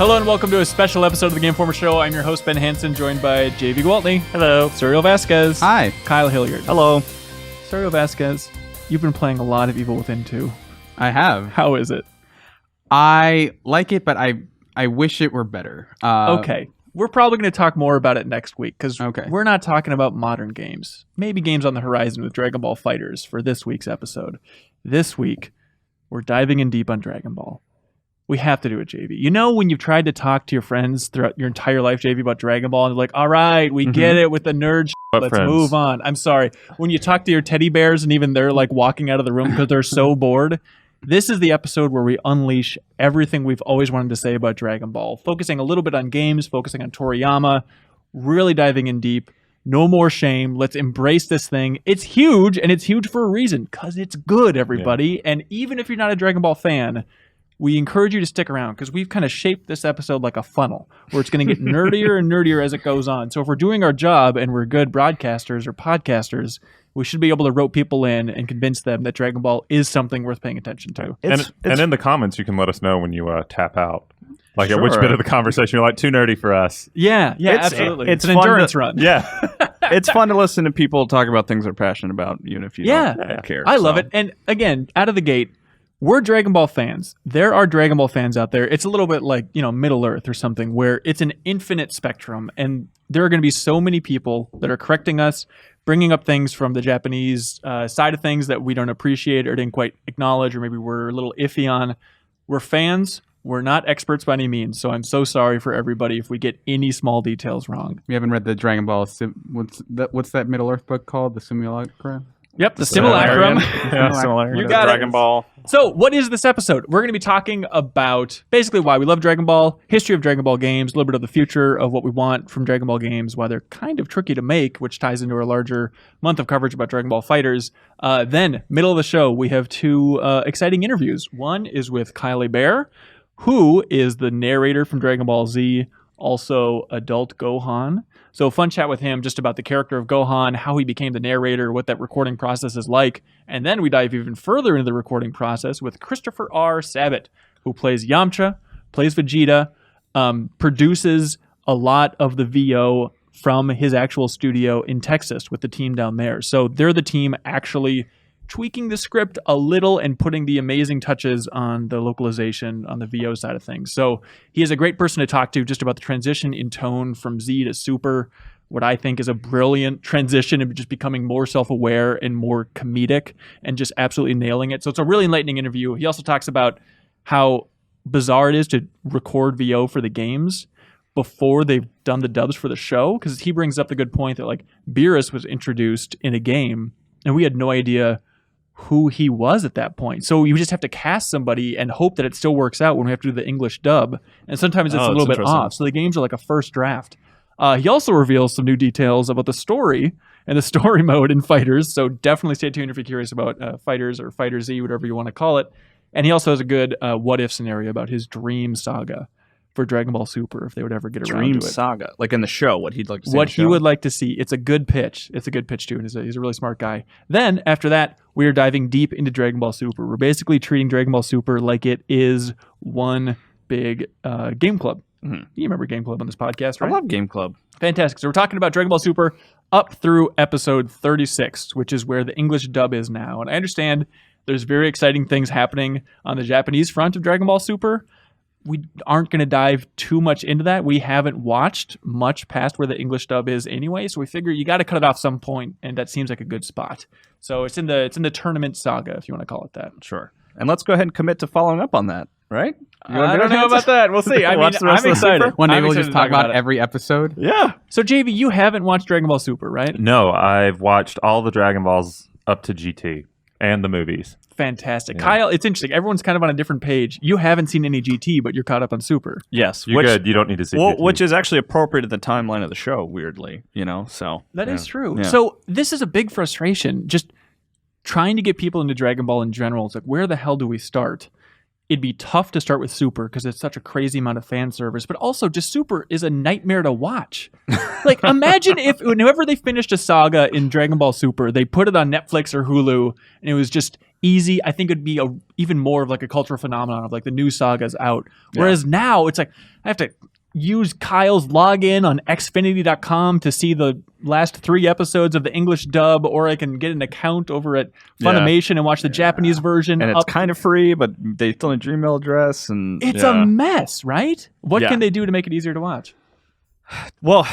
Hello and welcome to a special episode of the Game Informer Show. I'm your host, Ben Hanson, joined by Javy Gwaltney. Hello. Suriel Vazquez. Hi. Kyle Hilliard. Hello. Suriel Vazquez, you've been playing a lot of Evil Within 2. I have. How is it? I like it, but I wish it were better. Okay. We're probably going to talk more about it next week because Okay. we're not talking about modern games. Maybe games on the horizon with Dragon Ball FighterZ for this week's episode. This week, we're diving in deep on Dragon Ball. We have to do it, JV. You know when you've tried to talk to your friends throughout your entire life, JV, about Dragon Ball, and they're like, all right, we get it with the nerd shit. Let's friends? move on. I'm sorry. When you talk to your teddy bears and even they're like walking out of the room because they're so bored, this is the episode where we unleash everything we've always wanted to say about Dragon Ball, focusing a little bit on games, focusing on Toriyama, really diving in deep. No more shame. Let's embrace this thing. It's huge, and it's huge for a reason, because it's good, everybody. Yeah. And even if you're not a Dragon Ball fan, we encourage you to stick around, because we've kind of shaped this episode like a funnel, where it's going to get nerdier and nerdier as it goes on. So if we're doing our job and we're good broadcasters or podcasters, we should be able to rope people in and convince them that Dragon Ball is something worth paying attention to. And in the comments, you can let us know when you tap out. Like at which bit of the conversation you're like, too nerdy for us. Yeah, absolutely. It's an endurance run. Yeah. It's fun to listen to people talk about things they're passionate about, even if you don't care. I love it. And again, out of the gate, we're Dragon Ball fans. There are Dragon Ball fans out there. It's a little bit like, Middle Earth or something, where it's an infinite spectrum. And there are going to be so many people that are correcting us, bringing up things from the Japanese side of things that we don't appreciate or didn't quite acknowledge, or maybe we're a little iffy on. We're fans. We're not experts by any means, so I'm so sorry for everybody if we get any small details wrong. We haven't read the Dragon Ball. What's that Middle Earth book called? The Simulacra? Yep, the Simulacrum. Similar. You got Dragon it. Ball. So, what is this episode? We're going to be talking about basically why we love Dragon Ball, history of Dragon Ball games, a little bit of the future of what we want from Dragon Ball games, why they're kind of tricky to make, which ties into our larger month of coverage about Dragon Ball FighterZ. Then, middle of the show, we have two exciting interviews. One is with Kyle Hebert, who is the narrator from Dragon Ball Z, also adult Gohan. So fun chat with him just about the character of Gohan, how he became the narrator, what that recording process is like. And then we dive even further into the recording process with Christopher R. Sabat, who plays Yamcha, plays Vegeta, produces a lot of the VO from his actual studio in Texas with the team down there. So they're the team actually tweaking the script a little and putting the amazing touches on the localization on the VO side of things. So he is a great person to talk to just about the transition in tone from Z to Super, what I think is a brilliant transition and just becoming more self-aware and more comedic and just absolutely nailing it. So it's a really enlightening interview. He also talks about how bizarre it is to record VO for the games before they've done the dubs for the show, because he brings up the good point that like Beerus was introduced in a game and we had no idea who he was at that point. So you just have to cast somebody and hope that it still works out when we have to do the English dub. And sometimes it's a little bit off. So the games are like a first draft. He also reveals some new details about the story and the story mode in FighterZ. So definitely stay tuned if you're curious about FighterZ or FighterZ, whatever you want to call it. And he also has a good what-if scenario about his dream saga for Dragon Ball Super, if they would ever get around to it. Dream saga, like in the show, what he'd like to see. What he would like to see. It's a good pitch. It's a good pitch too, and he's a really smart guy. Then after that, we are diving deep into Dragon Ball Super. We're basically treating Dragon Ball Super like it is one big game club. Mm-hmm. You remember Game Club on this podcast, right? I love Game Club. Fantastic. So we're talking about Dragon Ball Super up through episode 36, which is where the English dub is now. And I understand there's very exciting things happening on the Japanese front of Dragon Ball Super. We aren't going to dive too much into that. We haven't watched much past where the English dub is anyway, so we figure you got to cut it off some point, and that seems like a good spot. So it's in the tournament saga, if you want to call it that. Sure. And let's go ahead and commit to following up on that, right? I don't know about that. We'll see. I mean, I'm excited. One day we'll just talk about every episode. Yeah. So, JV, you haven't watched Dragon Ball Super, right? No, I've watched all the Dragon Balls up to GT and the movies. Fantastic. Yeah. Kyle, it's interesting. Everyone's kind of on a different page. You haven't seen any GT, but you're caught up on Super. Yes. You're good. You don't need to see GT. Which is actually appropriate to the timeline of the show, weirdly, so. That is true. Yeah. So this is a big frustration. Just trying to get people into Dragon Ball in general. It's like, where the hell do we start? it'd be tough to start with Super because it's such a crazy amount of fan service, but also just Super is a nightmare to watch. Like, imagine if whenever they finished a saga in Dragon Ball Super, they put it on Netflix or Hulu, and it was just easy. I think it'd be even more of like a cultural phenomenon of like the new sagas out. Whereas now it's like I have to use Kyle's login on xfinity.com to see the last 3 episodes of the English dub, or I can get an account over at Funimation and watch the Japanese version. And it's kind of free, but they still need your email address. And it's a mess, right? What can they do to make it easier to watch? Well,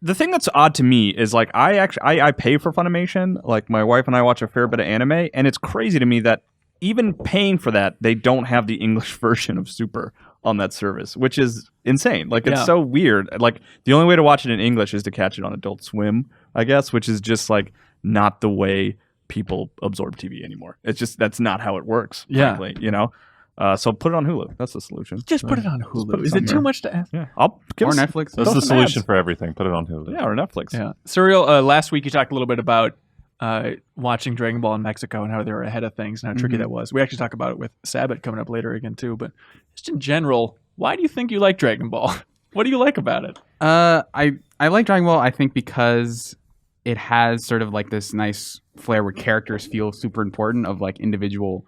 the thing that's odd to me is like I pay for Funimation. Like my wife and I watch a fair bit of anime, and it's crazy to me that even paying for that, they don't have the English version of Super on that service, which is insane. Like it's so weird. Like the only way to watch it in English is to catch it on Adult Swim, I guess, which is just like not the way people absorb TV anymore. It's just that's not how it works. Frankly, you know. So put it on Hulu. That's the solution. Just put it on Hulu. Is it too much to ask? Yeah, I'll give Netflix. That's the solution for everything. Put it on Hulu. Yeah, or Netflix. Yeah. Suriel, last week you talked a little bit about watching Dragon Ball in Mexico and how they were ahead of things and how tricky that was. We actually talk about it with Sabat coming up later again too. But just in general, why do you think you like Dragon Ball? What do you like about it? I like Dragon Ball, I think, because it has sort of like this nice flair where characters feel super important, of like individual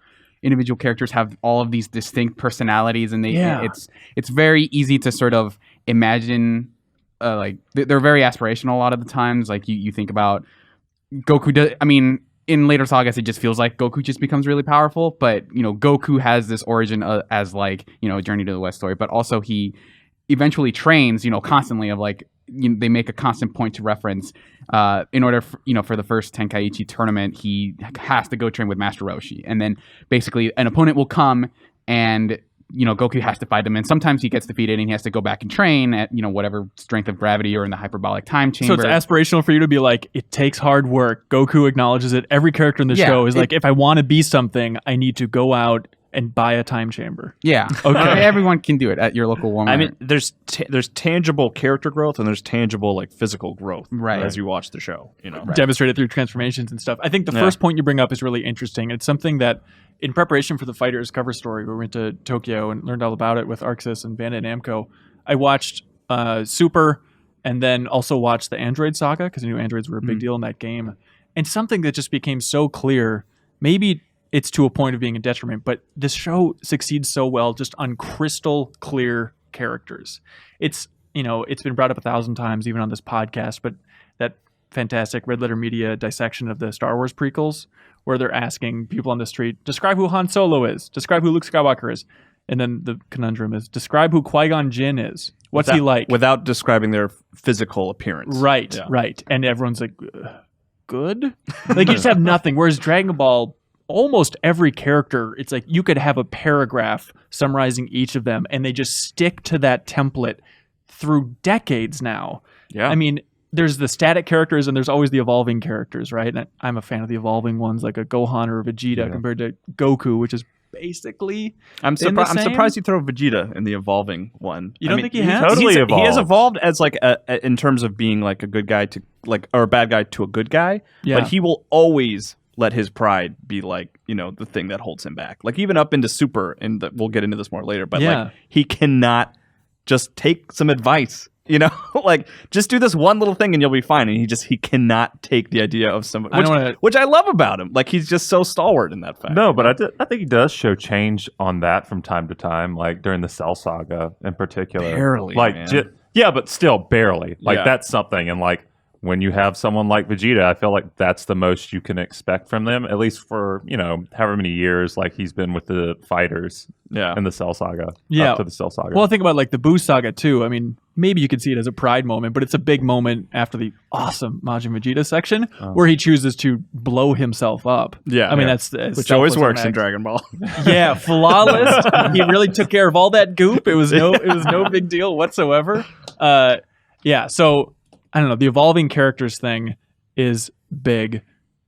characters have all of these distinct personalities, and it's very easy to sort of imagine like they're very aspirational a lot of the times. Like you think about Goku in later sagas, it just feels like Goku just becomes really powerful. But, you know, Goku has this origin as like, you know, a Journey to the West story. But also he eventually trains, you know, constantly of like, they make a constant point to reference in order, for the first Tenkaichi tournament, he has to go train with Master Roshi. And then basically an opponent will come and, you know, Goku has to fight him, and sometimes he gets defeated and he has to go back and train at, you know, whatever strength of gravity or in the hyperbolic time chamber. So it's aspirational for you to be like, it takes hard work. Goku acknowledges it. Every character in the show is like, if I want to be something, I need to go out and buy a time chamber. Yeah. Okay. Everyone can do it at your local Walmart. I mean, there's tangible character growth and there's tangible like physical growth as you watch the show. You know, demonstrated through transformations and stuff. I think the first point you bring up is really interesting. It's something that, in preparation for the FighterZ cover story, we went to Tokyo and learned all about it with Arxis and Bandai Namco. I watched Super, and then also watched the Android saga because I knew androids were a big deal in that game. And something that just became so clear, maybe it's to a point of being a detriment, but this show succeeds so well just on crystal clear characters. It's been brought up 1,000 times even on this podcast, but that fantastic Red Letter Media dissection of the Star Wars prequels, where they're asking people on the street, describe who Han Solo is, describe who Luke Skywalker is. And then the conundrum is, describe who Qui-Gon Jinn is. What's he like? Without describing their physical appearance. Right. And everyone's like, good? Like, you just have nothing. Whereas Dragon Ball, almost every character, it's like you could have a paragraph summarizing each of them, and they just stick to that template through decades now. Yeah. I mean, there's the static characters and there's always the evolving characters, right? And I'm a fan of the evolving ones, like a Gohan or a Vegeta compared to Goku, which is basically I'm surprised you throw Vegeta in the evolving one. You don't think he has? Totally evolved. He has evolved as like in terms of being like a good guy to like, or a bad guy to a good guy. Yeah. But he will always let his pride be like, you know, the thing that holds him back. Like even up into Super, and we'll get into this more later. But like he cannot just take some advice. You know, like just do this one little thing and you'll be fine. And he cannot take the idea of somebody, which I love about him. Like he's just so stalwart in that fact. No, but I think he does show change on that from time to time, like during the Cell Saga in particular. Barely, like man. but still barely. Like that's something. And like when you have someone like Vegeta, I feel like that's the most you can expect from them, at least for, you know, however many years like he's been with the fighters in the Cell Saga. Up to the Cell Saga. Well, think about like the Buu saga too. I mean, maybe you could see it as a pride moment, but it's a big moment after the awesome Majin Vegeta section where he chooses to blow himself up. Yeah. I mean, that's which always works in Dragon Ball. Yeah, flawless. He really took care of all that goop. It was no big deal whatsoever. So I don't know. The evolving characters thing is big.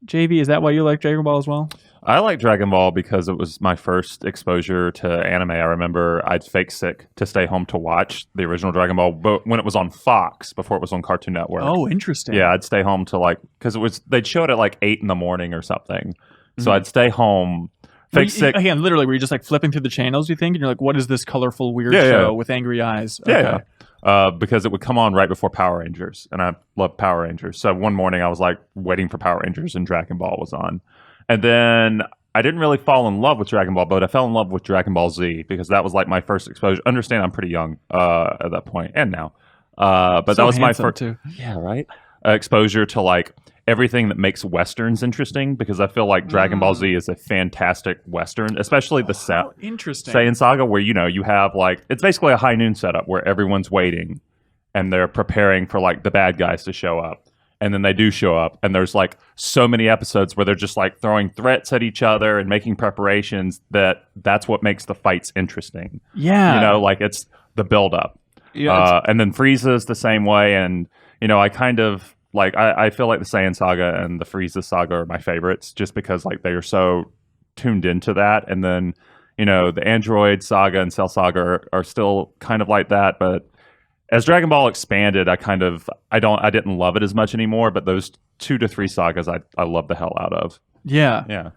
JV, is that why you like Dragon Ball as well? I like Dragon Ball because it was my first exposure to anime. I remember I'd fake sick to stay home to watch the original Dragon Ball, but when it was on Fox before it was on Cartoon Network. Oh, interesting. Yeah, I'd stay home to because they'd show it at like 8 in the morning or something. So I'd stay home Again, literally, were you just like flipping through the channels, you think? And you're like, what is this colorful, weird show with angry eyes? Yeah. Because it would come on right before Power Rangers, and I love Power Rangers. So one morning I was like waiting for Power Rangers, and Dragon Ball was on. And then I didn't really fall in love with Dragon Ball, but I fell in love with Dragon Ball Z because that was like my first exposure. Understand, I'm pretty young at that point, and now. But that was my first. Too. Yeah, right. Exposure to like everything that makes westerns interesting, because I feel like Dragon Ball Z is a fantastic western, especially the interesting Saiyan Saga, where you have like it's basically a high noon setup where everyone's waiting and they're preparing for like the bad guys to show up, and then they do show up, and there's like so many episodes where they're just like throwing threats at each other and making preparations. That's what makes the fights interesting. Yeah, like it's the build up. Yeah, and then Frieza's the same way, and I kind of like I feel like the Saiyan Saga and the Frieza Saga are my favorites, just because like they are so tuned into that. And then the Android Saga and Cell Saga are still kind of like that, but as Dragon Ball expanded, I didn't love it as much anymore. But those 2 to 3 sagas I love the hell out of. Yeah.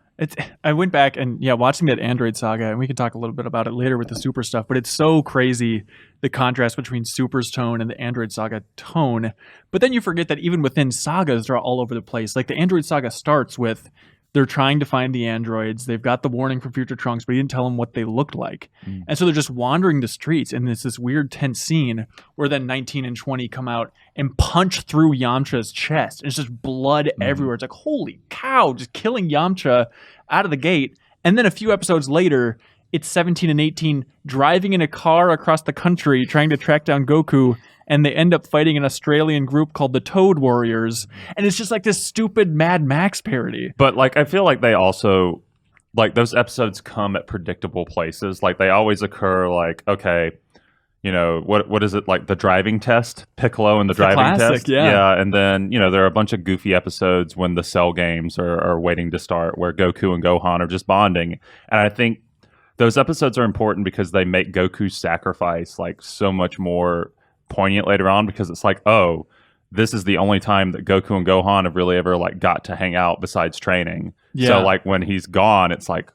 I went back and watching that Android Saga, and we can talk a little bit about it later with the Super stuff, but it's so crazy, the contrast between Super's tone and the Android Saga tone. But then you forget that even within sagas, they're all over the place. Like the Android Saga starts with they're trying to find the androids. They've got the warning from Future Trunks, but he didn't tell them what they looked like. And so they're just wandering the streets, and there's this weird tense scene where then 19 and 20 come out and punch through Yamcha's chest. And it's just blood everywhere. It's like, holy cow, just killing Yamcha out of the gate. And then a few episodes later, it's 17 and 18 driving in a car across the country trying to track down Goku, and they end up fighting an Australian group called the Toad Warriors. And it's just like this stupid Mad Max parody. But like I feel like they also like those episodes come at predictable places. Like they always occur like, okay, what is it, like the driving test? Piccolo and the driving test? Yeah. And then, there are a bunch of goofy episodes when the Cell games are waiting to start, where Goku and Gohan are just bonding. And I think those episodes are important because they make Goku's sacrifice like so much more poignant later on, because it's like, oh, this is the only time that Goku and Gohan have really ever like got to hang out besides training. So like when he's gone, it's like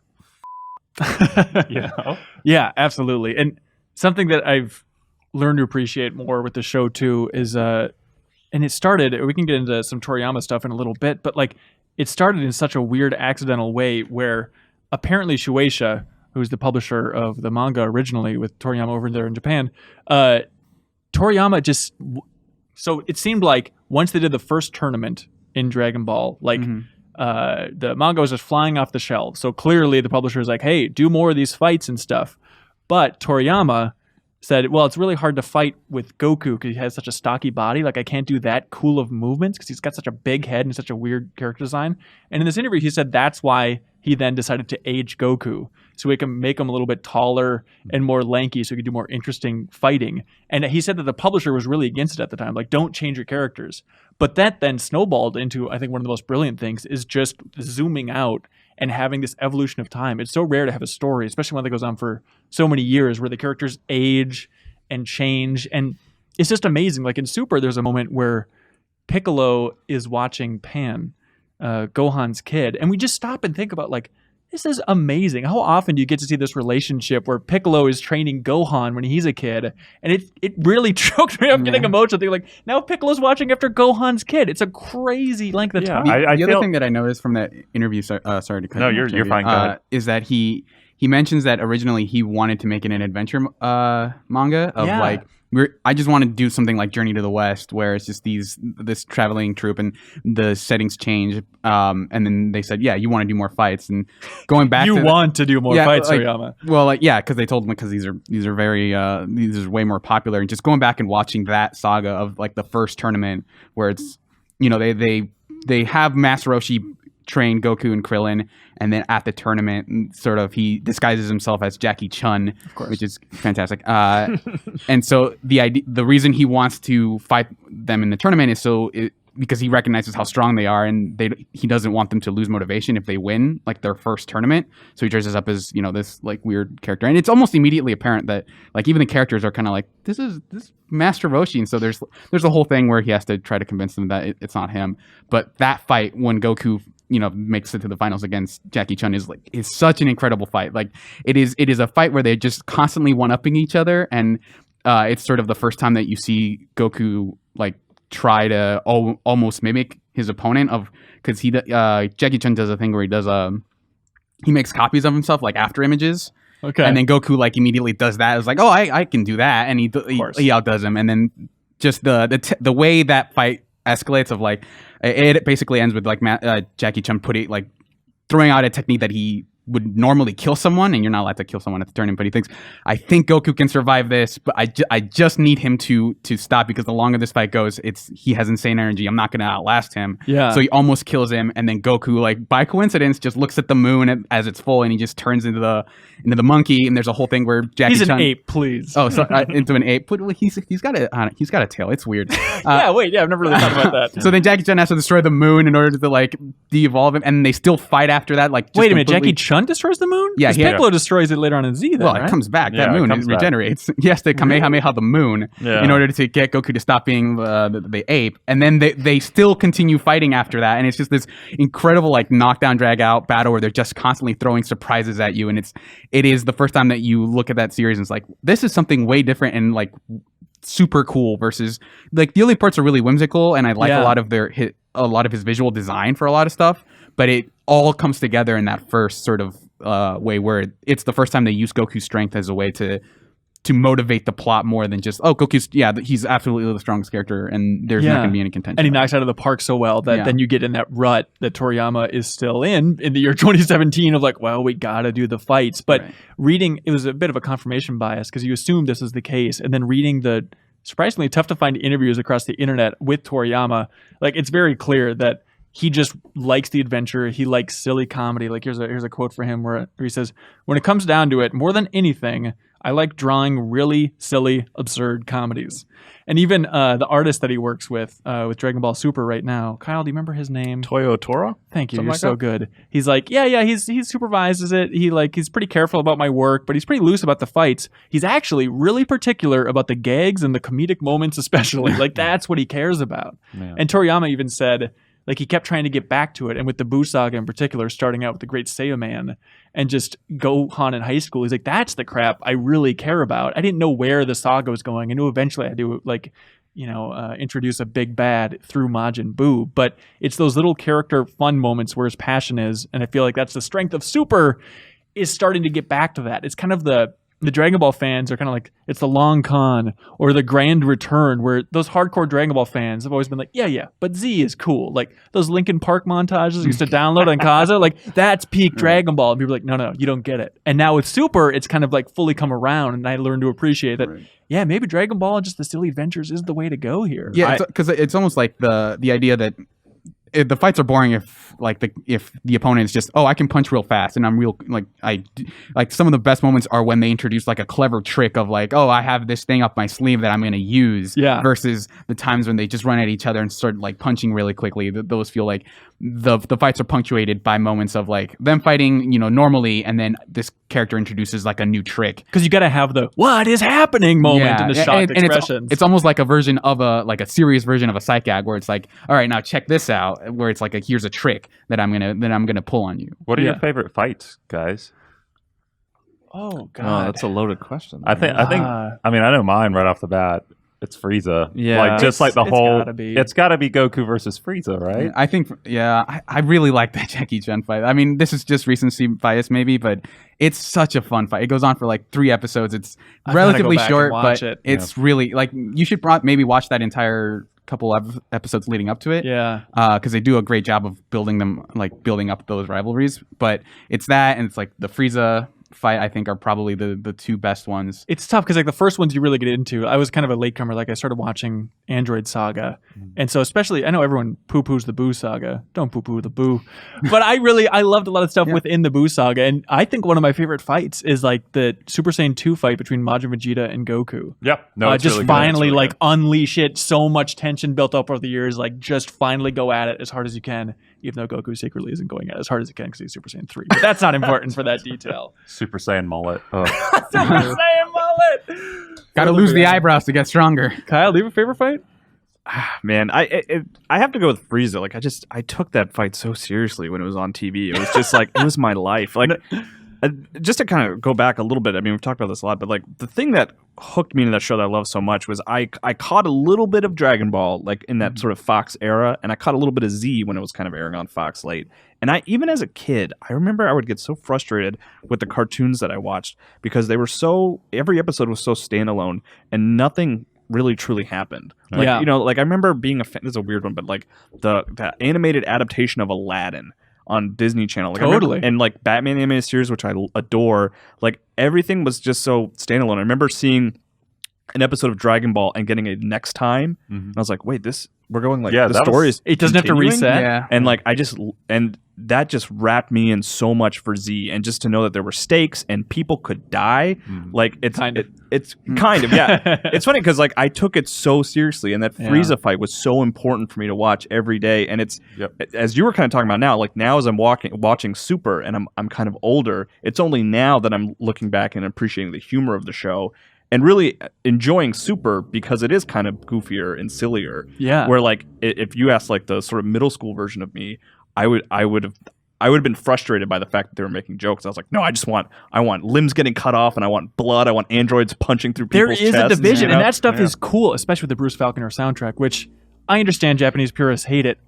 Yeah, absolutely. And something that I've learned to appreciate more with the show too is and it started, we can get into some Toriyama stuff in a little bit, but like it started in such a weird accidental way where apparently Shueisha, who's the publisher of the manga originally with Toriyama over there in Japan, Toriyama just, so it seemed like once they did the first tournament in Dragon Ball, like the manga was just flying off the shelves. So clearly the publisher was like, hey, do more of these fights and stuff. But Toriyama said, well, it's really hard to fight with Goku because he has such a stocky body. Like I can't do that cool of movements because he's got such a big head and such a weird character design. And in this interview, he said that's why he then decided to age Goku, so he can make him a little bit taller and more lanky so he could do more interesting fighting. And he said that the publisher was really against it at the time, like, don't change your characters. But that then snowballed into, I think, one of the most brilliant things is just zooming out and having this evolution of time. It's so rare to have a story, especially one that goes on for so many years, where the characters age and change. And it's just amazing. Like in Super, there's a moment where Piccolo is watching Pan, Gohan's kid, and we just stop and think about, like, this is amazing. How often do you get to see this relationship where Piccolo is training Gohan when he's a kid? And it really choked me up getting emotional. They're like, now Piccolo's watching after Gohan's kid. It's a crazy length of time. The other thing that I noticed from that interview, sorry to cut you off, you're fine. Go ahead. Is that he mentions that originally he wanted to make it an adventure manga of like, I just want to do something like Journey to the West, where it's just this traveling troupe and the settings change. And then they said, you want to do more fights, and going back. You want to do more fights, Toriyama? Well, because they told him, because these are very these are way more popular. And just going back and watching that saga of like the first tournament, where it's they have Master Roshi train Goku and Krillin, and then at the tournament, sort of he disguises himself as Jackie Chun, which is fantastic. And so the reason he wants to fight them in the tournament is because he recognizes how strong they are, and he doesn't want them to lose motivation if they win like their first tournament. So he dresses up as this like weird character, and it's almost immediately apparent that like even the characters are kind of like, this Master Roshi, and so there's a whole thing where he has to try to convince them that it's not him. But that fight when Goku makes it to the finals against Jackie Chun is such an incredible fight. Like it is a fight where they're just constantly one-upping each other, and it's sort of the first time that you see Goku like try to almost mimic his opponent because Jackie Chun does a thing where he makes copies of himself like after images. Okay. And then Goku like immediately does that. It's like, oh, I can do that, and he outdoes him. And then just the way that fight escalates of like it basically ends with like Jackie Chun throwing out a technique that he would normally kill someone, and you're not allowed to kill someone at the tournament, but he thinks, I think Goku can survive this, but I just need him to stop, because the longer this fight goes, he has insane energy. I'm not going to outlast him. Yeah. So he almost kills him, and then Goku, like by coincidence, just looks at the moon as it's full, and he just turns into the monkey, and there's a whole thing where Jackie He's an Chun, ape, please. Oh, so into an ape. But he's got a tail. It's weird. I've never really thought about that. So then Jackie Chun has to destroy the moon in order to like de-evolve him, and they still fight after that. Like, wait a minute, Jackie Chun destroys the moon? Yeah, Piccolo destroys it later on in Z. Then, well, right? it comes back. Yeah, That moon comes back. regenerates. He has to Kamehameha the moon in order to get Goku to stop being the ape, and then they still continue fighting after that, and it's just this incredible like knockdown drag out battle where they're just constantly throwing surprises at you, and it is the first time that you look at that series and it's like, this is something way different and like super cool versus like the early parts are really whimsical, and I like a lot of his visual design for a lot of stuff, but it all comes together in that first sort of way where it's the first time they use Goku's strength as a way to motivate the plot more than just, he's absolutely the strongest character and there's not going to be any contention. And he knocks out of the park so well that then you get in that rut that Toriyama is still in the year 2017 of like, well, we got to do the fights. But reading, it was a bit of a confirmation bias because you assume this is the case. And then reading the surprisingly tough to find interviews across the internet with Toriyama, like it's very clear that he just likes the adventure. He likes silly comedy. Like here's a quote for him where he says, "When it comes down to it, more than anything, I like drawing really silly, absurd comedies." And even the artist that he works with Dragon Ball Super right now, Kyle, do you remember his name? Toyo Tora? Thank you. Something You're like so that? good. He's like, he supervises it. He's pretty careful about my work, but he's pretty loose about the fights. He's actually really particular about the gags and the comedic moments, especially. Like that's what he cares about. Yeah. And Toriyama even said, like he kept trying to get back to it, and with the Buu saga in particular, starting out with the Great Saiyaman and just Gohan in high school, he's like, that's the crap I really care about. I didn't know where the saga was going. I knew eventually I had to introduce a big bad through Majin Buu, but it's those little character fun moments where his passion is, and I feel like that's the strength of Super, is starting to get back to that. It's kind of the Dragon Ball fans are kind of like, it's the long con or the grand return, where those hardcore Dragon Ball fans have always been like, but Z is cool. Like those Linkin Park montages I used to download on Kaza, like that's peak Dragon Ball. And people are like, no, you don't get it. And now with Super, it's kind of like fully come around, and I learned to appreciate that. Yeah, maybe Dragon Ball and just the silly adventures is the way to go here. Yeah, because it's almost like the idea that the fights are boring if the opponent is just, I can punch real fast and I'm real like some of the best moments are when they introduce like a clever trick of like, I have this thing up my sleeve that I'm going to use, versus the times when they just run at each other and start like punching really quickly. Those feel like the fights are punctuated by moments of like them fighting normally, and then this character introduces like a new trick, because you got to have the what is happening moment and the shocked expressions. It's almost like a version of a serious version of a psych gag where it's like, all right, now check this out, where it's like here's a trick that I'm gonna pull on you. What are your favorite fights, guys? Oh God, that's a loaded question. I know mine right off the bat. It's Frieza. Yeah. Like just like the It's whole gotta be. it's gotta be Goku versus Frieza, right? I think, I really like that Jackie Chun fight. I mean, this is just recency bias maybe, but it's such a fun fight. It goes on for like 3 episodes. It's relatively short, but it's really like, you should maybe watch that entire couple of episodes leading up to it. Yeah. Because they do a great job of building up those rivalries. But it's that, and it's like the Frieza fight, I think, are probably the 2 best ones. It's tough because like the first ones you really get into. I was kind of a latecomer. Like I started watching Android Saga, and so especially I know everyone poo-poos the Buu saga. Don't poo-poo the Buu, but I loved a lot of stuff within the Buu saga, and I think one of my favorite fights is like the Super Saiyan 2 fight between Majin Vegeta and Goku. Yep. No, it's just really finally good. like unleash it. So much tension built up over the years. Like just finally go at it as hard as you can, even though Goku secretly isn't going at it as hard as he can because he's Super Saiyan 3. But that's not important for that detail. Super Saiyan mullet. Oh. Super Saiyan mullet. Gotta lose the eyebrows to get stronger. Kyle, do you have a favorite fight? Man, I have to go with Frieza. Like I took that fight so seriously when it was on TV. It was just like it was my life. Like just to kind of go back a little bit. I mean, we've talked about this a lot, but like the thing that hooked me into that show that I love so much was I caught a little bit of Dragon Ball like in that sort of Fox era, and I caught a little bit of Z when it was kind of airing on Fox late. And even as a kid, I remember I would get so frustrated with the cartoons that I watched because they were every episode was so standalone and nothing really truly happened. Like, Yeah. you know, like I remember being a fan, this is a weird one, but like the animated adaptation of Aladdin on Disney Channel. Like, Totally. And like Batman animated series, which I adore, like everything was just so standalone. I remember seeing an episode of Dragon Ball and getting a next time. And I was like, wait, we're going like, the story is It doesn't have to continuing? reset. Yeah. And like that just wrapped me in so much for Z, and just to know that there were stakes and people could die, like it's kind of yeah. It's funny because like I took it so seriously, and that Frieza fight was so important for me to watch every day. And it's as you were kind of talking about now, like now as I'm watching Super, and I'm kind of older, it's only now that I'm looking back and appreciating the humor of the show. And really enjoying Super because it is kind of goofier and sillier. Yeah. Where like if you asked like the sort of middle school version of me, I would have been frustrated by the fact that they were making jokes. I was like, no, I want limbs getting cut off, and I want blood. I want androids punching through people's chests. There is a division, you know? and that stuff is cool, especially with the Bruce Falconer soundtrack, which I understand Japanese purists hate it.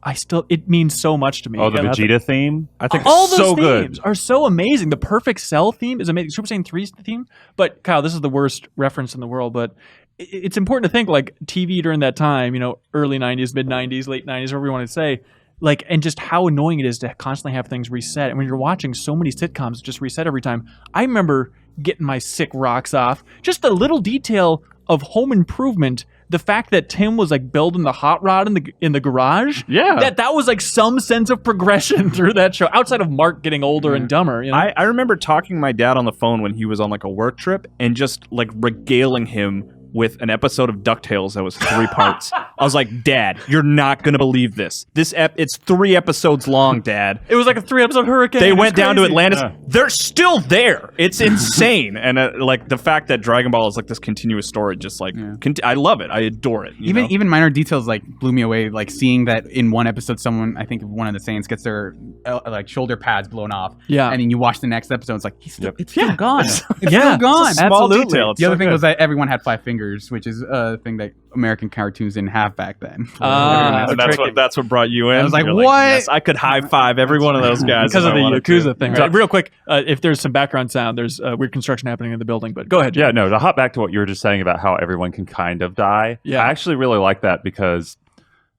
It means so much to me. Oh, the Vegeta theme? I think all it's those so themes good. are so amazing. The Perfect Cell theme is amazing. Super Saiyan 3's theme. But Kyle, this is the worst reference in the world, but it's important to think like TV during that time, you know, early 90s, mid 90s, late 90s, whatever you want to say, like, and just how annoying it is to constantly have things reset. And when you're watching so many sitcoms just reset every time, I remember getting my sick rocks off. Just the little detail of Home Improvement, the fact that Tim was like building the hot rod in the garage, that was like some sense of progression through that show, outside of Mark getting older and dumber. You know? I remember talking to my dad on the phone when he was on like a work trip and just like regaling him with an episode of DuckTales that was 3 parts. I was like, Dad, you're not going to believe this. It's 3 episodes long, Dad. It was like a 3-episode hurricane. They went down to crazy. Atlantis. Yeah. They're still there. It's insane. And like the fact that Dragon Ball is like this continuous story, just like, I love it. I adore it. Even minor details like blew me away. Like seeing that in one episode, someone, I think one of the Saiyans gets their like shoulder pads blown off. Yeah. And then you watch the next episode, it's like, it's still gone. It's still It's gone. a small detail. The other thing was that everyone had 5 fingers, which is a thing that American cartoons didn't have back then. And that's what brought you in. I was like, You're what? Yes, I could high five every one of those guys because of the Yakuza thing. Yeah. Right? Real quick, if there's some background sound, there's weird construction happening in the building. But go ahead. Jim. Yeah, no, to hop back to what you were just saying about how everyone can kind of die. Yeah. I actually really like that because,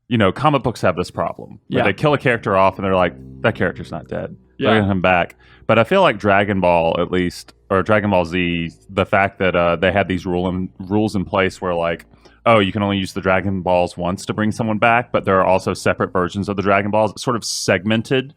you know, comic books have this problem. Where they kill a character off and they're like, that character's not dead. They're going to come back. But I feel like Dragon Ball, at least, or Dragon Ball Z, the fact that they had these rules in place where, like, oh, you can only use the Dragon Balls once to bring someone back, but there are also separate versions of the Dragon Balls. It sort of segmented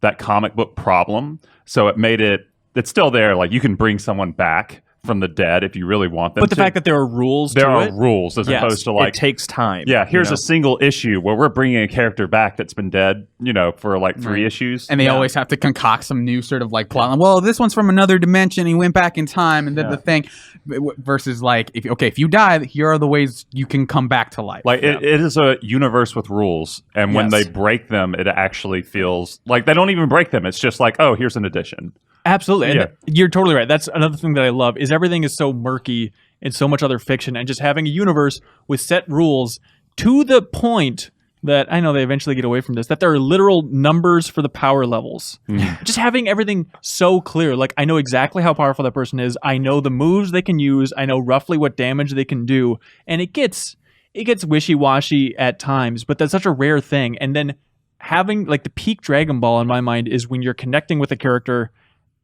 that comic book problem. So it made it's still there. Like, you can bring someone back from the dead if you really want them But the to. fact that there are rules there to are it. rules as opposed to like it takes time. Yeah, here's a single issue where we're bringing a character back that's been dead, you know, for like 3 issues. And they always have to concoct some new sort of like plot line. Well, this one's from another dimension. He went back in time and did the thing. Versus like, if you die, here are the ways you can come back to life. Like it is a universe with rules, and when they break them, it actually feels like they don't even break them. It's just like, oh, here's an addition. Absolutely. And you're totally right. That's another thing that I love is everything is so murky and so much other fiction, and just having a universe with set rules to the point that I know they eventually get away from this, that there are literal numbers for the power levels. Just having everything so clear. Like, I know exactly how powerful that person is. I know the moves they can use. I know roughly what damage they can do. And it gets wishy-washy at times, but that's such a rare thing. And then having like the peak Dragon Ball in my mind is when you're connecting with a character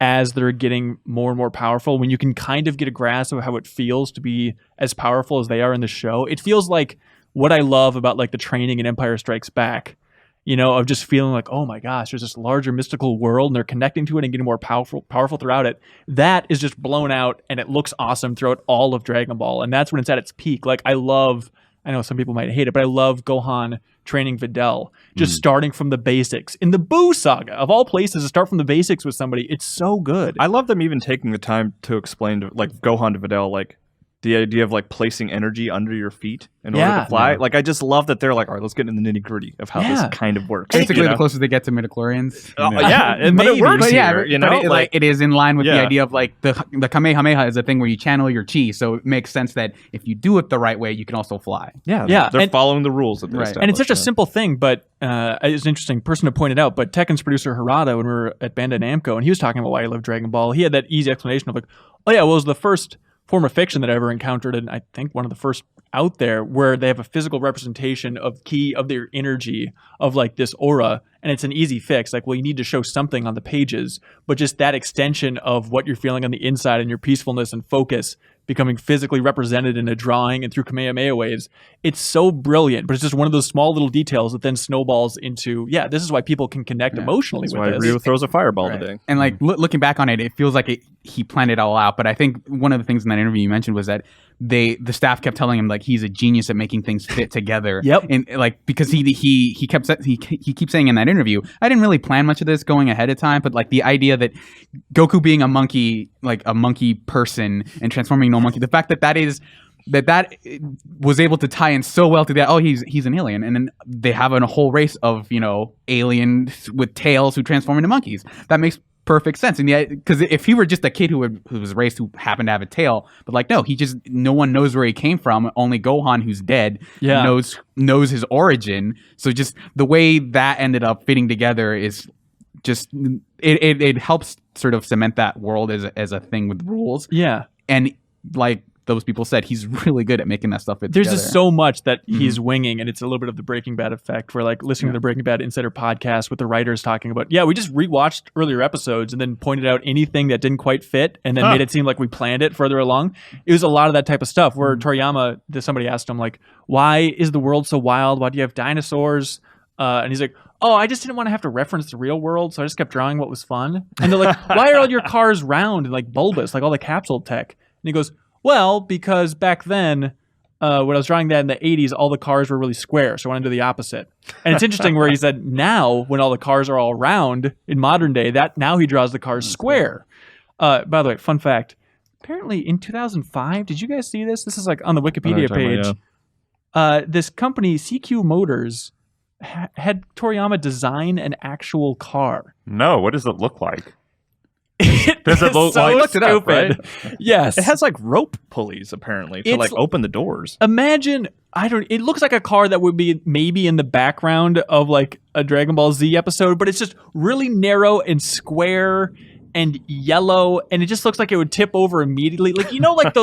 as they're getting more and more powerful, when you can kind of get a grasp of how it feels to be as powerful as they are in the show. It feels like what I love about like the training in Empire Strikes Back, you know, of just feeling like, oh my gosh, there's this larger mystical world and they're connecting to it and getting more powerful throughout it. That is just blown out and it looks awesome throughout all of Dragon Ball. And that's when it's at its peak. Like I know some people might hate it, but I love Gohan training Videl, just starting from the basics. In the Boo Saga, of all places to start from the basics with somebody, it's so good. I love them even taking the time to explain to like Gohan to Videl, like, the idea of like placing energy under your feet in order to fly. Like, I just love that they're like, all right, let's get into the nitty gritty of how this kind of works. Basically, the closest they get to midichlorians. But it works here, you know? But it is in line with the idea of like the Kamehameha is a thing where you channel your chi, so it makes sense that if you do it the right way, you can also fly. They're following the rules that they established. And it's such a simple thing, but it's an interesting person to point it out. But Tekken's producer Harada, when we were at Bandai Namco, and he was talking about why he loved Dragon Ball, he had that easy explanation of like, oh yeah, well, it was the first form of fiction that I ever encountered, and I think one of the first out there where they have a physical representation of their energy of like this aura, and it's an easy fix. Like, well, you need to show something on the pages, but just that extension of what you're feeling on the inside and your peacefulness and focus becoming physically represented in a drawing and through Kamehameha waves. It's so brilliant, but it's just one of those small little details that then snowballs into, this is why people can connect emotionally with this. That's why Ryu throws a fireball today. And like looking back on it, it feels like he planned it all out. But I think one of the things in that interview you mentioned was that the staff kept telling him like he's a genius at making things fit together. And like because he keeps saying in that interview, I didn't really plan much of this going ahead of time, but like the idea that Goku being a monkey, like a monkey person, and transforming into a monkey, the fact that was able to tie in so well to that. Oh, he's an alien, and then they have a whole race of aliens with tails who transform into monkeys. That makes perfect sense. And yet, because if he were just a kid who was raised who happened to have a tail, but like no one knows where he came from. Only Gohan, who's dead, knows his origin. So just the way that ended up fitting together is just it helps sort of cement that world as a thing with rules. And like those people said, he's really good at making that stuff fit together. There's just so much that he's winging, and it's a little bit of the Breaking Bad effect where like listening to the Breaking Bad Insider podcast with the writers talking about, we just rewatched earlier episodes and then pointed out anything that didn't quite fit and then made it seem like we planned it further along. It was a lot of that type of stuff where Toriyama, somebody asked him like, why is the world so wild? Why do you have dinosaurs? And he's like, oh, I just didn't want to have to reference the real world, so I just kept drawing what was fun. And they're like, why are all your cars round and like bulbous, like all the capsule tech? And he goes, well, because back then, when I was drawing that in the 80s, all the cars were really square, so I wanted to do the opposite. And it's interesting where he said now, when all the cars are all round in modern day, that now he draws the cars square. By the way, fun fact, apparently in 2005, did you guys see this? This is like on the Wikipedia page. This company, CQ Motors, had Toriyama design an actual car. No, what does it look like? Does it look like looked it up, right? Yes. It has like rope pulleys apparently to like open the doors. Imagine, it looks like a car that would be maybe in the background of like a Dragon Ball Z episode, but it's just really narrow and square and yellow, and it just looks like it would tip over immediately. Like, like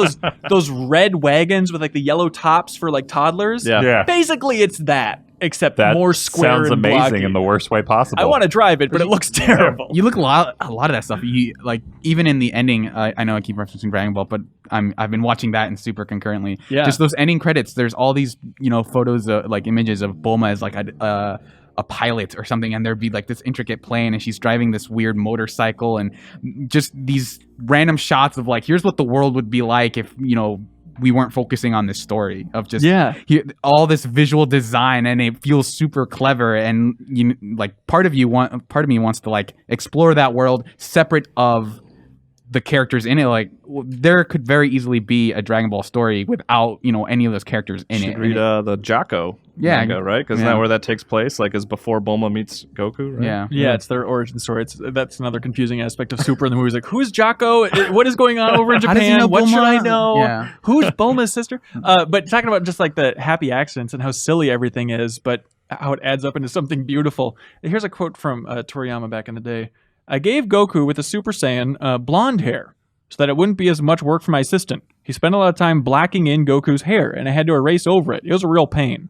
those red wagons with like the yellow tops for like toddlers? Yeah. Basically, it's that. Except that more square sounds and amazing blocky. in the worst way possible. I want to drive it, but it looks terrible. You look a lot of that stuff. You like even in the ending. I know I keep referencing Dragon Ball, but I've been watching that in super concurrently. Just those ending credits. There's all these photos like images of Bulma as like a pilot or something, and there'd be like this intricate plane, and she's driving this weird motorcycle, and just these random shots of like, here's what the world would be like if we weren't focusing on this story of just all this visual design, and it feels super clever. And like part of me wants to like explore that world separate of the characters in it. Like there could very easily be a Dragon Ball story without any of those characters in it. Read the Jocko manga, right? Because that where that takes place, like, is before Bulma meets Goku, right? Yeah, it's their origin story. That's another confusing aspect of Super in the movie. Like, who's Jocko? What is going on over in Japan? How does he know what Bulma? Should I know? Yeah. Who's Bulma's sister? But talking about just like the happy accidents and how silly everything is, but how it adds up into something beautiful. Here's a quote from Toriyama back in the day. I gave Goku with a Super Saiyan blonde hair so that it wouldn't be as much work for my assistant. He spent a lot of time blacking in Goku's hair, and I had to erase over it. It was a real pain.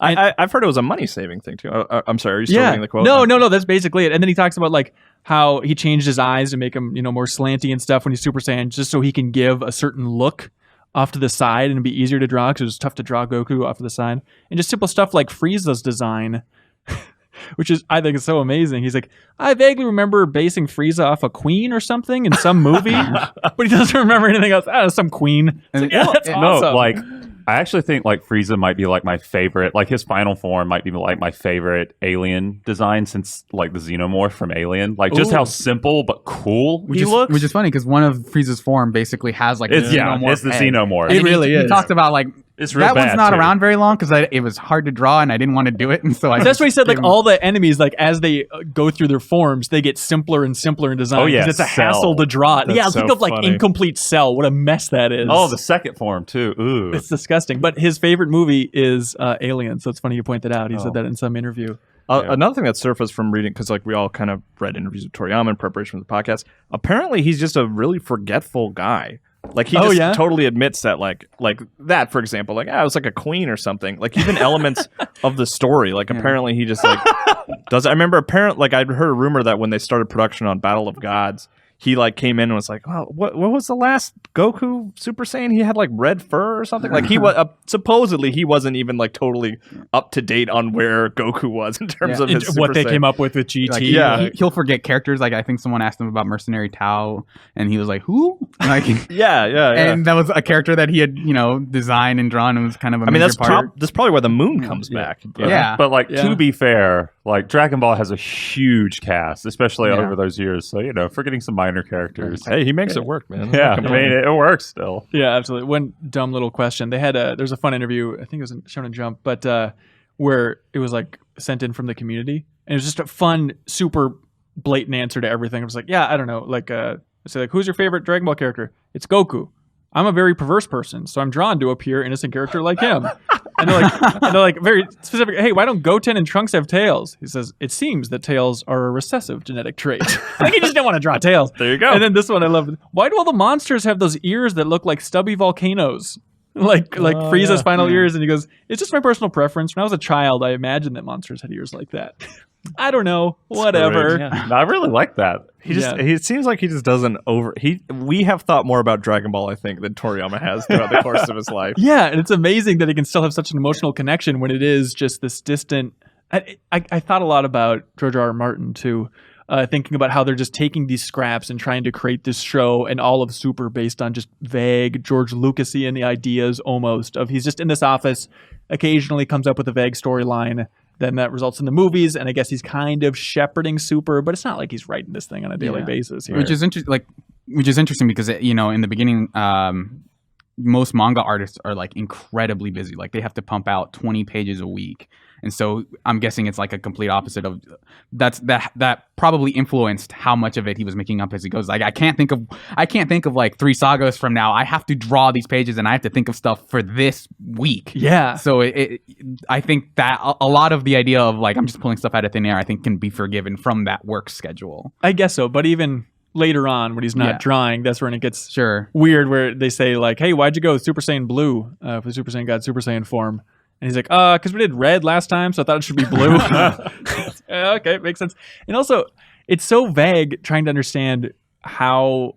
I've heard it was a money-saving thing, too. I'm sorry, are you still reading the quote? No, that's basically it. And then he talks about like how he changed his eyes to make him, more slanty and stuff when he's Super Saiyan, just so he can give a certain look off to the side and it'd be easier to draw because it was tough to draw Goku off to the side. And just simple stuff like Frieza's design, which is, I think, is so amazing. He's like, I vaguely remember basing Frieza off a queen or something in some movie, but he doesn't remember anything else. Some queen. Like, that's awesome. No, like I actually think like Frieza might be like my favorite. Like his final form might be like my favorite alien design since like the Xenomorph from Alien. Like just how simple but cool he looks. Which is funny because one of Frieza's form basically has like It's, a Xenomorph. it's the head. Xenomorph. And It really he is. talked about like It's real that bad, one's not too. around very long because it was hard to draw and I didn't want to do it, and so I. That's just what he said. Like gave him- all the enemies, like as they go through their forms, they get simpler and simpler in design. Oh, yeah, 'cause it's a Cell. hassle to draw. That's Yeah, so think of like funny. Incomplete Cell. What a mess that is. Oh, the second form too. Ooh. It's disgusting. But his favorite movie is Alien, so it's funny you point that out. He said that in some interview. Another thing that surfaced from reading, because like we all kind of read interviews with Toriyama in preparation for the podcast. Apparently, he's just a really forgetful guy. Like he just totally admits that, like that, for example, like I was like a queen or something. Like even elements of the story, like apparently he just like does. I remember apparently, like I'd heard a rumor that when they started production on Battle of Gods, he like came in and was like, "Oh, what was the last Goku Super Saiyan? He had like red fur or something." Like he was supposedly he wasn't even like totally up to date on where Goku was in terms of his What Super they Saiyan. came up with GT. Like, Yeah. he'll forget characters. Like I think someone asked him about Mercenary Tao, and he was like, "Who?" Like, Yeah. and that was a character that he had, designed and drawn, and was kind of a I mean, major that's part. that's probably where the moon comes back. Yeah. But like Yeah. to be fair, like Dragon Ball has a huge cast, especially Yeah. over those years. So forgetting some minor characters. Hey, he makes it work, man. Yeah, I mean it works still. Yeah, absolutely. One dumb little question. They had there's a fun interview, I think it was in Shonen Jump, but where it was like sent in from the community. And it was just a fun, super blatant answer to everything. It was like, yeah, I don't know. Like, I say, like, who's your favorite Dragon Ball character? It's Goku. I'm a very perverse person, so I'm drawn to a pure innocent character like him. And they're like very specific. Hey, why don't Goten and Trunks have tails? He says, it seems that tails are a recessive genetic trait. Like he just didn't want to draw tails. There you go. And then this one I love. Why do all the monsters have those ears that look like stubby volcanoes? Like Frieza's final ears, and he goes, "It's just my personal preference. When I was a child, I imagined that monsters had ears like that. I don't know, whatever." No, I really like that. It seems like he just doesn't we have thought more about Dragon Ball, I think, than Toriyama has throughout the course of his life. Yeah, and it's amazing that he can still have such an emotional connection when it is just this distant. I thought a lot about George R. R. Martin too, thinking about how they're just taking these scraps and trying to create this show and all of Super based on just vague George Lucasian the ideas almost of he's just in this office, occasionally comes up with a vague storyline. Then that results in the movies, and I guess he's kind of shepherding Super, but it's not like he's writing this thing on a daily basis. Here. Which is interesting because in the beginning, most manga artists are like incredibly busy. Like they have to pump out 20 pages a week, and so I'm guessing it's like a complete opposite of that probably influenced how much of it he was making up as he goes. Like I can't think of like 3 sagas from now. I have to draw these pages and I have to think of stuff for this week. Yeah. So I think that a lot of the idea of like I'm just pulling stuff out of thin air, I think can be forgiven from that work schedule. I guess so, but even later on when he's not drawing, that's when it gets weird, where they say like, "Hey, why'd you go Super Saiyan Blue for Super Saiyan God Super Saiyan form?" And he's like, because we did red last time, so I thought it should be blue." Okay, makes sense. And also, it's so vague trying to understand how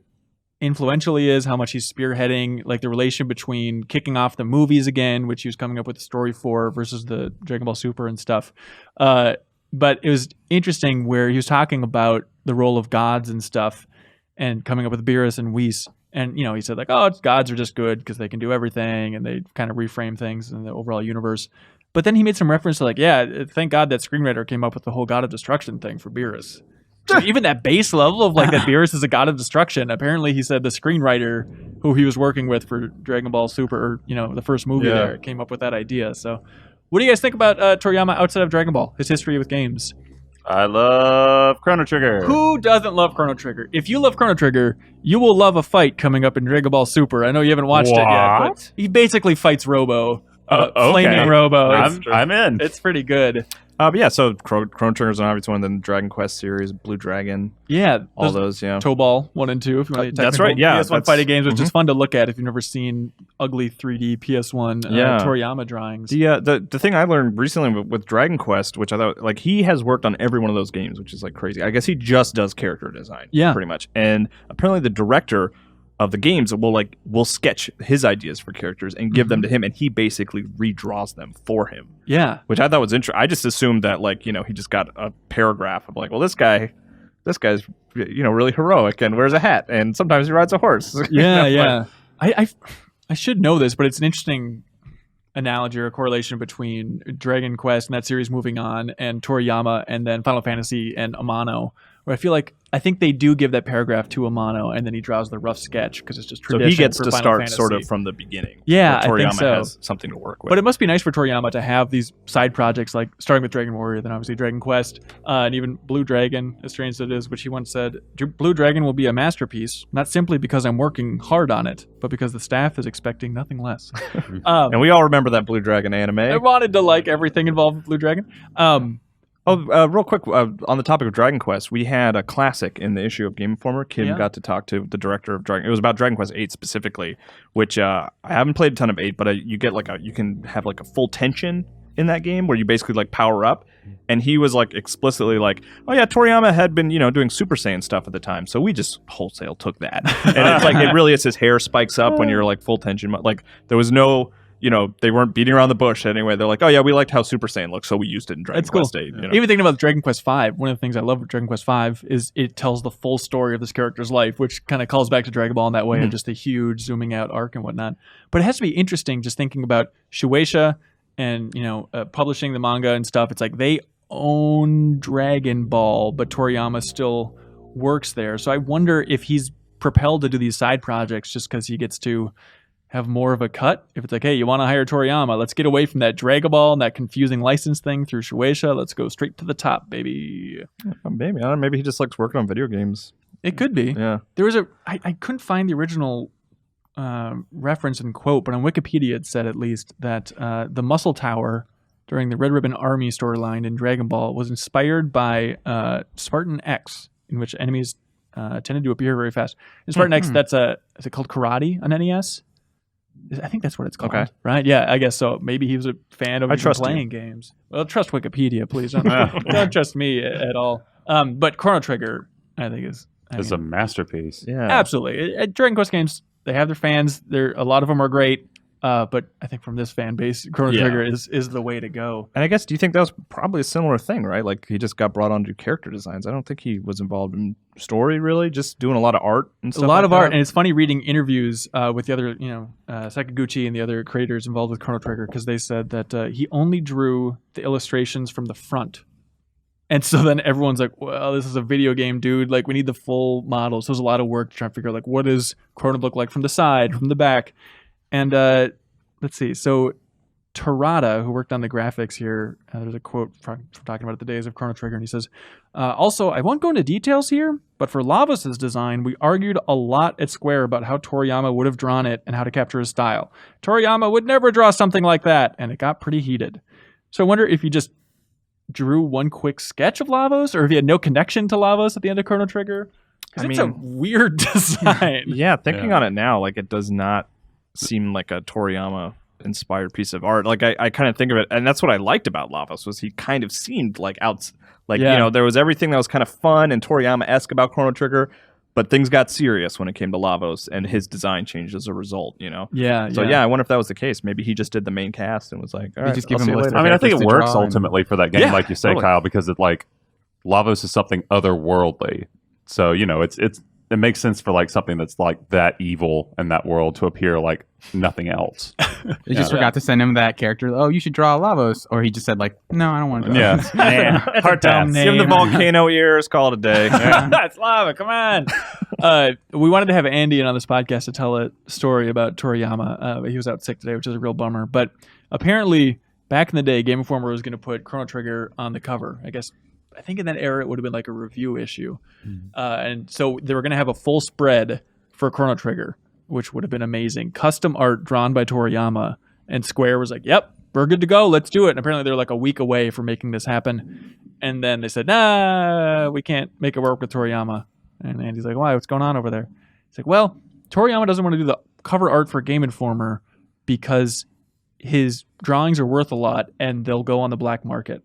influential he is, how much he's spearheading, like the relation between kicking off the movies again, which he was coming up with the story for, versus the Dragon Ball Super and stuff. But it was interesting where he was talking about the role of gods and stuff and coming up with Beerus and Whis. And, he said like, gods are just good because they can do everything and they kind of reframe things in the overall universe. But then he made some reference to like, thank God that screenwriter came up with the whole God of Destruction thing for Beerus. So even that base level of like that Beerus is a God of Destruction. Apparently he said the screenwriter who he was working with for Dragon Ball Super, or, the first movie there, came up with that idea. So what do you guys think about Toriyama outside of Dragon Ball, his history with games? I love Chrono Trigger. Who doesn't love Chrono Trigger? If you love Chrono Trigger, you will love a fight coming up in Dragon Ball Super. I know you haven't watched it yet, but he basically fights Robo. Flaming Robo. I'm in. It's pretty good. But yeah, so Chrono Trigger is an obvious one. Then the Dragon Quest series, Blue Dragon. Yeah. All those, yeah. Toe Ball 1 and 2. If you want to That's right, yeah. PS1 fighting games, which is fun to look at if you've never seen ugly 3D PS1 Toriyama drawings. The thing I learned recently with Dragon Quest, which I thought, like, he has worked on every one of those games, which is, like, crazy. I guess he just does character design, pretty much. And apparently the director of the games will sketch his ideas for characters and give them to him, and he basically redraws them for him. Yeah, which I thought was interesting. I just assumed that he just got a paragraph of like, well, this guy's really heroic and wears a hat and sometimes he rides a horse. Yeah. I should know this, but it's an interesting analogy or a correlation between Dragon Quest and that series moving on and Toriyama and then Final Fantasy and Amano, where I think they do give that paragraph to Amano and then he draws the rough sketch because it's just tradition. So he gets for to Final start Fantasy. sort of from the beginning. Yeah, where Toriyama I think so. has something to work with. But it must be nice for Toriyama to have these side projects, like starting with Dragon Warrior, then obviously Dragon Quest, and even Blue Dragon, as strange as it is, which he once said, Blue Dragon will be a masterpiece, not simply because I'm working hard on it, but because the staff is expecting nothing less. And we all remember that Blue Dragon anime. I wanted to like everything involved with Blue Dragon. Real quick, on the topic of Dragon Quest, we had a classic in the issue of Game Informer. Kim got to talk to the director of Dragon. It was about Dragon Quest 8 specifically, which I haven't played a ton of 8, but you get you can have like a full tension in that game where you basically like power up. And he was like explicitly like, oh yeah, Toriyama had been doing Super Saiyan stuff at the time, so we just wholesale took that. And it's like it really is his hair spikes up when you're like full tension. Like there was no. They weren't beating around the bush anyway. They're like, oh yeah, we liked how Super Saiyan looks, so we used it in Dragon Quest 8. Even thinking about Dragon Quest 5, one of the things I love with Dragon Quest 5 is it tells the full story of this character's life, which kind of calls back to Dragon Ball in that way, of just a huge zooming out arc and whatnot. But it has to be interesting just thinking about Shueisha and publishing the manga and stuff. It's like they own Dragon Ball, but Toriyama still works there. So I wonder if he's propelled to do these side projects just because he gets to have more of a cut. If it's like, hey, you want to hire Toriyama, let's get away from that Dragon Ball and that confusing license thing through Shueisha. Let's go straight to the top, baby. Maybe. I don't know. Maybe he just likes working on video games. It could be. Yeah. There was I couldn't find the original reference and quote, but on Wikipedia it said at least that the Muscle Tower during the Red Ribbon Army storyline in Dragon Ball was inspired by Spartan X, in which enemies tended to appear very fast. In Spartan X, is it called Karate on NES? I think that's what it's called, right? Yeah, I guess so. Maybe he was a fan of playing games. Well, trust Wikipedia, please. Don't trust me at all. But Chrono Trigger, I think, is a masterpiece. Yeah, absolutely. Dragon Quest games, they have their fans. A lot of them are great. But I think from this fan base, Chrono Trigger is the way to go. And I guess, do you think that was probably a similar thing, right? Like he just got brought on to do character designs. I don't think he was involved in story really, just doing a lot of art and stuff. A lot of art, and it's funny reading interviews with the other, Sakaguchi and the other creators involved with Chrono Trigger, because they said that he only drew the illustrations from the front. And so then everyone's like, well, this is a video game, dude. Like, we need the full model. So there's a lot of work to try to figure out, like, what does Chrono look like from the side, from the back? And let's see. So Tarada, who worked on the graphics here, there's a quote from talking about the days of Chrono Trigger, and he says, also, I won't go into details here, but for Lavos' design, we argued a lot at Square about how Toriyama would have drawn it and how to capture his style. Toriyama would never draw something like that, and it got pretty heated. So I wonder if you just drew one quick sketch of Lavos, or if you had no connection to Lavos at the end of Chrono Trigger. Because it's a weird design. Yeah, thinking on it now, like, it does not seem like a Toriyama inspired piece of art. Like I kind of think of it, and that's what I liked about Lavos, was he kind of seemed like there was everything that was kind of fun and Toriyama-esque about Chrono Trigger, but things got serious when it came to Lavos, and his design changed as a result. So I wonder if that was the case. Maybe he just did the main cast and was like, all right, just give him a list. I mean, I think it works ultimately for that game, like you say, Kyle, because it Lavos is something otherworldly. So it makes sense for like something that's like that evil in that world to appear like nothing else. They just forgot to send him that character. Oh, you should draw Lavos, or he just said like, no, I don't want to draw. That's hard pass. Give him the volcano ears. Call it a day. That's lava. Come on. We wanted to have Andy in on this podcast to tell a story about Toriyama. He was out sick today, which is a real bummer. But apparently, back in the day, Game Informer was going to put Chrono Trigger on the cover. I think in that era, it would have been like a review issue. And so they were going to have a full spread for Chrono Trigger, which would have been amazing. Custom art drawn by Toriyama. And Square was like, yep, we're good to go. Let's do it. And apparently they're like a week away from making this happen. And then they said, nah, we can't make it work with Toriyama. And Andy's like, why? What's going on over there? It's like, well, Toriyama doesn't want to do the cover art for Game Informer because his drawings are worth a lot and they'll go on the black market.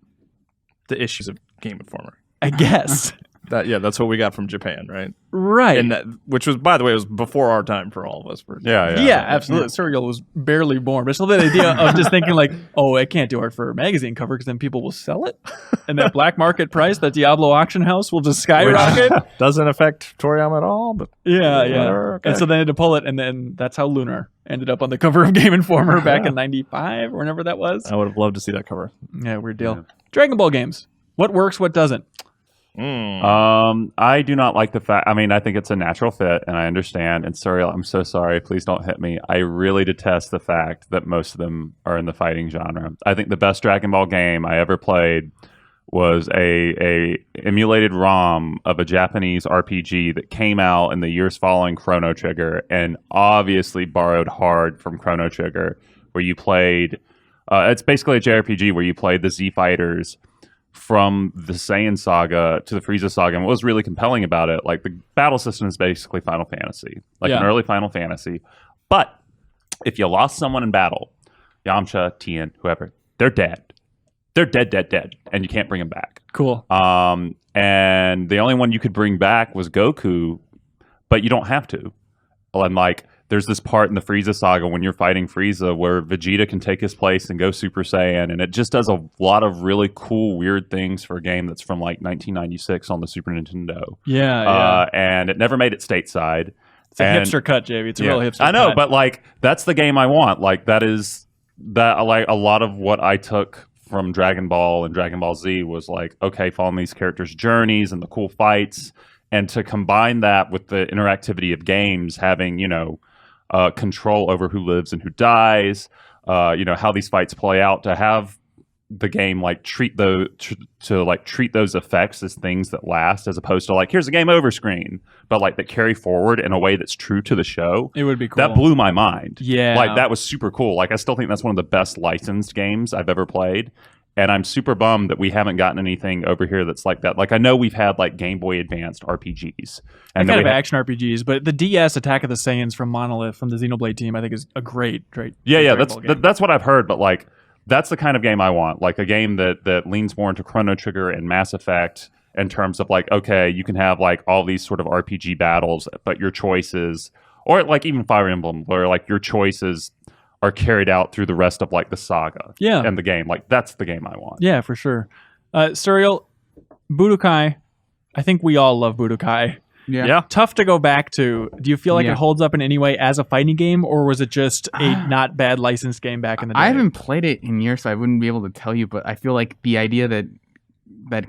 The issues of Game Informer, I guess. That's what we got from Japan, right? Right. And which was, by the way, it was before our time for all of us. Yeah, absolutely. Suriel was barely born, but still the idea of just thinking like, oh, I can't do art for a magazine cover because then people will sell it, and that black market price, that Diablo auction house, will just skyrocket. Doesn't affect Toriyama at all, but yeah. Okay. And so they had to pull it, and then that's how Lunar ended up on the cover of Game Informer back in '95 or whenever that was. I would have loved to see that cover. Yeah, weird deal. Yeah. Dragon Ball games. What works? What doesn't? I do not like the fact. I mean, I think it's a natural fit, and I understand. And Suriel, I'm so sorry. Please don't hit me. I really detest the fact that most of them are in the fighting genre. I think the best Dragon Ball game I ever played was a emulated ROM of a Japanese RPG that came out in the years following Chrono Trigger, and obviously borrowed hard from Chrono Trigger, where you played. It's basically a JRPG where you played the Z Fighters from the Saiyan saga to the Frieza saga. And what was really compelling about it, like the battle system is basically Final Fantasy, like an early Final Fantasy. But if you lost someone in battle, Yamcha, Tien, whoever, they're dead. They're dead, and you can't bring them back. Cool. And the only one you could bring back was Goku, but you don't have to. And like, there's this part in the Frieza saga when you're fighting Frieza where Vegeta can take his place and go Super Saiyan, and it just does a lot of really cool, weird things for a game that's from like 1996 on the Super Nintendo. Yeah. And it never made it stateside. It's a hipster cut, JV. It's a real hipster cut. I know, but like, that's the game I want. Like, like a lot of what I took from Dragon Ball and Dragon Ball Z was like, okay, following these characters' journeys and the cool fights, and to combine that with the interactivity of games, having, control over who lives and who dies, how these fights play out, to have the game like treat those effects as things that last, as opposed to like, here's a game over screen, but like that carry forward in a way that's true to the show. It would be cool. That blew my mind. Yeah, like that was super cool. Like, I still think that's one of the best licensed games I've ever played. And I'm super bummed that we haven't gotten anything over here that's like that. Like, I know we've had like Game Boy Advanced RPGs and kind of action RPGs, but the DS Attack of the Saiyans from Monolith, from the Xenoblade team, I think is a great. Yeah. That's what I've heard. But like, that's the kind of game I want. Like a game that leans more into Chrono Trigger and Mass Effect in terms of like, okay, you can have like all these sort of RPG battles, but your choices, or like even Fire Emblem, where like your choices are carried out through the rest of like the saga and the game. Like, that's the game I want. Yeah, for sure. Suriel, Budokai, I think we all love Budokai. Yeah. Tough to go back to. Do you feel like it holds up in any way as a fighting game, or was it just a not bad licensed game back in the day? I haven't played it in years, so I wouldn't be able to tell you, but I feel like the idea that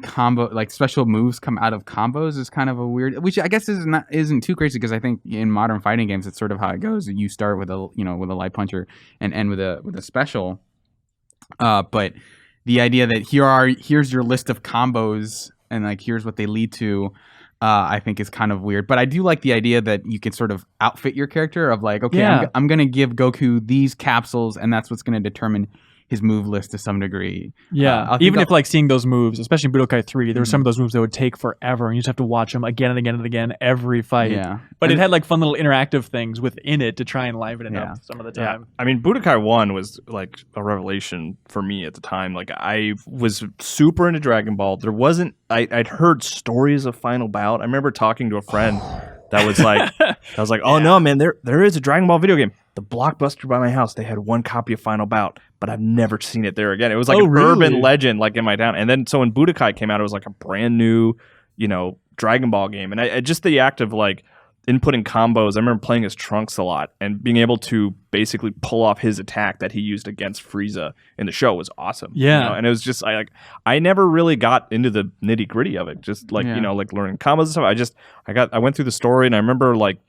combo, like special moves come out of combos, is kind of a weird, which I guess isn't too crazy, because I think in modern fighting games it's sort of how it goes. You start with a light puncher and end with a special. But the idea that here's your list of combos and like here's what they lead to, I think is kind of weird. But I do like the idea that you can sort of outfit your character of like, okay, I'm going to give Goku these capsules, and that's what's going to determine his move list to some degree. Yeah, even if like seeing those moves, especially in Budokai 3, there were some of those moves that would take forever, and you just have to watch them again and again and again every fight. Yeah, but it had like fun little interactive things within it to try and liven it up some of the time. I mean, Budokai 1 was like a revelation for me at the time. Like, I was super into Dragon Ball. There wasn't, I'd heard stories of Final Bout. I remember talking to a friend that was like, oh no, man, there is a Dragon Ball video game. The Blockbuster by my house, they had one copy of Final Bout, but I've never seen it there again. It was like urban legend, like in my town. And then so when Budokai came out, it was like a brand new, Dragon Ball game. And I just the act of like inputting combos. I remember playing as Trunks a lot and being able to basically pull off his attack that he used against Frieza in the show was awesome. Yeah. And it was just I never really got into the nitty gritty of it. Just like like learning combos and stuff. I went through the story, and I remember like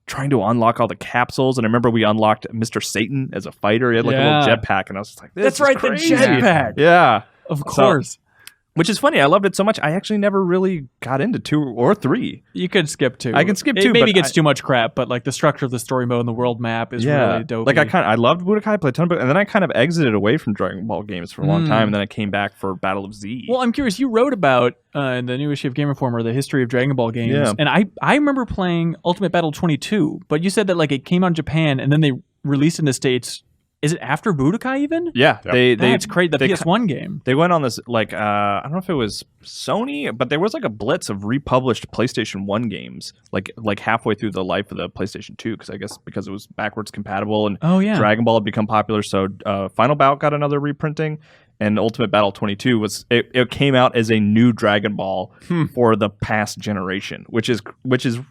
trying to unlock all the capsules, and I remember we unlocked Mr. Satan as a fighter. He had like a little jetpack, and I was just like, "This is crazy." The jetpack. Yeah, of course. Which is funny. I loved it so much. I actually never really got into 2 or 3. You could skip 2. I can skip 2. It maybe gets too much crap, but like the structure of the story mode and the world map is really dope. Like I loved Budokai, played a ton of it, and then I kind of exited away from Dragon Ball games for a long time, and then I came back for Battle of Z. Well, I'm curious. You wrote about in the new issue of Game Informer the history of Dragon Ball games, and I remember playing Ultimate Battle 22, but you said that like it came out in Japan and then they released in the States Is it after Budokai even? Yeah, Yep. That's crazy. The they PS1 game. They went on this like I don't know if it was Sony, but there was like a blitz of republished PlayStation 1 games like halfway through the life of the PlayStation 2 because it was backwards compatible and Dragon Ball had become popular. So Final Bout got another reprinting, and Ultimate Battle 22 was it came out as a new Dragon Ball for the past generation, which is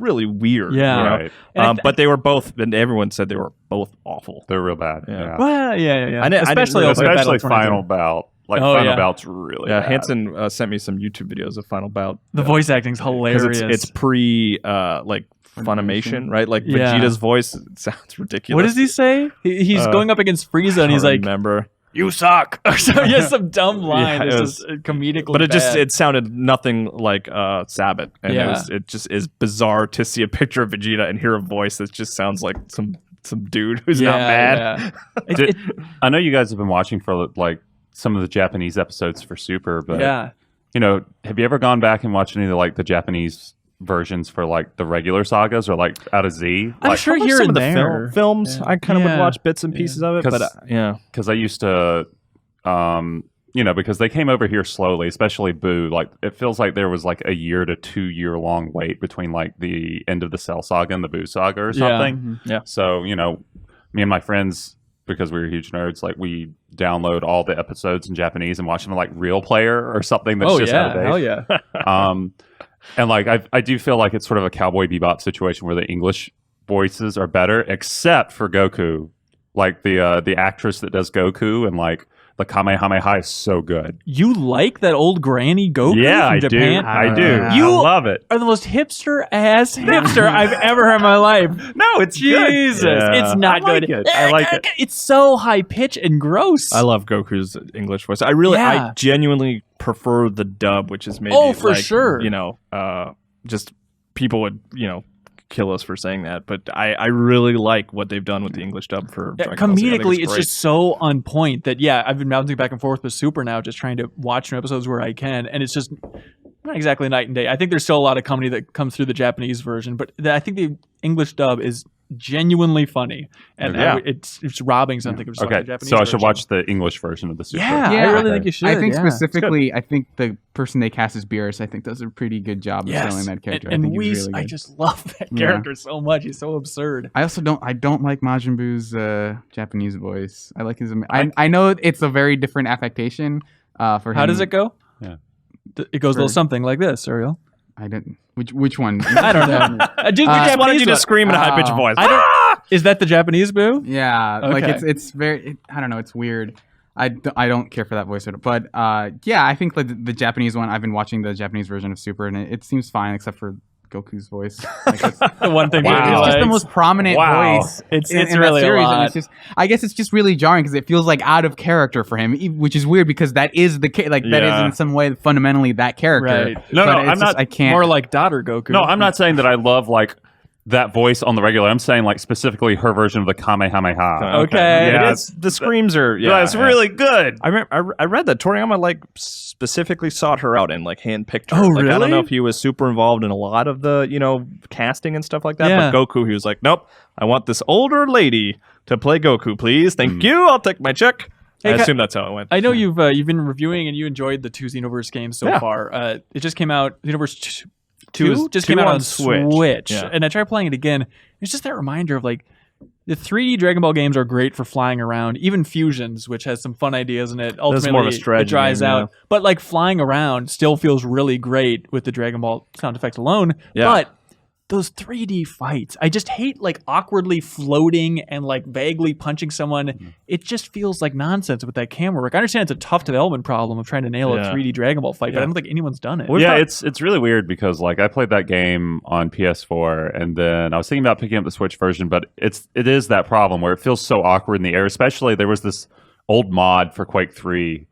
really weird. Yeah, you know? Right. But they were both, and everyone said they were both awful. They're real bad. Yeah. Well, yeah. I didn't Especially realize- Ultimate Battle Especially 22. Final Bout. Like Oh, Final yeah. Bout's really bad. Hanson sent me some YouTube videos of Final Bout. The voice acting's hilarious. Because it's pre like Funimation, right? Like Yeah. Vegeta's voice sounds ridiculous. What does he say? He's going up against Frieza, and he's like, remember. "You suck." So he has some dumb line. Yeah, It's it just comedically But bad. it sounded nothing like Sabat, and Yeah. it just is bizarre to see a picture of Vegeta and hear a voice that just sounds like some dude who's not mad. Yeah. I know you guys have been watching for like some of the Japanese episodes for Super, but Yeah. you know, have you ever gone back and watched any of the Japanese versions for like the regular sagas or like out of Z? I'm Like, sure Some here of and the there. films, Yeah. I kind of would Yeah. watch bits and pieces of it, but 'Cause- yeah. because I used to, because they came over here slowly, especially Boo. Like it feels like there was like a 1 to 2 year long wait between like the end of the Cell saga and the Boo saga or something. Mm-hmm. Yeah. So me and my friends, because we were huge nerds, like we download all the episodes in Japanese and watch them in like Real Player or something that's just out of date. Hell yeah. And like I do feel like it's sort of a Cowboy Bebop situation where the English voices are better, except for Goku. Like the actress that does Goku and like the Kamehameha is so good. You like that old granny Goku Yeah, from I Japan? do. I do. You I love it. are the most hipster ass hipster I've ever heard in my life. No, it's Jesus, good. Yeah. it's not I like good. it. I like it. It's so high pitched and gross. I love Goku's English voice. I Yeah. genuinely prefer the dub, which is maybe for sure. Just people would kill us for saying that, but I really like what they've done with the English dub for Dragon Ball Z. I think Comedically, it's great. just so on point that I've been bouncing back and forth with Super now, just trying to watch new episodes where I can, and it's just not exactly night and day. I think there's still a lot of comedy that comes through the Japanese version, but I think the English dub is genuinely funny, and Yeah. it's robbing something of just watching Okay, the Japanese so I should version. watch the English version of the Super. Yeah, Yeah. I really Okay. think you should. I think yeah. specifically, I think the person they cast as Beerus, I think does a pretty good job of selling that character. And I think Whis, he's really I good. just love that Yeah. character so much. He's so absurd. I also don't like Majin Buu's Japanese voice. I like his. I know it's a very different affectation for him. How does it go? Yeah. It goes a little For- something like this, Suriel. I didn't. Which one? I don't know. Just the I Japanese wanted you to one. scream in a high pitched voice. I don't, is that the Japanese Boo? Yeah, like Okay. it's very. I don't know. It's weird. I don't care for that voice, but yeah, I think the Japanese one. I've been watching the Japanese version of Super, and it seems fine except for Goku's voice. Like, it's The one thing. Wow. it's just the Like, most prominent Wow. voice. It's in really that series, a lot. and it's just. I guess it's just really jarring because it feels like out of character for him, which is weird because that is that is Yeah. in some way fundamentally that character. Right. No, But no, it's I'm just- not- I can't. More like daughter Goku. No, I'm not saying that I love like that voice on the regular. I'm saying like specifically her version of the Kamehameha. Okay. Yeah, It is, the screams are it's really good. I read that Toriyama like specifically sought her out and like handpicked her. Oh, Like, I don't really? know if he was super involved in a lot of the casting and stuff like that. Yeah. But Goku, he was like, nope, I want this older lady to play Goku, please. Thank you. I'll take my check. Hey, I assume that's how it went. I know you've been reviewing and you enjoyed the two Xenoverse games so Yeah. far. It just came out. Xenoverse Two is- 2 just two came out on on Switch. Switch, Yeah. and I tried playing it again. It's just that reminder of like the 3D Dragon Ball games are great for flying around. Even Fusions, which has some fun ideas in it, ultimately more of a it strategy dries game, yeah. out. But like flying around still feels really great with the Dragon Ball sound effects alone. Yeah. But those 3D fights, I just hate like awkwardly floating and like vaguely punching someone. It just feels like nonsense with that camera work. I understand it's a tough development problem of trying to nail a Yeah. 3D Dragon Ball fight, but Yeah. I don't think anyone's done it. Yeah, it's really weird because like I played that game on PS4 and then I was thinking about picking up the Switch version, but it is that problem where it feels so awkward in the air. Especially there was this old mod for Quake 3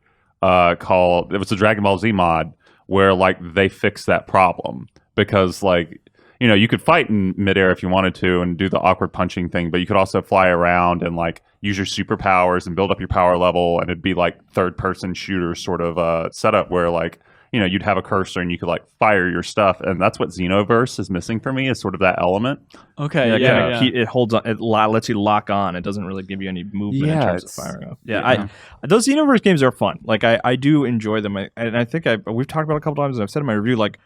called, it was a Dragon Ball Z mod where like they fixed that problem because like you could fight in midair if you wanted to and do the awkward punching thing, but you could also fly around and like use your superpowers and build up your power level, and it'd be like third person shooter sort of setup where like you'd have a cursor and you could like fire your stuff, and that's what Xenoverse is missing for me, is sort of that element. Okay, It holds on. It lets you lock on. It doesn't really give you any movement in terms of firing up. Those Xenoverse games are fun. Like I do enjoy them, and I think we've talked about it a couple times, and I've said in my review, like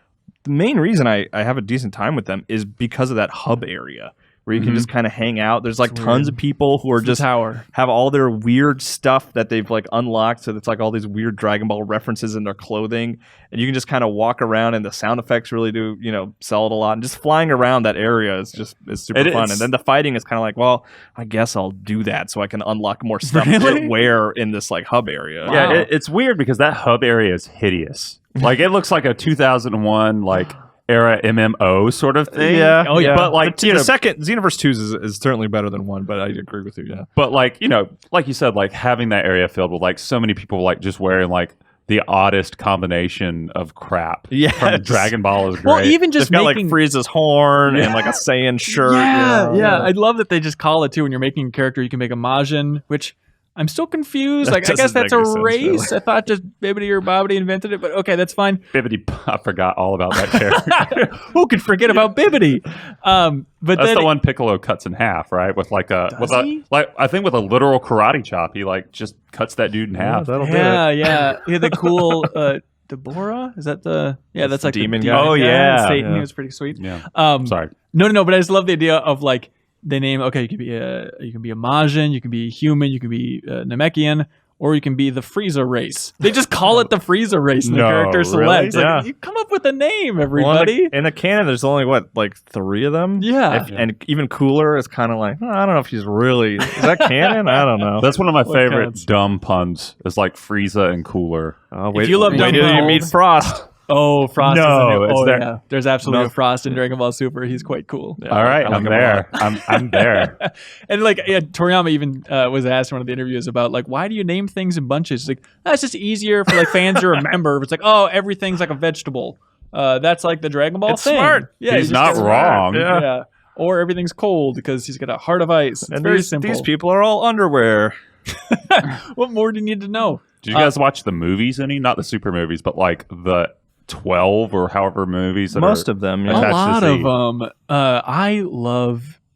the main reason I have a decent time with them is because of that hub area where you can just kind of hang out. There's like tons of people who are just have all their weird stuff that they've like unlocked. So it's like all these weird Dragon Ball references in their clothing, and you can just kind of walk around, and the sound effects really do, sell it a lot. And just flying around that area is super fun. And then the fighting is kind of like, well, I guess I'll do that so I can unlock more stuff to wear in this like hub area. Wow. Yeah, it's weird because that hub area is hideous. Like it looks like a 2001 like era MMO sort of thing. Yeah. Oh yeah. But like the second Xenoverse 2 is certainly better than 1, but I agree with you. Yeah. But like, like you said, like having that area filled with like so many people like just wearing like the oddest combination of crap from Dragon Ball is great. Well, even just got making like Frieza's horn and like a Saiyan shirt. Yeah. I love that they just call it too. When you're making a character, you can make a Majin, which I'm still confused. Like, I guess that's a race. I thought just Bibbidi or Bobbidi invented it, but okay, that's fine. Bibbidi, I forgot all about that character. Who could forget about Bibbidi? But that's then the one Piccolo cuts in half, right? With like I think with a literal karate chop, he like just cuts that dude in half. That'll do it. Yeah. He had the cool Deborah. Is that the? Yeah, that's like demon the guy. Oh, yeah. Satan. Yeah. He was pretty sweet. Yeah. Sorry. No. But I just love the idea of like. They name, you can be a Majin, you can be human, you can be Namekian, or you can be the Frieza race. They just call it the Frieza race in the character select. Really? Like, you come up with a name, everybody. Well, in the canon, there's only like 3 of them. Yeah. And even Cooler is kind of like, I don't know if he's really. Is that canon? I don't know. That's one of my favorite counts? dumb puns. Is like Frieza and Cooler. Oh, If you love wait dumb till you puns- meet Frost. Oh, Frost is No, a new. it's Oh, there. yeah. There's absolutely a Frost in Dragon Ball Super. He's quite cool. Yeah, All right, I like I'm him a there. lot. I'm there. And like Toriyama even was asked in one of the interviews about like, why do you name things in bunches? He's like, that's just easier for like fans to remember. It's like, oh, everything's like a vegetable. That's like the Dragon Ball It's thing. smart. Yeah, He's just not gets wrong. smart. Yeah. Or everything's cold because he's got a heart of ice. It's And very these, simple. these people are all underwear. What more do you need to know? Did you guys watch the movies any? Not the super movies, but like the 12 or however movies that Most are of them. A attached to lot Z. of them.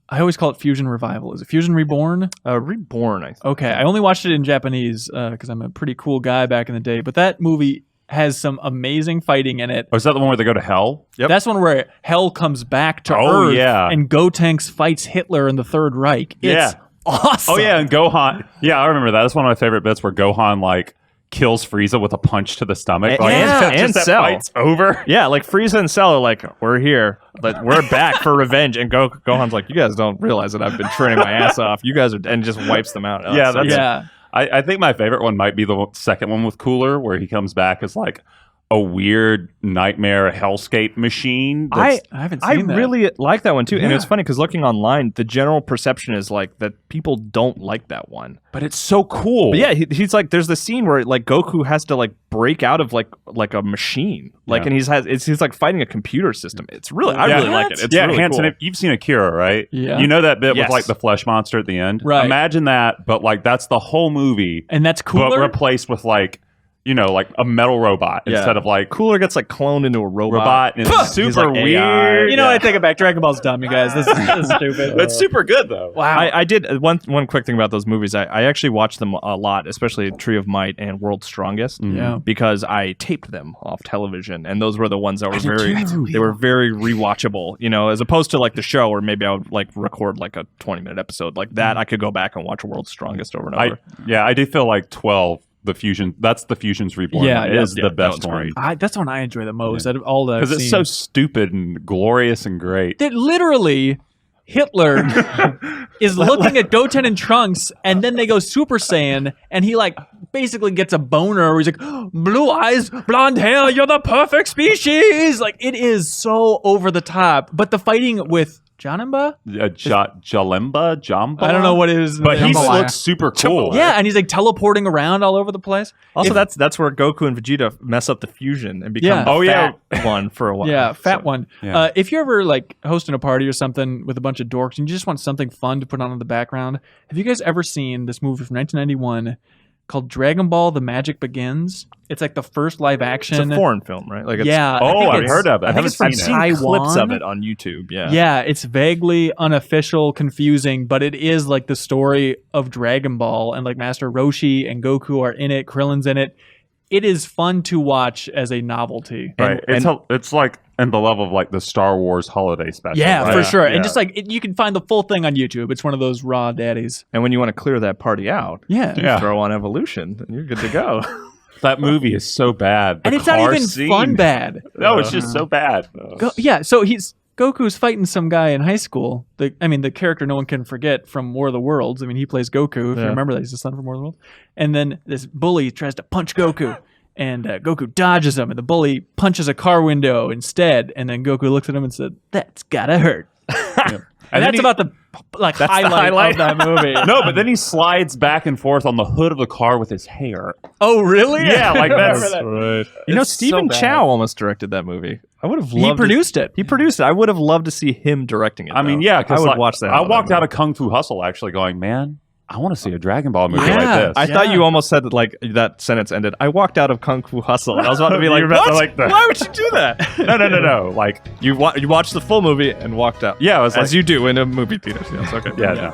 I always call it Fusion Revival. Is it Fusion Reborn? Reborn, I think. Okay, I only watched it in Japanese because I'm a pretty cool guy back in the day. But that movie has some amazing fighting in it. Oh, is that the one where they go to hell? Yep. That's one where Hell comes back to Oh, Earth yeah. and Gotenks fights Hitler in the Third Reich. It's awesome. Oh yeah, and Gohan. Yeah, I remember that. That's one of my favorite bits where Gohan like kills Frieza with a punch to the stomach. And- Like, yeah, just and that Cell. fight's over. Yeah, like Frieza and Cell are like, we're here, but we're back for revenge. And Gohan's like, you guys don't realize that I've been training my ass off. You guys are, and just wipes them out. Yeah, so that's- good. Yeah. I think my favorite one might be the second one with Cooler, where he comes back as like a weird nightmare hellscape machine. I haven't I seen that. really like that one too, and Yeah. it's funny because looking online, the general perception is like that people don't like that one. but it's so cool. But yeah, he's like, there's the scene where like Goku has to like break out of like a machine, like, Yeah. and he's like fighting a computer system. It's really, I Yeah. really like it. It's yeah, really Hanson, cool. if you've seen Akira, right? Yeah. You know that bit Yes. with like the flesh monster at the end? Right. Imagine that, but like that's the whole movie, And that's but cooler. replaced with like, like a metal robot Yeah. instead of like Cooler gets like cloned into a robot. and it's He's super like AI. weird. You know, I take it back. Dragon Ball's dumb, you guys. This is stupid. It's super good though. Wow. I did one quick thing about those movies. I actually watched them a lot, especially Tree of Might and World's Strongest, Yeah. because I taped them off television, and those were the ones that were very rewatchable. As opposed to like the show, where maybe I would like record like a 20-minute episode like that. I could go back and watch World's Strongest over and over. I do feel like 12. That's the Fusion's Reborn. Yeah, one, yeah, is yeah, the that best one's one great. That's the one I enjoy the most out of all the because it's so stupid and glorious and great. that literally Hitler is looking at Goten and Trunks, and then they go Super Saiyan, and he like basically gets a boner where he's like, blue eyes, blonde hair, you're the perfect species. Like, it is so over the top. But the fighting with Janemba? Jalemba, Jamba. I don't know what it is. but he Jambalaya. looks super cool. yeah, and he's like teleporting around all over the place. Also, If- that's where Goku and Vegeta mess up the fusion and become Yeah. the Oh, yeah. fat one for a while. Yeah, fat So- one. Yeah. If you're ever like hosting a party or something with a bunch of dorks and you just want something fun to put on in the background, have you guys ever seen this movie from 1991, called Dragon Ball: The Magic Begins. It's like the first live action. It's a foreign film, right? Like, it's, yeah. I've heard of it. I haven't it's from seen it. I've seen clips Taiwan. of it on YouTube. Yeah. Yeah, it's vaguely unofficial, confusing, but it is like the story of Dragon Ball, and like Master Roshi and Goku are in it, Krillin's in it. It is fun to watch as a novelty. Right. It's like in the level of like the Star Wars holiday special. Yeah, right? for sure. Yeah. And just like you can find the full thing on YouTube. It's one of those raw daddies. And when you want to clear that party out, Yeah. you throw on Evolution, and you're good to go. That movie is so bad. And The it's not car even scene. fun bad. No, it's just so bad. So Goku's fighting some guy in high school. The character no one can forget from War of the Worlds. I mean, he plays Goku. If you remember that, he's the son from War of the Worlds. And then this bully tries to punch Goku. And Goku dodges him, and the bully punches a car window instead. And then Goku looks at him and said, "That's gotta hurt." And that's about the highlight of that movie. No, but then he slides back and forth on the hood of the car with his hair. Oh, really? Yeah, like that's right. You know, It's Stephen so Chow almost directed that movie. I would have loved. He produced it. He produced it. I would have loved to see him directing it. I mean, though. yeah, I because would watch that. I walked out of Kung Fu Hustle actually going, man, I want to see a Dragon Ball movie like this. I thought you almost said that, like, that sentence ended. I walked out of Kung Fu Hustle. And I was about to be like, You were about to what? like that. Why would you do that? No. Like, You watched the full movie and walked out. yeah, it was As like, you do in a movie theater. Yes, okay. yeah,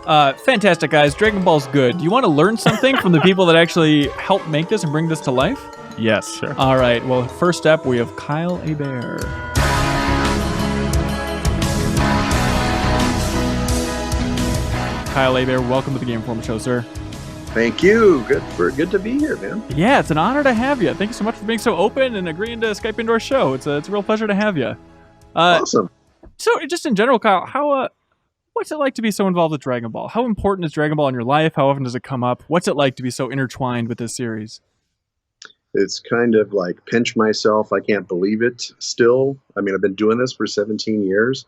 no. Fantastic, guys. Dragon Ball's good. Do you want to learn something from the people that actually helped make this and bring this to life? Yes, sure. All right. Well, first up, we have Kyle Hebert. Kyle Hebert, welcome to the Game Informer Show, sir. Thank you. Good to be here, man. Yeah, it's an honor to have you. Thank you so much for being so open and agreeing to Skype into our show. It's a real pleasure to have you. Awesome. So, just in general, Kyle, what's it like to be so involved with Dragon Ball? How important is Dragon Ball in your life? How often does it come up? What's it like to be so intertwined with this series? It's kind of like pinch myself. I can't believe it still. I mean, I've been doing this for 17 years.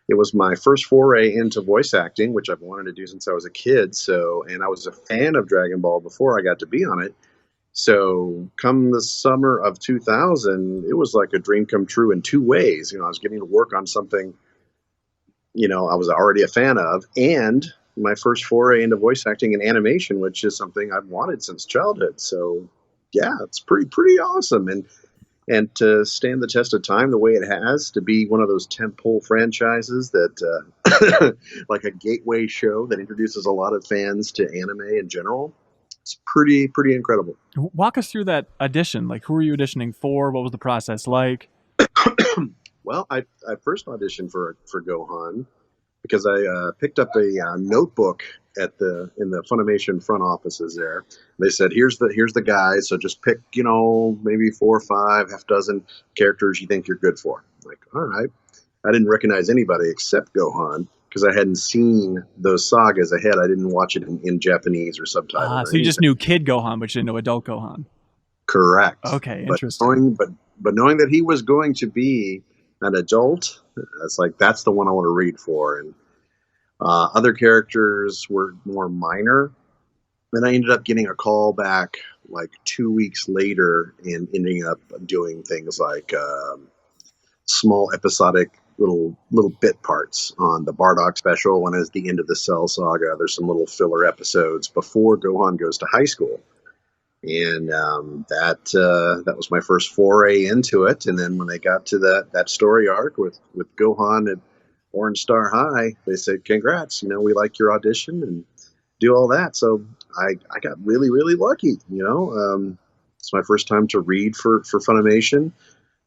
It was my first foray into voice acting, which I've wanted to do since I was a kid. And I was a fan of Dragon Ball before I got to be on it. So come the summer of 2000, it was like a dream come true in two ways. I was getting to work on something, I was already a fan of, and my first foray into voice acting and animation, which is something I've wanted since childhood. So yeah, it's pretty awesome. And to stand the test of time the way it has, to be one of those tentpole franchises that, like a gateway show that introduces a lot of fans to anime in general, it's pretty incredible. Walk us through that audition. Like, who were you auditioning for? What was the process like? Well, I first auditioned for Gohan because I picked up a notebook in the Funimation front offices there. They said, here's the guys, so just pick, maybe 4 or 5, half dozen characters you think you're good for. I'm like, all right. I didn't recognize anybody except Gohan because I hadn't seen those sagas ahead. I didn't watch it in Japanese or subtitled. So you just knew Kid Gohan, but you didn't know Adult Gohan. Correct. Okay, but interesting. Knowing that he was going to be an adult, it's like, that's the one I want to read for. And other characters were more minor. Then I ended up getting a call back like 2 weeks later and ending up doing things like small episodic little bit parts on the Bardock special. When it's the end of the Cell saga, there's some little filler episodes before Gohan goes to high school. And that was my first foray into it. And then when they got to that story arc with Gohan at Orange Star High, they said, congrats, we like your audition and do all that. So I got really, really lucky, It's my first time to read for Funimation.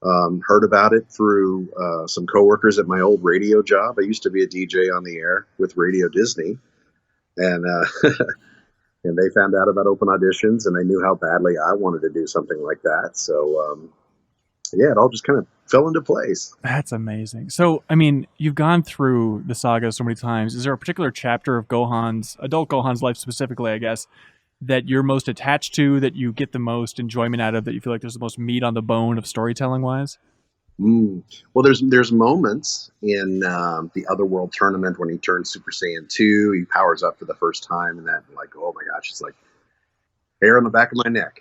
Heard about it through some coworkers at my old radio job. I used to be a DJ on the air with Radio Disney. And and they found out about open auditions, and they knew how badly I wanted to do something like that. So, yeah, it all just kind of fell into place. That's amazing. So, I mean, you've gone through the saga so many times. Is there a particular chapter of adult Gohan's life specifically, I guess, that you're most attached to, that you get the most enjoyment out of, that you feel like there's the most meat on the bone of storytelling-wise? Well, there's moments in the Otherworld tournament when he turns Super Saiyan 2, he powers up for the first time, and that, like, oh my gosh, it's like hair on the back of my neck.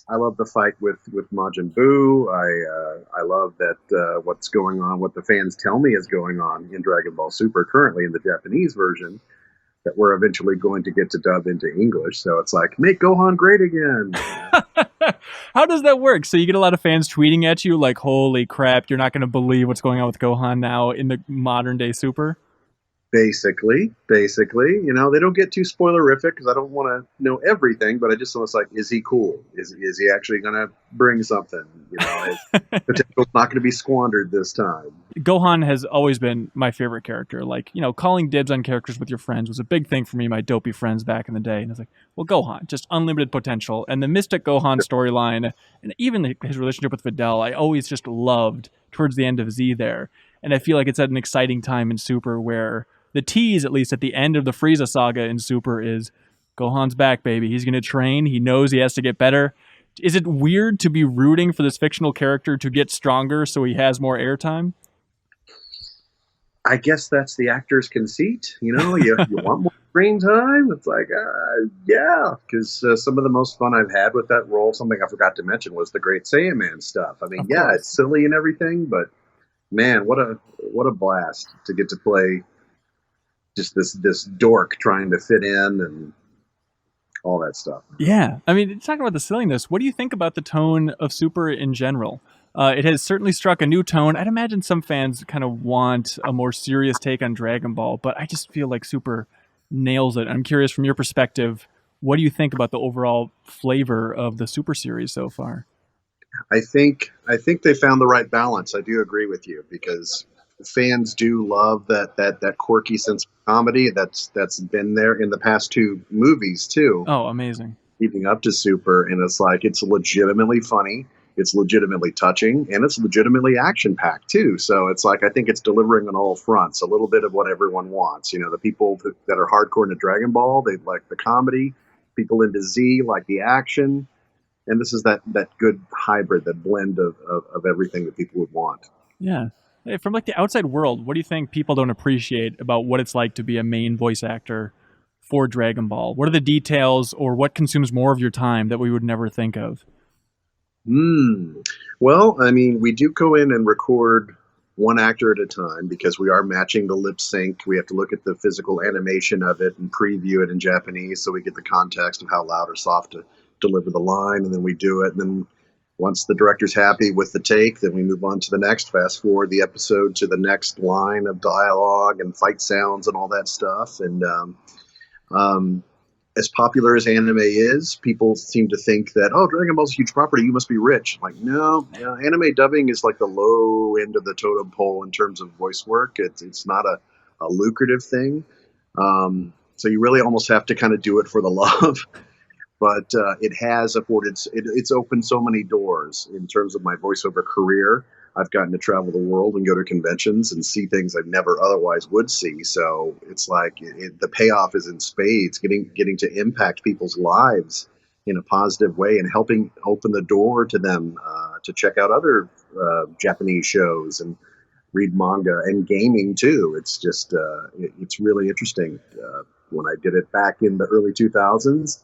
I love the fight with Majin Buu. I love that what's going on, what the fans tell me is going on in Dragon Ball Super currently in the Japanese version. that we're eventually going to get to dub into English. So it's like, make Gohan great again. How does that work? So you get a lot of fans tweeting at you like, holy crap, you're not going to believe what's going on with Gohan now in the modern day Super? Basically, you know, they don't get too spoilerific because I don't want to know everything, but I just was like, is he cool? Is he actually going to bring something? You know, his potential's not going to be squandered this time. Gohan has always been my favorite character. Like, you know, calling dibs on characters with your friends was a big thing for me, my dopey friends back in the day. And I was like, well, Gohan, just unlimited potential. And the Mystic Gohan storyline, and even his relationship with Videl, I always just loved towards the end of Z there. And I feel like it's at an exciting time in Super where the tease, at least at the end of the Frieza saga in Super, is Gohan's back, baby. He's going to train. He knows he has to get better. Is it weird to be rooting for this fictional character to get stronger so he has more airtime? I guess that's the actor's conceit. You know, you want more screen time? It's like, yeah, because some of the most fun I've had with that role, something I forgot to mention, was the Great Saiyaman stuff. I mean, yeah, it's silly and everything, but man, what a blast to get to play just this dork trying to fit in and all that stuff. Yeah. I mean, talking about the silliness, what do you think about the tone of Super in general? It has certainly struck a new tone. I'd imagine some fans kind of want a more serious take on Dragon Ball, but I just feel like Super nails it. I'm curious, from your perspective, what do you think about the overall flavor of the Super series so far? I think they found the right balance. I do agree with you, because fans do love that quirky sense of comedy that's been there in the past two movies too. Oh, amazing. Leading up to Super, and it's like, it's legitimately funny, it's legitimately touching, and it's legitimately action-packed too. So it's like, I think it's delivering on all fronts, a little bit of what everyone wants. You know, the people that are hardcore into Dragon Ball, they like the comedy. People into Z like the action. And this is that good hybrid, that blend of everything that people would want. Yeah. Hey, from like the outside world, what do you think people don't appreciate about what it's like to be a main voice actor for Dragon Ball? What are the details, or what consumes more of your time that we would never think of? Well, I mean, we do go in and record one actor at a time because we are matching the lip sync. We have to look at the physical animation of it and preview it in Japanese so we get the context of how loud or soft to deliver the line, and then we do it. And then once the director's happy with the take, then we move on to the next, fast forward the episode to the next line of dialogue and fight sounds and all that stuff. And as popular as anime is, people seem to think that, oh, Dragon Ball's a huge property, you must be rich. I'm like, no, anime dubbing is like the low end of the totem pole in terms of voice work. It's not a lucrative thing. So you really almost have to kind of do it for the love. But it has afforded, it's opened so many doors in terms of my voiceover career. I've gotten to travel the world and go to conventions and see things I never otherwise would see. So it's like the payoff is in spades, getting to impact people's lives in a positive way and helping open the door to them to check out other Japanese shows and read manga and gaming too. It's just, it's really interesting. When I did it back in the early 2000s,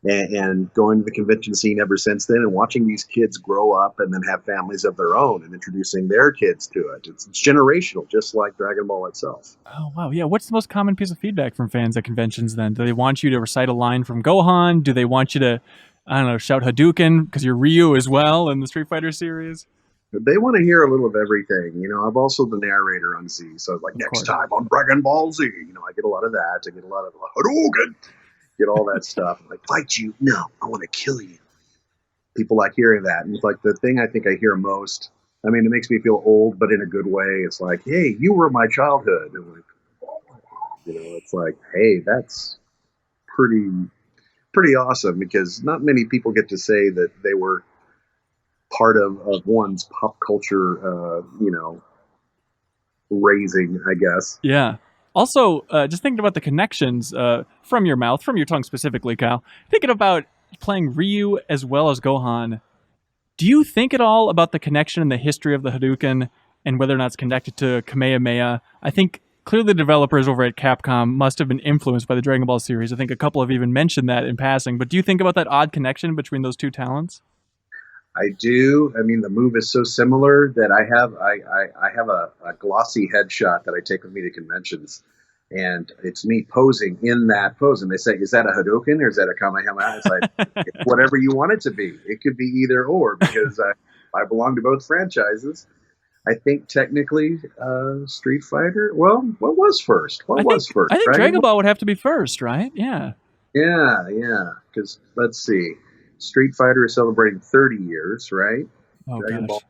and going to the convention scene ever since then, and watching these kids grow up and then have families of their own and introducing their kids to it. It's generational, just like Dragon Ball itself. Oh, wow. Yeah. What's the most common piece of feedback from fans at conventions then? Do they want you to recite a line from Gohan? Do they want you to, I don't know, shout Hadouken because you're Ryu as well in the Street Fighter series? They want to hear a little of everything. You know, I'm also the narrator on Z. So like, next time on Dragon Ball Z, you know, I get a lot of that. I get a lot of Hadouken. Get all that stuff. I'm like, fight you? No, I want to kill you. People like hearing that. And it's like the thing I think I hear most. I mean, it makes me feel old, but in a good way. It's like, hey, you were my childhood. And like, you know, it's like, hey, that's pretty awesome, because not many people get to say that they were part of one's pop culture, you know, raising, I guess. Yeah. Also, just thinking about the connections from your mouth, from your tongue specifically, Kyle, thinking about playing Ryu as well as Gohan, do you think at all about the connection and the history of the Hadouken and whether or not it's connected to Kamehameha? I think clearly the developers over at Capcom must have been influenced by the Dragon Ball series. I think a couple have even mentioned that in passing, but do you think about that odd connection between those two talents? I do. I mean, the move is so similar that I have a glossy headshot that I take with me to conventions, and it's me posing in that pose, and they say, "Is that a Hadouken or is that a Kamehameha?" It's like whatever you want it to be. It could be either or because I belong to both franchises. I think technically, Street Fighter. Well, what was first? What was first? I think Dragon Dragon Ball would have to be first, right? Yeah. Yeah. Because let's see, Street Fighter is celebrating 30 years, right? Oh Dragon gosh. Ball.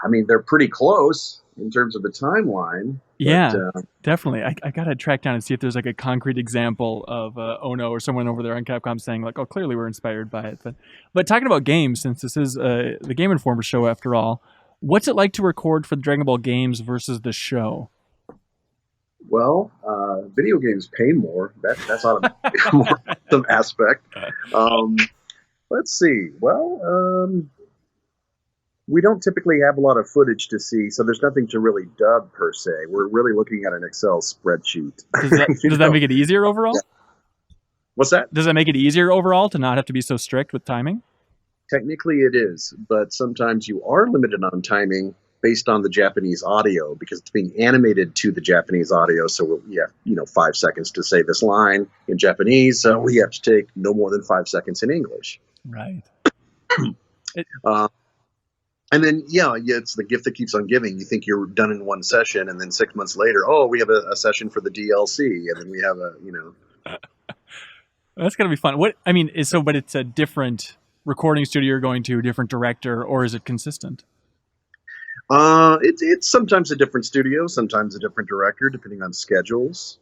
I mean, they're pretty close in terms of the timeline. Yeah, definitely. I gotta track down and see if there's like a concrete example of Ono or someone over there on Capcom saying like, "Oh, clearly we're inspired by it." But talking about games, since this is the Game Informer show after all, what's it like to record for the Dragon Ball games versus the show? Well, video games pay more. That's on a more some aspect. Let's see. Well, we don't typically have a lot of footage to see, so there's nothing to really dub per se. We're really looking at an Excel spreadsheet. Does that make it easier overall? Yeah. What's that? Does that make it easier overall to not have to be so strict with timing? Technically it is, but sometimes you are limited on timing based on the Japanese audio because it's being animated to the Japanese audio. So we have, 5 seconds to say this line in Japanese. So we have to take no more than 5 seconds in English. Right. And then, it's the gift that keeps on giving. You think you're done in one session, and then 6 months later, we have a session for the DLC, and then we have That's gonna be fun. But it's a different recording studio you're going to, a different director, or is it consistent? It's sometimes a different studio, sometimes a different director, depending on schedules.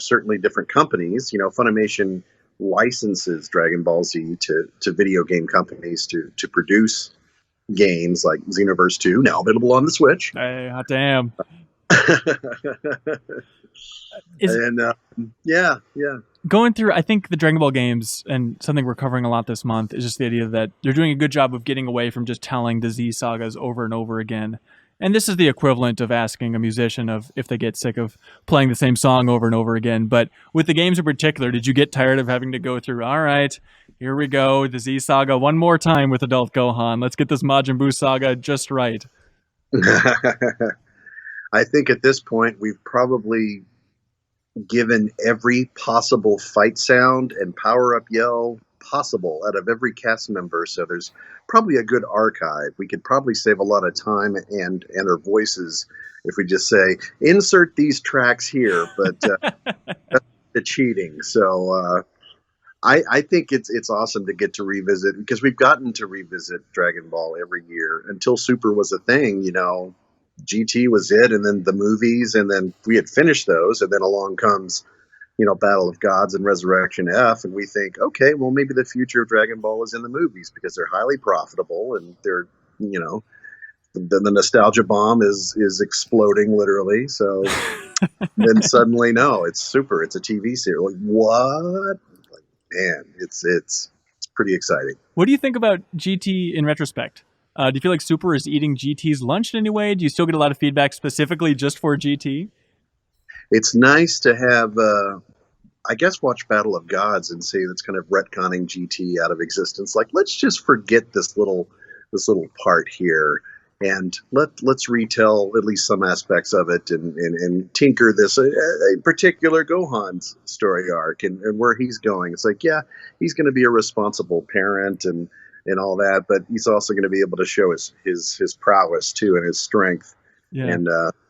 Certainly different companies. Funimation licenses Dragon Ball Z to video game companies to produce games like Xenoverse 2, now available on the Switch. Hey, hot damn. Going through, I think the Dragon Ball games, and something we're covering a lot this month, is just the idea that they're doing a good job of getting away from just telling the Z sagas over and over again. And this is the equivalent of asking a musician of if they get sick of playing the same song over and over again. But with the games in particular, did you get tired of having to go through, all right, here we go, the Z saga one more time with adult Gohan. Let's get this Majin Buu saga just right. I think at this point we've probably given every possible fight sound and power-up yell possible out of every cast member, so there's probably a good archive. We could probably save a lot of time and our voices if we just say, insert these tracks here, but that's the cheating. So I think it's awesome to get to revisit, because we've gotten to revisit Dragon Ball every year. Until Super was a thing, GT was it, and then the movies, and then we had finished those, and then along comes, Battle of Gods and Resurrection F, and we think, okay, well, maybe the future of Dragon Ball is in the movies because they're highly profitable and they're, the nostalgia bomb is exploding literally. So then suddenly, no, it's Super, it's a TV series. Like, what? Like, man, it's pretty exciting. What do you think about GT in retrospect? Do you feel like Super is eating GT's lunch in any way? Do you still get a lot of feedback specifically just for GT? It's nice to have, watch Battle of Gods and see that's kind of retconning GT out of existence. Like, let's just forget this little part here, and let's retell at least some aspects of it and tinker this a particular Gohan's story arc and where he's going. It's like, yeah, he's going to be a responsible parent and all that, but he's also going to be able to show his prowess too and his strength. Yeah. And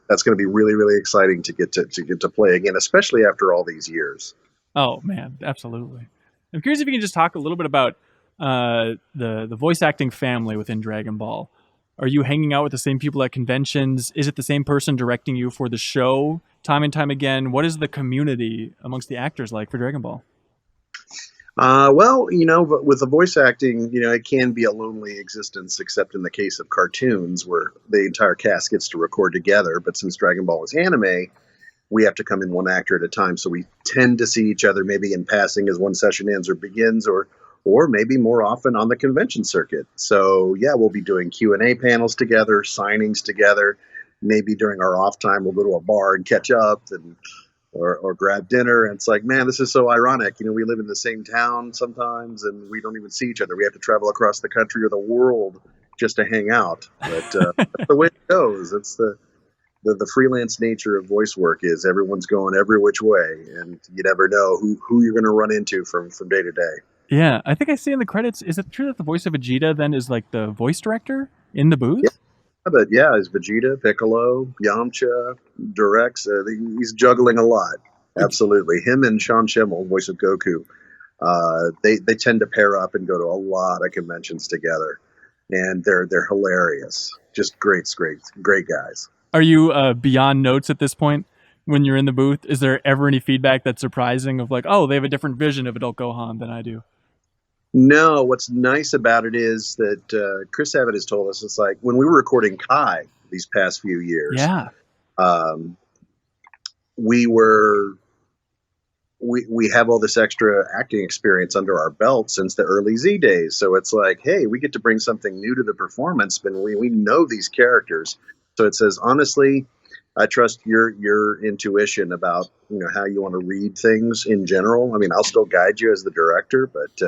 that's going to be really, really exciting to get to play again, especially after all these years. Oh man, absolutely. I'm curious if you can just talk a little bit about the voice acting family within Dragon Ball. Are you hanging out with the same people at conventions? Is it the same person directing you for the show time and time again? What is the community amongst the actors like for Dragon Ball? But with the voice acting, it can be a lonely existence, except in the case of cartoons where the entire cast gets to record together. But since Dragon Ball is anime, we have to come in one actor at a time. So we tend to see each other maybe in passing as one session ends or begins, or maybe more often on the convention circuit. So yeah, we'll be doing Q&A panels together, signings together. Maybe during our off time, we'll go to a bar and catch up or grab dinner. And it's like, man, this is so ironic. We live in the same town sometimes and we don't even see each other. We have to travel across the country or the world just to hang out. But that's the way it goes. the freelance nature of voice work is everyone's going every which way, and you never know who you're going to run into from day to day. Yeah, I think I see in the credits. Is it true that the voice of Vegeta then is like the voice director in the booth? Yeah. But yeah, it's Vegeta, Piccolo, Yamcha, directs. He's juggling a lot. Absolutely, him and Sean Schemmel, voice of Goku. They tend to pair up and go to a lot of conventions together, and they're hilarious. Just great guys. Are you beyond notes at this point when you're in the booth? Is there ever any feedback that's surprising of like, oh, they have a different vision of adult Gohan than I do? No, what's nice about it is that Chris Sabat has told us, it's like when we were recording Kai these past few years, Yeah. we have all this extra acting experience under our belt since the early Z days. So it's like, hey, we get to bring something new to the performance, but we know these characters. So it says, honestly, I trust your intuition about, you know, how you want to read things in general. I mean, I'll still guide you as the director, but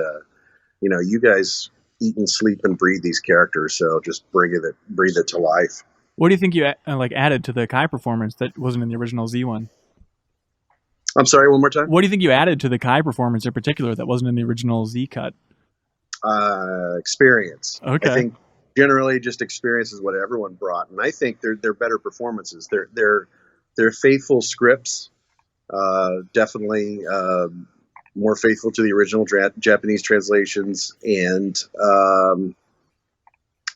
you know, you guys eat and sleep and breathe these characters, so just breathe it to life. What do you think you added to the Kai performance that wasn't in the original Z one? I'm sorry, one more time? What do you think you added to the Kai performance in particular that wasn't in the original Z cut? Experience. Okay. I think generally just experience is what everyone brought, and I think they're better performances. They're faithful scripts, definitely more faithful to the original Japanese translations, and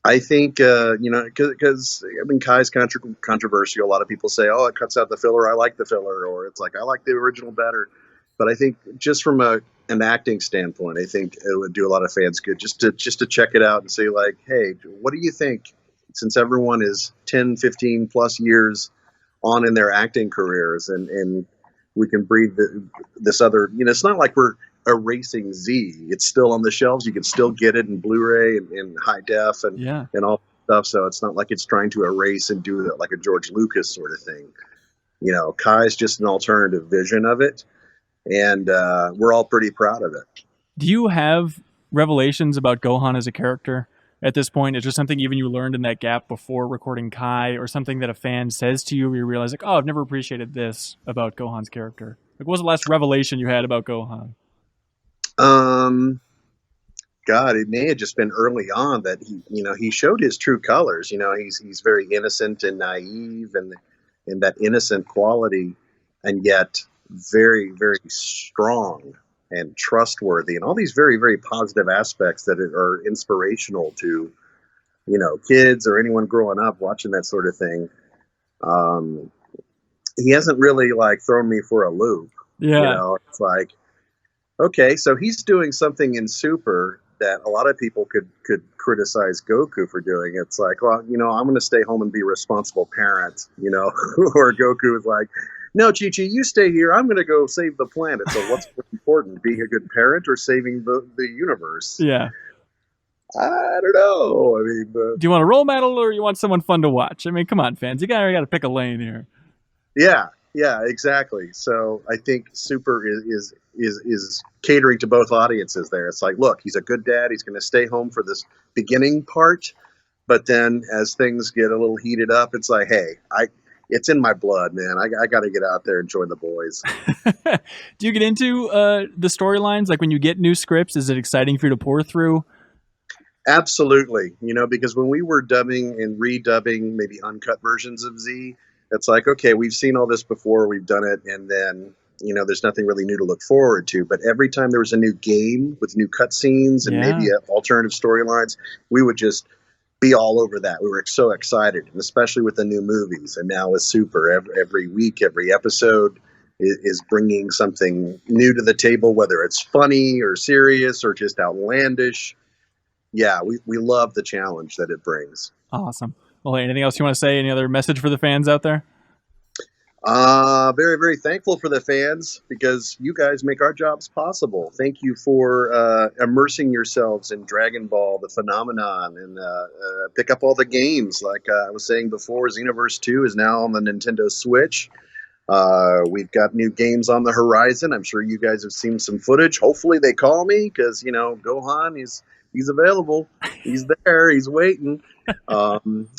I think you know, because I mean, Kai's controversial. A lot of people say, "Oh, it cuts out the filler. I like the filler," or it's like, "I like the original better." But I think just from an acting standpoint, I think it would do a lot of fans good just to check it out and say, like, hey, what do you think? Since everyone is 10, 15 plus years on in their acting careers, and we can breathe this other, you know, it's not like we're erasing Z. It's still on the shelves. You can still get it in Blu-ray and high def and all stuff. So it's not like it's trying to erase and do it like a George Lucas sort of thing. You know, Kai's just an alternative vision of it. And we're all pretty proud of it. Do you have revelations about Gohan as a character at this point? Is there something even you learned in that gap before recording Kai, or something that a fan says to you where you realize, like, oh, I've never appreciated this about Gohan's character? Like, what was the last revelation you had about Gohan? God, it may have just been early on that he showed his true colors. You know, he's very innocent and naive, and that innocent quality, and yet very, very strong and trustworthy, and all these very, very positive aspects that are inspirational to, you know, kids or anyone growing up watching that sort of thing. He hasn't really like thrown me for a loop. Yeah. You know, it's like, okay, so he's doing something in Super that a lot of people could criticize Goku for doing. It's like, well, you know, I'm going to stay home and be a responsible parent, you know, or Goku is like, no, Chi-Chi, you stay here. I'm going to go save the planet. So what's more important, being a good parent or saving the universe? Yeah. I don't know. I mean, do you want a role model or you want someone fun to watch? I mean, come on, fans. You got to pick a lane here. Yeah, exactly. So I think Super is catering to both audiences there. It's like, look, he's a good dad. He's going to stay home for this beginning part. But then as things get a little heated up, it's like, hey, it's in my blood, man. I got to get out there and join the boys. Do you get into the storylines? Like when you get new scripts, is it exciting for you to pour through? Absolutely. You know, because when we were dubbing and redubbing maybe uncut versions of Z, it's like, okay, we've seen all this before, we've done it, and then, you know, there's nothing really new to look forward to. But every time there was a new game with new cutscenes and maybe alternative storylines, we would just be all over that. We were so excited, and especially with the new movies. And now with Super, every week, every episode is bringing something new to the table, whether it's funny or serious or just outlandish. Yeah, we love the challenge that it brings. Awesome. Well, anything else you want to say? Any other message for the fans out there? Very, very thankful for the fans because you guys make our jobs possible. Thank you for immersing yourselves in Dragon Ball, the phenomenon, and pick up all the games. Like I was saying before, Xenoverse 2 is now on the Nintendo Switch. We've got new games on the horizon. I'm sure you guys have seen some footage. Hopefully they call me because, you know, Gohan is He's available. He's there. He's waiting.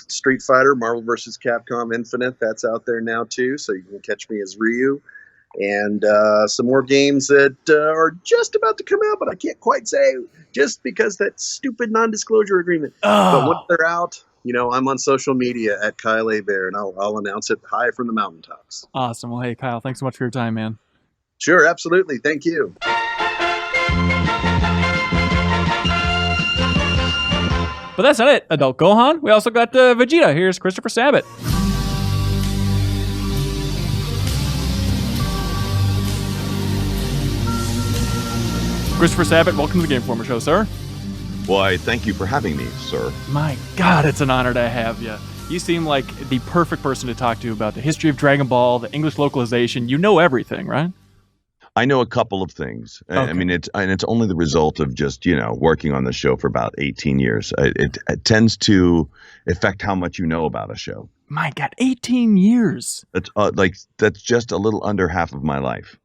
Street Fighter, Marvel vs. Capcom Infinite, that's out there now too, so you can catch me as Ryu. And some more games that are just about to come out, but I can't quite say just because that stupid non-disclosure agreement. But once they're out, I'm on social media at Kyle Hebert, and I'll announce it high from the mountaintops. Awesome. Well, hey, Kyle, thanks so much for your time, man. Sure, absolutely. Thank you. But that's not it. Adult Gohan. We also got Vegeta. Here's Christopher Sabat. Christopher Sabat, welcome to the Game Informer Show, sir. Why, thank you for having me, sir. My God, it's an honor to have you. You seem like the perfect person to talk to about the history of Dragon Ball, the English localization. You know everything, right? I know a couple of things. Okay. I mean, it's only the result of just, working on the show for about 18 years. It tends to affect how much you know about a show. My God, 18 years. That's just a little under half of my life.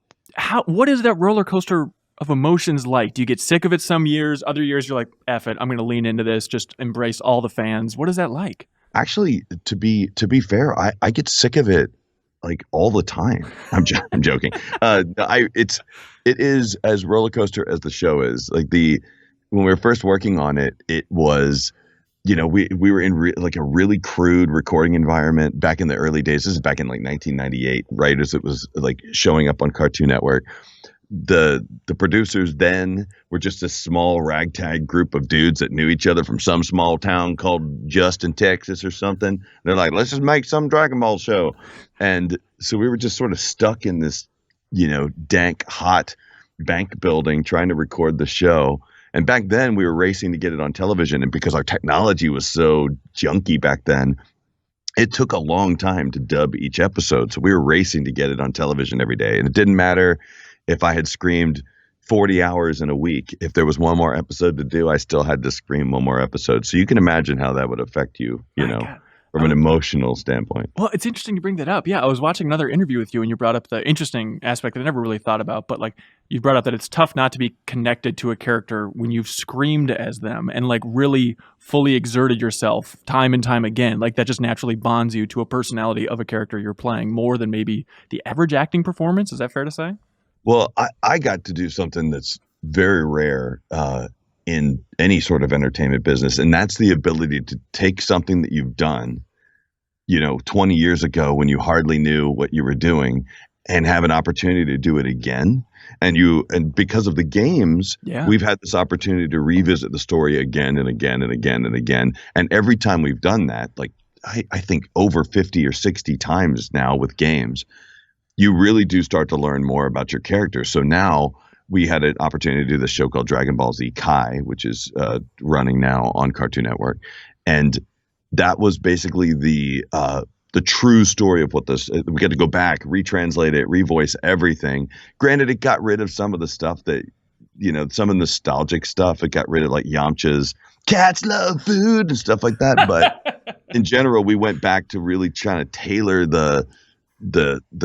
What is that roller coaster of emotions like? Do you get sick of it some years? Other years you're like, F it, I'm going to lean into this, just embrace all the fans. What is that like? Actually, to be fair, I get sick of it like all the time. I'm joking. It is as roller coaster as the show is. Like when we were first working on it, it was, we were in a really crude recording environment back in the early days. This is back in like 1998, right as it was like showing up on Cartoon Network. The producers then were just a small ragtag group of dudes that knew each other from some small town called Justin, Texas or something. They're like, let's just make some Dragon Ball show. And so we were just sort of stuck in this, dank, hot bank building trying to record the show. And back then we were racing to get it on television. And because our technology was so junky back then, it took a long time to dub each episode. So we were racing to get it on television every day. And it didn't matter if I had screamed 40 hours in a week. If there was one more episode to do, I still had to scream one more episode. So you can imagine how that would affect you, from an emotional standpoint. Well, it's interesting you bring that up. Yeah, I was watching another interview with you and you brought up the interesting aspect that I never really thought about, but like you brought up that it's tough not to be connected to a character when you've screamed as them and like really fully exerted yourself time and time again. Like that just naturally bonds you to a personality of a character you're playing more than maybe the average acting performance. Is that fair to say? Well, I got to do something that's very rare in any sort of entertainment business, and that's the ability to take something that you've done, 20 years ago when you hardly knew what you were doing, and have an opportunity to do it again. And because of the games, we've had this opportunity to revisit the story again and again and again and again. And every time we've done that, like I think over 50 or 60 times now with games, you really do start to learn more about your character. So now we had an opportunity to do this show called Dragon Ball Z Kai, which is running now on Cartoon Network. And that was basically the true story of what this, we got to go back, retranslate it, revoice everything. Granted, it got rid of some of the stuff that, some of the nostalgic stuff. It got rid of like Yamcha's cats love food and stuff like that. But in general, we went back to really trying to tailor the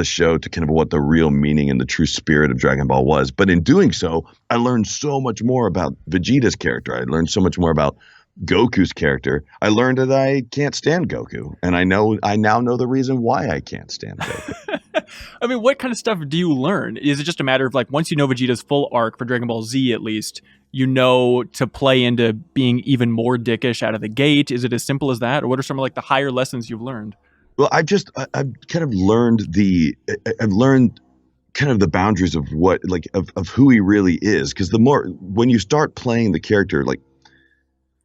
show to kind of what the real meaning and the true spirit of Dragon Ball was. But in doing so, I learned so much more about Vegeta's character. I learned so much more about Goku's character. I learned that I can't stand Goku, and I now know the reason why I can't stand Goku. I mean, what kind of stuff do you learn? Is it just a matter of like once you know Vegeta's full arc for Dragon Ball Z, at least to play into being even more dickish out of the gate? Is it as simple as that, or what are some of like the higher lessons you've learned? Well, I've kind of learned kind of the boundaries of what, like, of who he really is. Because when you start playing the character, like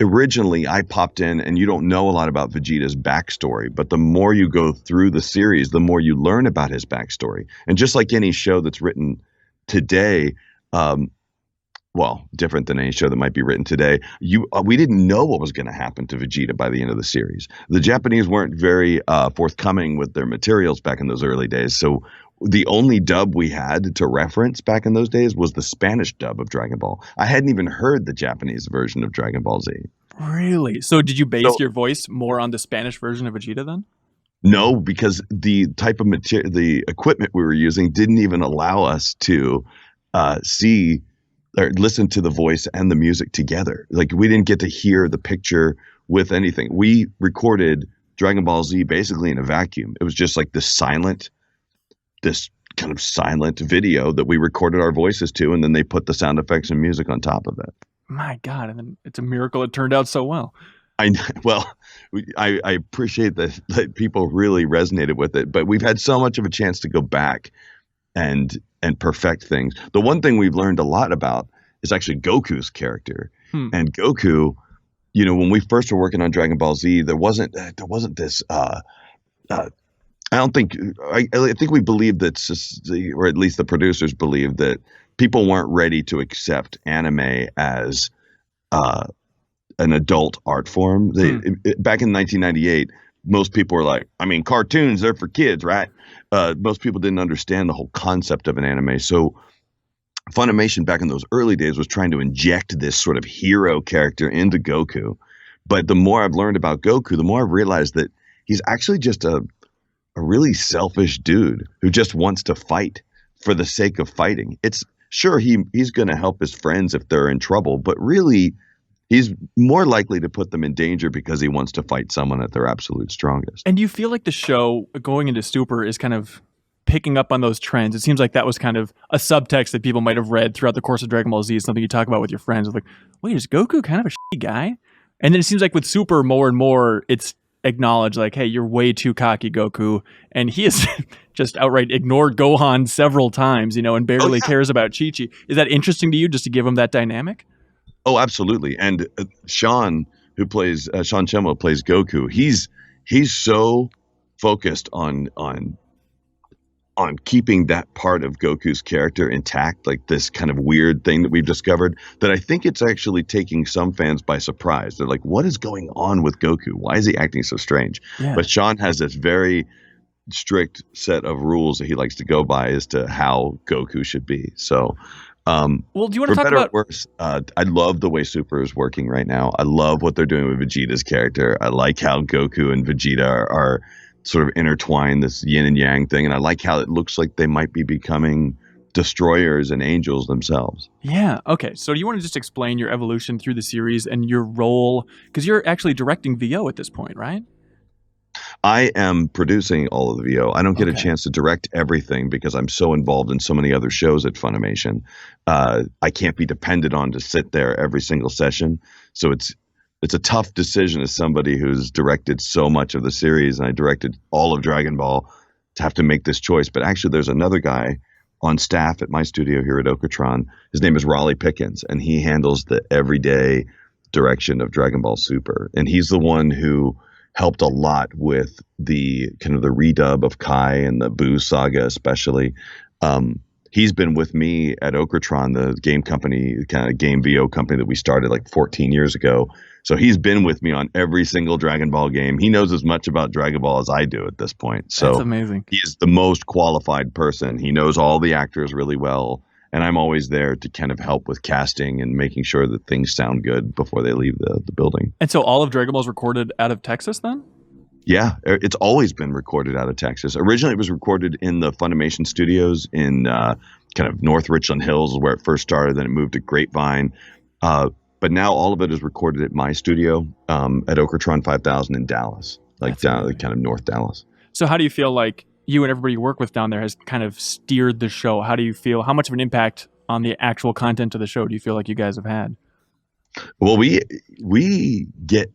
originally I popped in and you don't know a lot about Vegeta's backstory, but the more you go through the series, the more you learn about his backstory. And just like any show that's written today, well, different than any show that might be written today, we didn't know what was going to happen to Vegeta by the end of the series. The Japanese weren't very forthcoming with their materials back in those early days. So the only dub we had to reference back in those days was the Spanish dub of Dragon Ball. I hadn't even heard the Japanese version of Dragon Ball Z. Really? So did you base your voice more on the Spanish version of Vegeta then? No, because the type of the equipment we were using didn't even allow us to see or listen to the voice and the music together. Like we didn't get to hear the picture with anything. We recorded Dragon Ball Z basically in a vacuum. It was just like this kind of silent video that we recorded our voices to, and then they put the sound effects and music on top of it. My God, and then it's a miracle it turned out so well. I appreciate that people really resonated with it, but we've had so much of a chance to go back and perfect things. The one thing we've learned a lot about is actually Goku's character. And Goku, you know, when we first were working on Dragon Ball Z, there wasn't this. I think we believed that, or at least the producers believed that people weren't ready to accept anime as an adult art form. Back in 1998, most people were like, I mean, cartoons, they're for kids, right? Most people didn't understand the whole concept of an anime. So Funimation back in those early days was trying to inject this sort of hero character into Goku. But the more I've learned about Goku, the more I've realized that he's actually just a really selfish dude who just wants to fight for the sake of fighting. It's sure he's going to help his friends if they're in trouble, but really he's more likely to put them in danger because he wants to fight someone at their absolute strongest. And do you feel like the show going into Super is kind of picking up on those trends? It seems like that was kind of a subtext that people might have read throughout the course of Dragon Ball Z. It's something you talk about with your friends. It's like, wait, is Goku kind of a shitty guy? And then it seems like with Super, more and more, it's acknowledged like, hey, you're way too cocky, Goku. And he has just outright ignored Gohan several times, you know, and barely cares about Chi-Chi. Is that interesting to you, just to give him that dynamic? Oh, absolutely. And Sean, who plays Sean Chemo, plays Goku. He's so focused on keeping that part of Goku's character intact, like this kind of weird thing that we've discovered, that I think it's actually taking some fans by surprise. They're like, what is going on with Goku? Why is he acting so strange? Yeah. But Sean has this very strict set of rules that he likes to go by as to how Goku should be. So well, do you want to talk about? Or worse, I love the way Super is working right now. I love what they're doing with Vegeta's character. I like how Goku and Vegeta are sort of intertwined, this yin and yang thing, and I like how it looks like they might be becoming destroyers and angels themselves. Yeah. Okay. So do you want to just explain your evolution through the series and your role? Because you're actually directing VO at this point, right? I am producing all of the VO. I don't get a chance to direct everything because I'm so involved in so many other shows at Funimation. I can't be depended on to sit there every single session. So it's a tough decision as somebody who's directed so much of the series, and I directed all of Dragon Ball, to have to make this choice. But actually there's another guy on staff at my studio here at Okatron. His name is Raleigh Pickens, and he handles the everyday direction of Dragon Ball Super. And he's the one who helped a lot with the kind of the redub of Kai and the Boo saga, especially. He's been with me at Okratron, the game company, kind of game VO company that we started like 14 years ago. So he's been with me on every single Dragon Ball game. He knows as much about Dragon Ball as I do at this point. So that's amazing. He's the most qualified person. He knows all the actors really well. And I'm always there to kind of help with casting and making sure that things sound good before they leave the building. And so all of Dragon Ball is recorded out of Texas then? Yeah, it's always been recorded out of Texas. Originally, it was recorded in the Funimation studios in kind of North Richland Hills, where it first started. Then it moved to Grapevine. But now all of it is recorded at my studio at Okratron 5000 in Dallas, like down kind of North Dallas. So how do you feel like you and everybody you work with down there has kind of steered the show? How do you feel? How much of an impact on the actual content of the show do you feel like you guys have had? Well, we get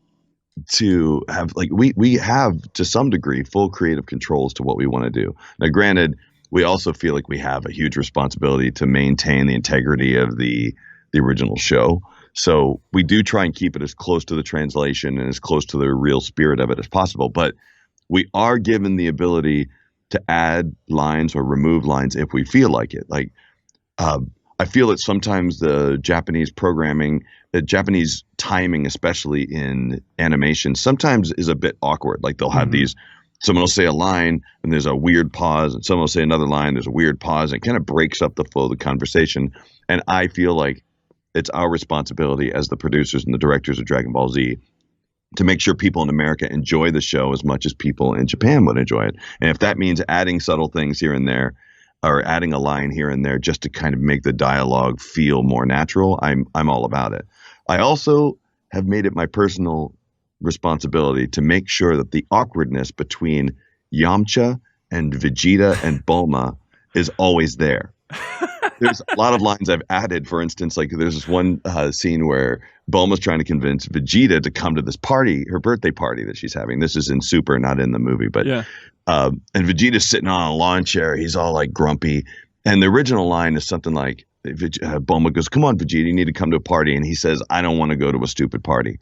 to have, like, we have to some degree full creative controls to what we want to do. Now, granted, we also feel like we have a huge responsibility to maintain the integrity of the original show. So we do try and keep it as close to the translation and as close to the real spirit of it as possible. But we are given the ability to add lines or remove lines if we feel like it. Like, I feel that sometimes the Japanese programming, the Japanese timing, especially in animation, sometimes is a bit awkward. Like they'll have these, someone will say a line and there's a weird pause, and someone will say another line, there's a weird pause, and it kind of breaks up the flow of the conversation. And I feel like it's our responsibility as the producers and the directors of Dragon Ball Z to make sure people in America enjoy the show as much as people in Japan would enjoy it. And if that means adding subtle things here and there, or adding a line here and there just to kind of make the dialogue feel more natural, I'm all about it. I also have made it my personal responsibility to make sure that the awkwardness between Yamcha and Vegeta and Bulma is always there. There's a lot of lines I've added. For instance, like there's this one scene where Bulma's trying to convince Vegeta to come to this party, her birthday party that she's having. This is in Super, not in the movie, but Yeah. and Vegeta's sitting on a lawn chair. He's all like grumpy, and the original line is something like, Bulma goes, "Come on, Vegeta, you need to come to a party," and he says, "I don't want to go to a stupid party."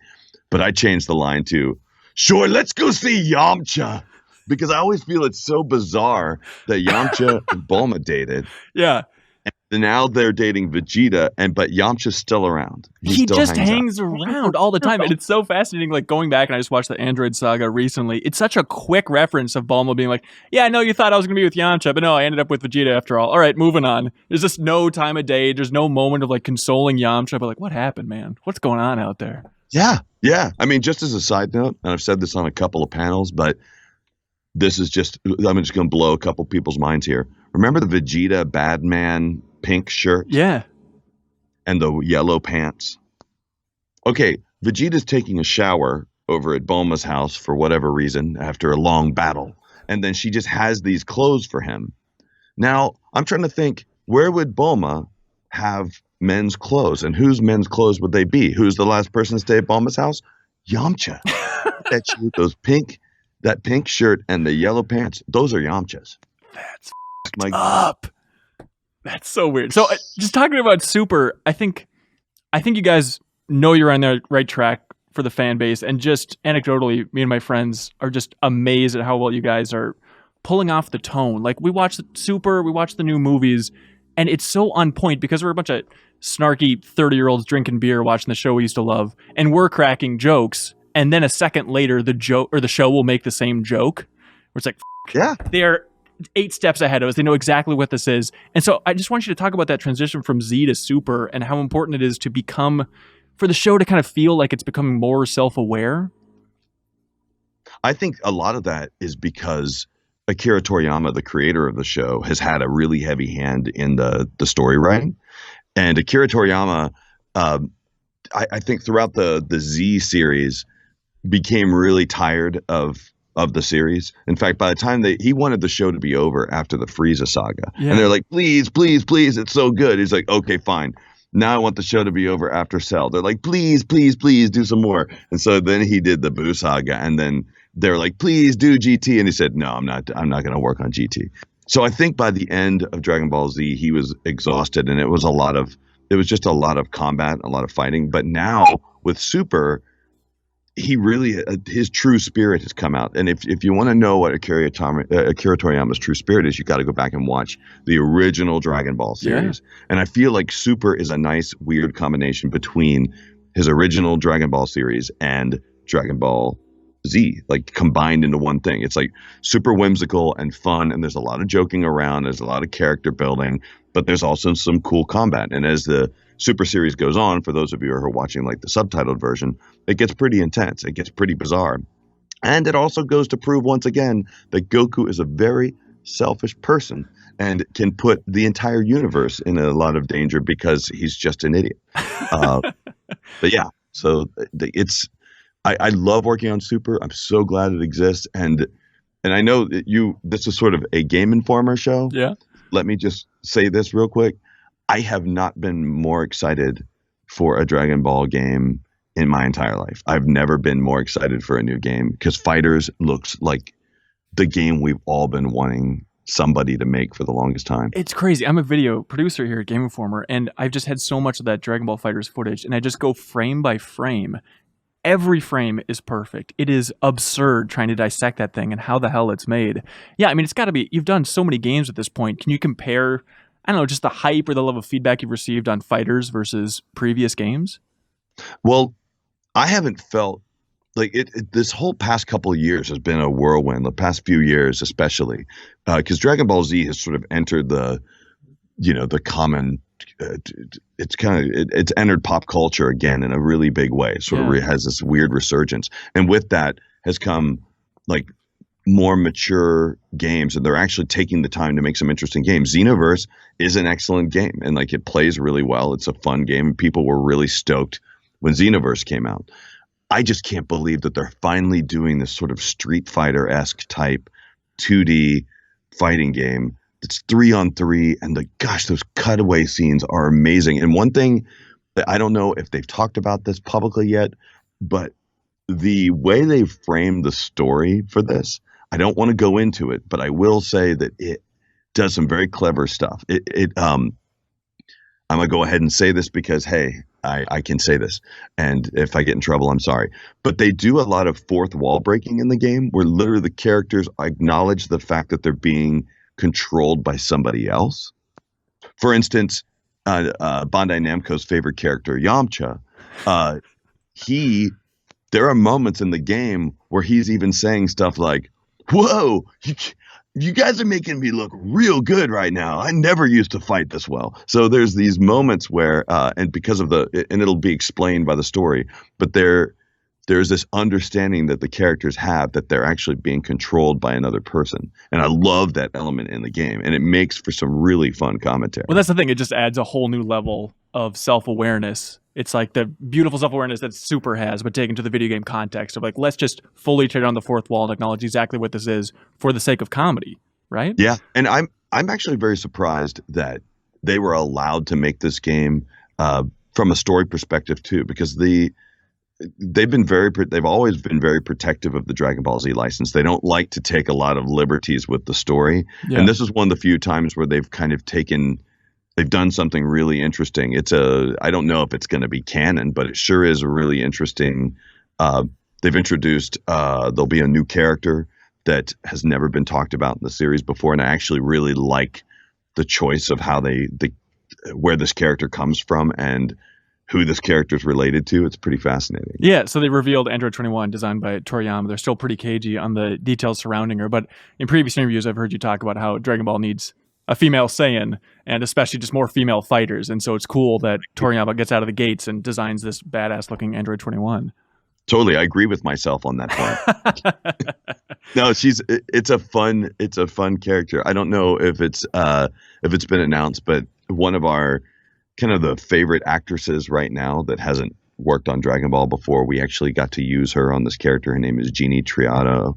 But I changed the line to, "Sure, let's go see Yamcha," because I always feel it's so bizarre that Yamcha and Bulma dated. Yeah. And now they're dating Vegeta, but Yamcha's still around. He still just hangs out. hangs around all the time. And it's so fascinating, like going back, and I just watched the Android Saga recently. It's such a quick reference of Bulma being like, "Yeah, I know you thought I was going to be with Yamcha, but no, I ended up with Vegeta after all. All right, moving on." There's just no time of day. There's no moment of like consoling Yamcha, but like, what happened, man? What's going on out there? Yeah. I mean, just as a side note, and I've said this on a couple of panels, but this is just, I'm just going to blow a couple people's minds here. Remember the Vegeta Badman pink shirt? Yeah. And the yellow pants? Okay, Vegeta's taking a shower over at Bulma's house for whatever reason after a long battle. And then she just has these clothes for him. Now, I'm trying to think, where would Bulma have men's clothes? And whose men's clothes would they be? Who's the last person to stay at Bulma's house? Yamcha. That pink shirt and the yellow pants, those are Yamcha's. That's Like, up. That's so weird. So just talking about Super, I think you guys know you're on the right track for the fan base, and just anecdotally, me and my friends are just amazed at how well you guys are pulling off the tone. Like we watch Super, we watch the new movies, and it's so on point because we're a bunch of snarky 30-year-olds drinking beer watching the show we used to love, and we're cracking jokes, and then a second later the show will make the same joke. Where it's like, yeah. They're 8 steps ahead of us. They know exactly what this is. And so I just want you to talk about that transition from Z to Super and how important it is to become, for the show to kind of feel like it's becoming more self-aware. I think a lot of that is because Akira Toriyama, the creator of the show, has had a really heavy hand in the story writing. And Akira Toriyama, I think throughout the Z series, became really tired of the series. In fact, by the time he wanted the show to be over after the Frieza saga. Yeah. And they're like, please, it's so good. He's like, okay, fine. Now I want the show to be over after Cell. They're like, please, do some more. And so then he did the Buu saga, and then they're like, please do GT. And he said, no, I'm not going to work on GT. So I think by the end of Dragon Ball Z, he was exhausted, and it was just a lot of combat, a lot of fighting. But now with Super, he really, his true spirit has come out. And if you want to know what Akira Toriyama's true spirit is, you got to go back and watch the original Dragon Ball series. Yeah. And I feel like Super is a nice, weird combination between his original Dragon Ball series and Dragon Ball Z, like combined into one thing. It's like super whimsical and fun, and there's a lot of joking around, there's a lot of character building, but there's also some cool combat. And as the Super series goes on, for those of you who are watching like the subtitled version, it gets pretty intense, it gets pretty bizarre. And it also goes to prove once again that Goku is a very selfish person and can put the entire universe in a lot of danger because he's just an idiot. But yeah, so I love working on Super. I'm so glad it exists. And I know that this is sort of a Game Informer show. Yeah. Let me just say this real quick. I have not been more excited for a Dragon Ball game in my entire life. I've never been more excited for a new game because FighterZ looks like the game we've all been wanting somebody to make for the longest time. It's crazy. I'm a video producer here at Game Informer, and I've just had so much of that Dragon Ball FighterZ footage, and I just go frame by frame. Every frame is perfect. It is absurd trying to dissect that thing and how the hell it's made. Yeah, I mean, it's got to be, you've done so many games at this point. Can you compare, I don't know, just the hype or the level of feedback you've received on FighterZ versus previous games? Well, I haven't felt like this whole past couple of years has been a whirlwind, the past few years especially, because Dragon Ball Z has sort of entered the common, it's entered pop culture again in a really big way. It sort of has this weird resurgence. And with that has come like more mature games, and they're actually taking the time to make some interesting games. Xenoverse is an excellent game, and like it plays really well. It's a fun game, and people were really stoked when Xenoverse came out. I just can't believe that they're finally doing this sort of Street Fighter-esque type 2D fighting game that's 3-on-3, and those cutaway scenes are amazing. And one thing that I don't know if they've talked about this publicly yet, but the way they framed the story for this, I don't want to go into it, but I will say that it does some very clever stuff. I'm gonna go ahead and say this because, hey, I can say this, and if I get in trouble, I'm sorry. But they do a lot of fourth wall breaking in the game, where literally the characters acknowledge the fact that they're being controlled by somebody else. For instance, Bandai Namco's favorite character, Yamcha, there are moments in the game where he's even saying stuff like, "Whoa, you guys are making me look real good right now. I never used to fight this well." So there's these moments where, and because of and it'll be explained by the story, but there's this understanding that the characters have that they're actually being controlled by another person. And I love that element in the game, and it makes for some really fun commentary. Well, that's the thing. It just adds a whole new level of self-awareness. It's like the beautiful self-awareness that Super has, but taken to the video game context of like, let's just fully tear down the fourth wall and acknowledge exactly what this is for the sake of comedy, right? Yeah, and I'm actually very surprised that they were allowed to make this game from a story perspective too, because they've always been very protective of the Dragon Ball Z license. They don't like to take a lot of liberties with the story, and this is one of the few times where they've kind of they've done something really interesting. I don't know if it's going to be canon, but it sure is a really interesting. They've introduced, there'll be a new character that has never been talked about in the series before. And I actually really like the choice of how where this character comes from and who this character is related to. It's pretty fascinating. Yeah. So they revealed Android 21, designed by Toriyama. They're still pretty cagey on the details surrounding her. But in previous interviews, I've heard you talk about how Dragon Ball needs a female Saiyan, and especially just more female fighters. And so it's cool that Toriyama gets out of the gates and designs this badass looking Android 21. Totally. I agree with myself on that point. No, it's a fun character. I don't know if it's been announced, but one of our kind of the favorite actresses right now that hasn't worked on Dragon Ball before, we actually got to use her on this character. Her name is Jeannie Tirado,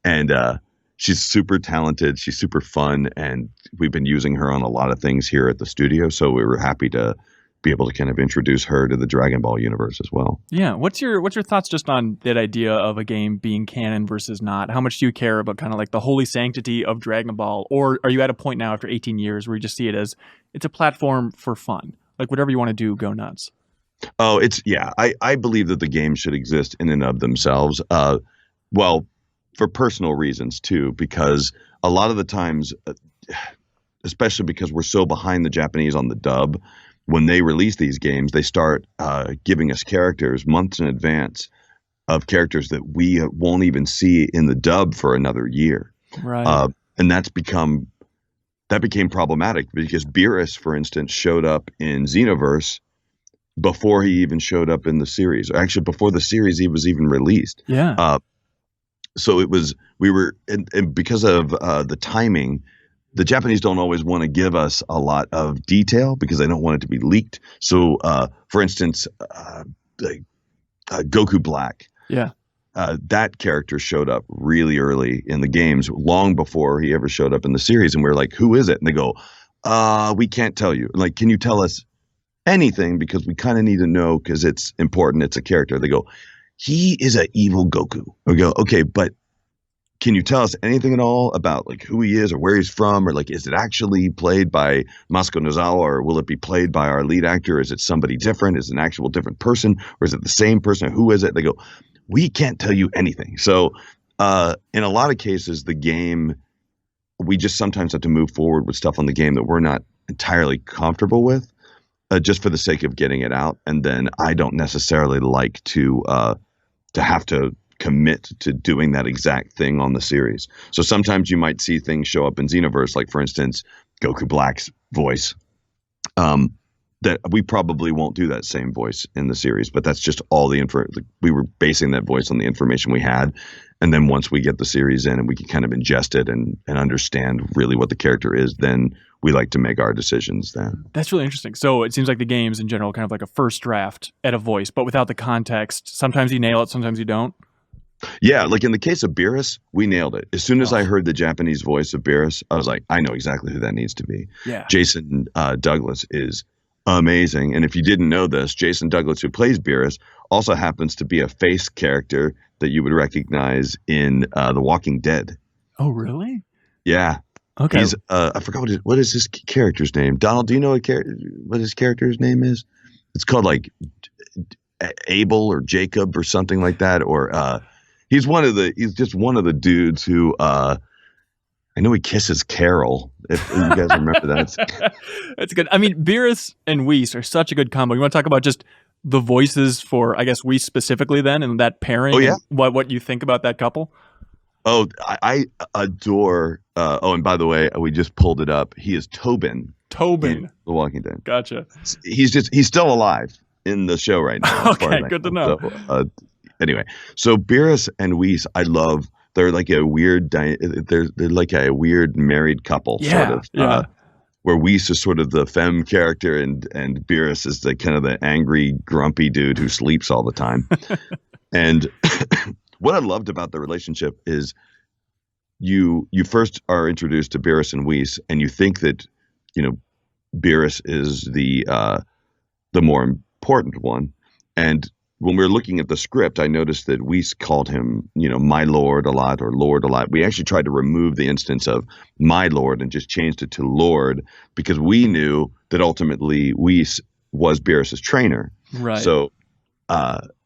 and she's super talented. She's super fun, and we've been using her on a lot of things here at the studio. So we were happy to be able to kind of introduce her to the Dragon Ball universe as well. Yeah. What's your thoughts just on that idea of a game being canon versus not? How much do you care about kind of like the holy sanctity of Dragon Ball? Or are you at a point now after 18 years where you just see it as it's a platform for fun? Like whatever you want to do, go nuts. Oh, I believe that the games should exist in and of themselves. Well, for personal reasons too, because a lot of the times, especially because we're so behind the Japanese on the dub, when they release these games, they start giving us characters months in advance of characters that we won't even see in the dub for another year. Right. And that became problematic because Beerus, for instance, showed up in Xenoverse before he even showed up in the series, or actually before the series was even released. Yeah. So and because of the timing, the Japanese don't always want to give us a lot of detail because they don't want it to be leaked. So, for instance, Goku Black. Yeah. That character showed up really early in the games, long before he ever showed up in the series. And we're like, who is it? And they go, we can't tell you. Like, can you tell us anything? Because we kind of need to know because it's important. It's a character. They go, he is an evil Goku. We go, okay, but can you tell us anything at all about like who he is or where he's from? Or like, is it actually played by Masako Nozawa, or will it be played by our lead actor? Is it somebody different? Is it an actual different person? Or is it the same person? Who is it? They go, we can't tell you anything. So in a lot of cases, the game, we just sometimes have to move forward with stuff on the game that we're not entirely comfortable with, just for the sake of getting it out. And then I don't necessarily like to have to commit to doing that exact thing on the series. So sometimes you might see things show up in Xenoverse, like for instance, Goku Black's voice. that we probably won't do that same voice in the series, but that's just all the info. We were basing that voice on the information we had. And then once we get the series in and we can kind of ingest it and understand really what the character is, then we like to make our decisions then. That's really interesting. So it seems like the games in general kind of like a first draft at a voice, but without the context. Sometimes you nail it, sometimes you don't. Yeah, like in the case of Beerus, we nailed it. As soon as I heard the Japanese voice of Beerus, I was like, I know exactly who that needs to be. Yeah. Jason Douglas is amazing. And if you didn't know this, Jason Douglas, who plays Beerus, also happens to be a face character that you would recognize in The Walking Dead. Oh, really? Yeah. Okay. He's I forgot what is his character's name. Donald, do you know what his character's name is? It's called like Abel or Jacob or something like that. Or he's just one of the dudes who I know he kisses Carol, if you guys remember that. That's good. I mean, Beerus and Whis are such a good combo. You want to talk about just the voices for, I guess, Whis specifically then, and that pairing? Oh, yeah. What you think about that couple? Oh, I adore, and by the way, we just pulled it up. He is Tobin. Tobin. The Walking Dead. Gotcha. He's still alive in the show right now. Okay, good to know. So, anyway, so Beerus and Whis, I love. They're like a weird. They're like a weird married couple, yeah, sort of. Yeah. Where Whis is sort of the femme character, and Beerus is the kind of the angry, grumpy dude who sleeps all the time. And what I loved about the relationship is you first are introduced to Beerus and Whis, and you think that Beerus is the more important one, and when we were looking at the script, I noticed that Whis called him, my lord a lot or lord a lot. We actually tried to remove the instance of my lord and just changed it to lord because we knew that ultimately Whis was Beerus's trainer. Right. So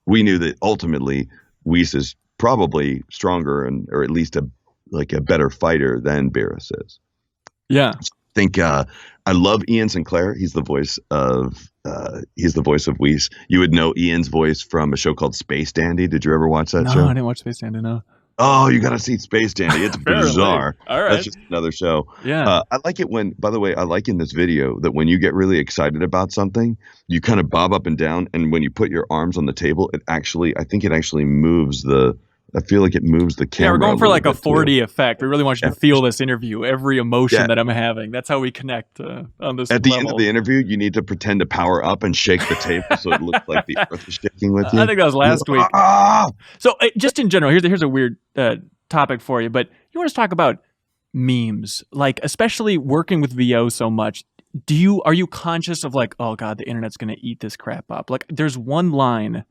we knew that ultimately Whis is probably stronger or at least a better fighter than Beerus is. Yeah. I think I love Ian Sinclair. He's the voice of Whis. You would know Ian's voice from a show called Space Dandy. Did you ever watch that show? No, I didn't watch Space Dandy. No. Oh, you got to see Space Dandy. It's bizarre. All right. That's just another show. Yeah. I like it when, by the way, I like in this video that when you get really excited about something, you kind of bob up and down. And when you put your arms on the table, I think it actually moves I feel like it moves the camera. Yeah, we're going for like a 4D too. effect. We really want you to feel this interview, every emotion that I'm having. That's how we connect on this At the level. end of the interview, you need to pretend to power up and shake the table so it looks like the earth is shaking with you. I think that was last week. So just in general, here's a weird topic for you, but you want to talk about memes, like especially working with VO so much. Are you conscious of like, oh God, the internet's going to eat this crap up? Like there's one line,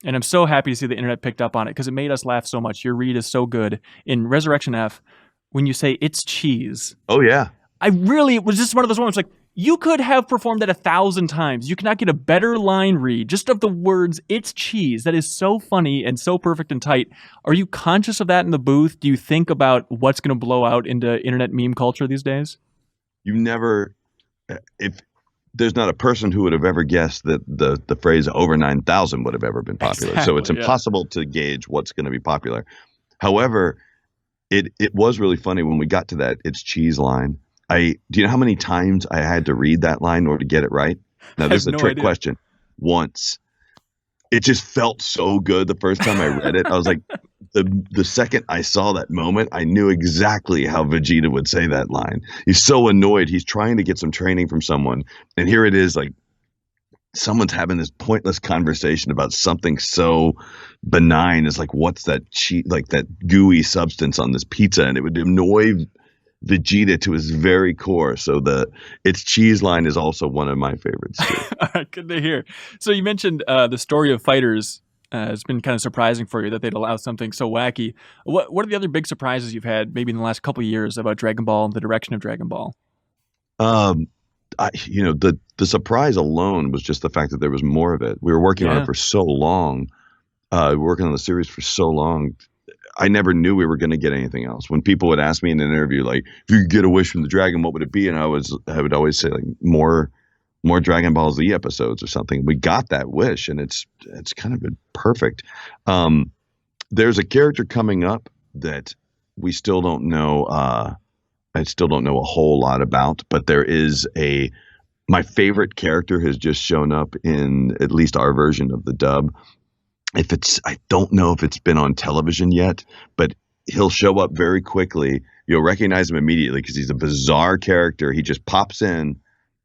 and I'm so happy to see the internet picked up on it because it made us laugh so much. Your read is so good. In Resurrection F, when you say it's cheese. Oh, yeah. It was just one of those moments like, you could have performed that 1,000 times. You cannot get a better line read just of the words, it's cheese. That is so funny and so perfect and tight. Are you conscious of that in the booth? Do you think about what's going to blow out into internet meme culture these days? You never, if there's not a person who would have ever guessed that the phrase over 9,000 would have ever been popular. Exactly, so it's impossible to gauge what's going to be popular. However, it was really funny when we got to that it's cheese line. Do you know how many times I had to read that line in order to get it right? Now, this is a trick question. Once. It just felt so good the first time I read it. I was like, the second I saw that moment, I knew exactly how Vegeta would say that line. He's so annoyed. He's trying to get some training from someone. And here it is, like, someone's having this pointless conversation about something so benign as, like, what's that that gooey substance on this pizza? And it would annoy Vegeta to his very core. So the it's cheese line is also one of my favorites too. All right, good to hear. So you mentioned the story of FighterZ has been kind of surprising for you that they'd allow something so wacky. What are the other big surprises you've had maybe in the last couple of years about Dragon Ball and the direction of Dragon Ball? The surprise alone was just the fact that there was more of it. We were working on it for so long. Working on the series for so long. I never knew we were going to get anything else. When people would ask me in an interview, like, if you could get a wish from the dragon, what would it be? And I would always say, like, more Dragon Ball Z episodes or something. We got that wish, and it's kind of been perfect. There's a character coming up that we still don't know. I still don't know a whole lot about, but there is a My favorite character has just shown up in at least our version of the dub. I don't know if it's been on television yet, but he'll show up very quickly. You'll recognize him immediately because he's a bizarre character. He just pops in,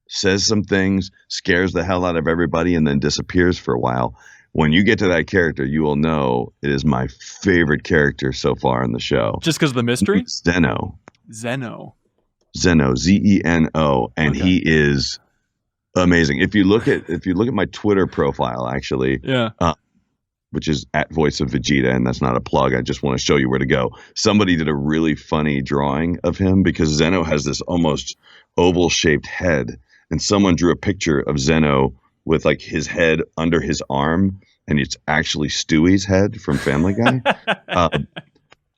says some things, scares the hell out of everybody, and then disappears for a while. When you get to that character, you will know it is my favorite character so far in the show. Just because of the mystery? Zeno, Zeno, Zeno, and Okay. he is amazing. If you look at my Twitter profile, actually, yeah. which is at Voice of Vegeta, and that's not a plug. I just want to show you where to go. Somebody did a really funny drawing of him because Zeno has this almost oval-shaped head, and someone drew a picture of Zeno with like his head under his arm, and it's actually Stewie's head from Family Guy.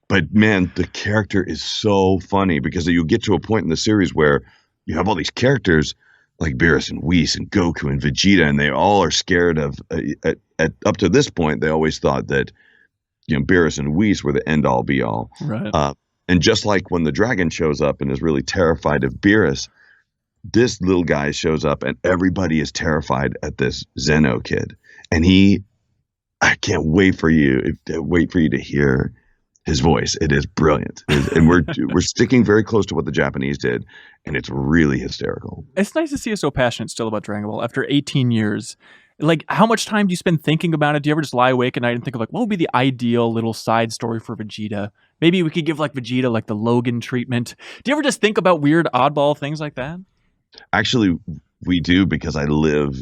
But man, the character is so funny because you get to a point in the series where you have all these characters like Beerus and Whis and Goku and Vegeta, and they all are scared of. Up to this point, they always thought that Beerus and Whis were the end all be all. Right. And just like when the dragon shows up and is really terrified of Beerus, this little guy shows up and everybody is terrified at this Zeno kid. And I can't wait for you to hear his voice. It is brilliant. And we're sticking very close to what the Japanese did, and it's really hysterical. It's nice to see you so passionate still about Dragon Ball after 18 years. Like, how much time do you spend thinking about it? Do you ever just lie awake at night and think of like, what would be the ideal little side story for Vegeta? Maybe we could give like Vegeta like the Logan treatment. Do you ever just think about weird oddball things like that? Actually, we do, because I live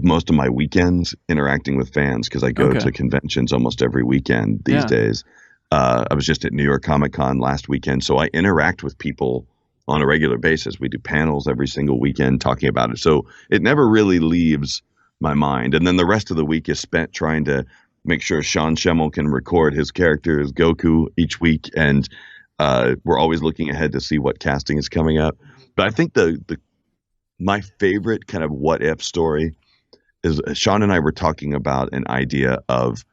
most of my weekends interacting with fans because I go to conventions almost every weekend these days. I was just at New York Comic Con last weekend, so I interact with people on a regular basis. We do panels every single weekend talking about it. So it never really leaves my mind. And then the rest of the week is spent trying to make sure Sean Schemmel can record his character as Goku each week. And we're always looking ahead to see what casting is coming up. But I think my favorite kind of what if story is Sean and I were talking about an idea of,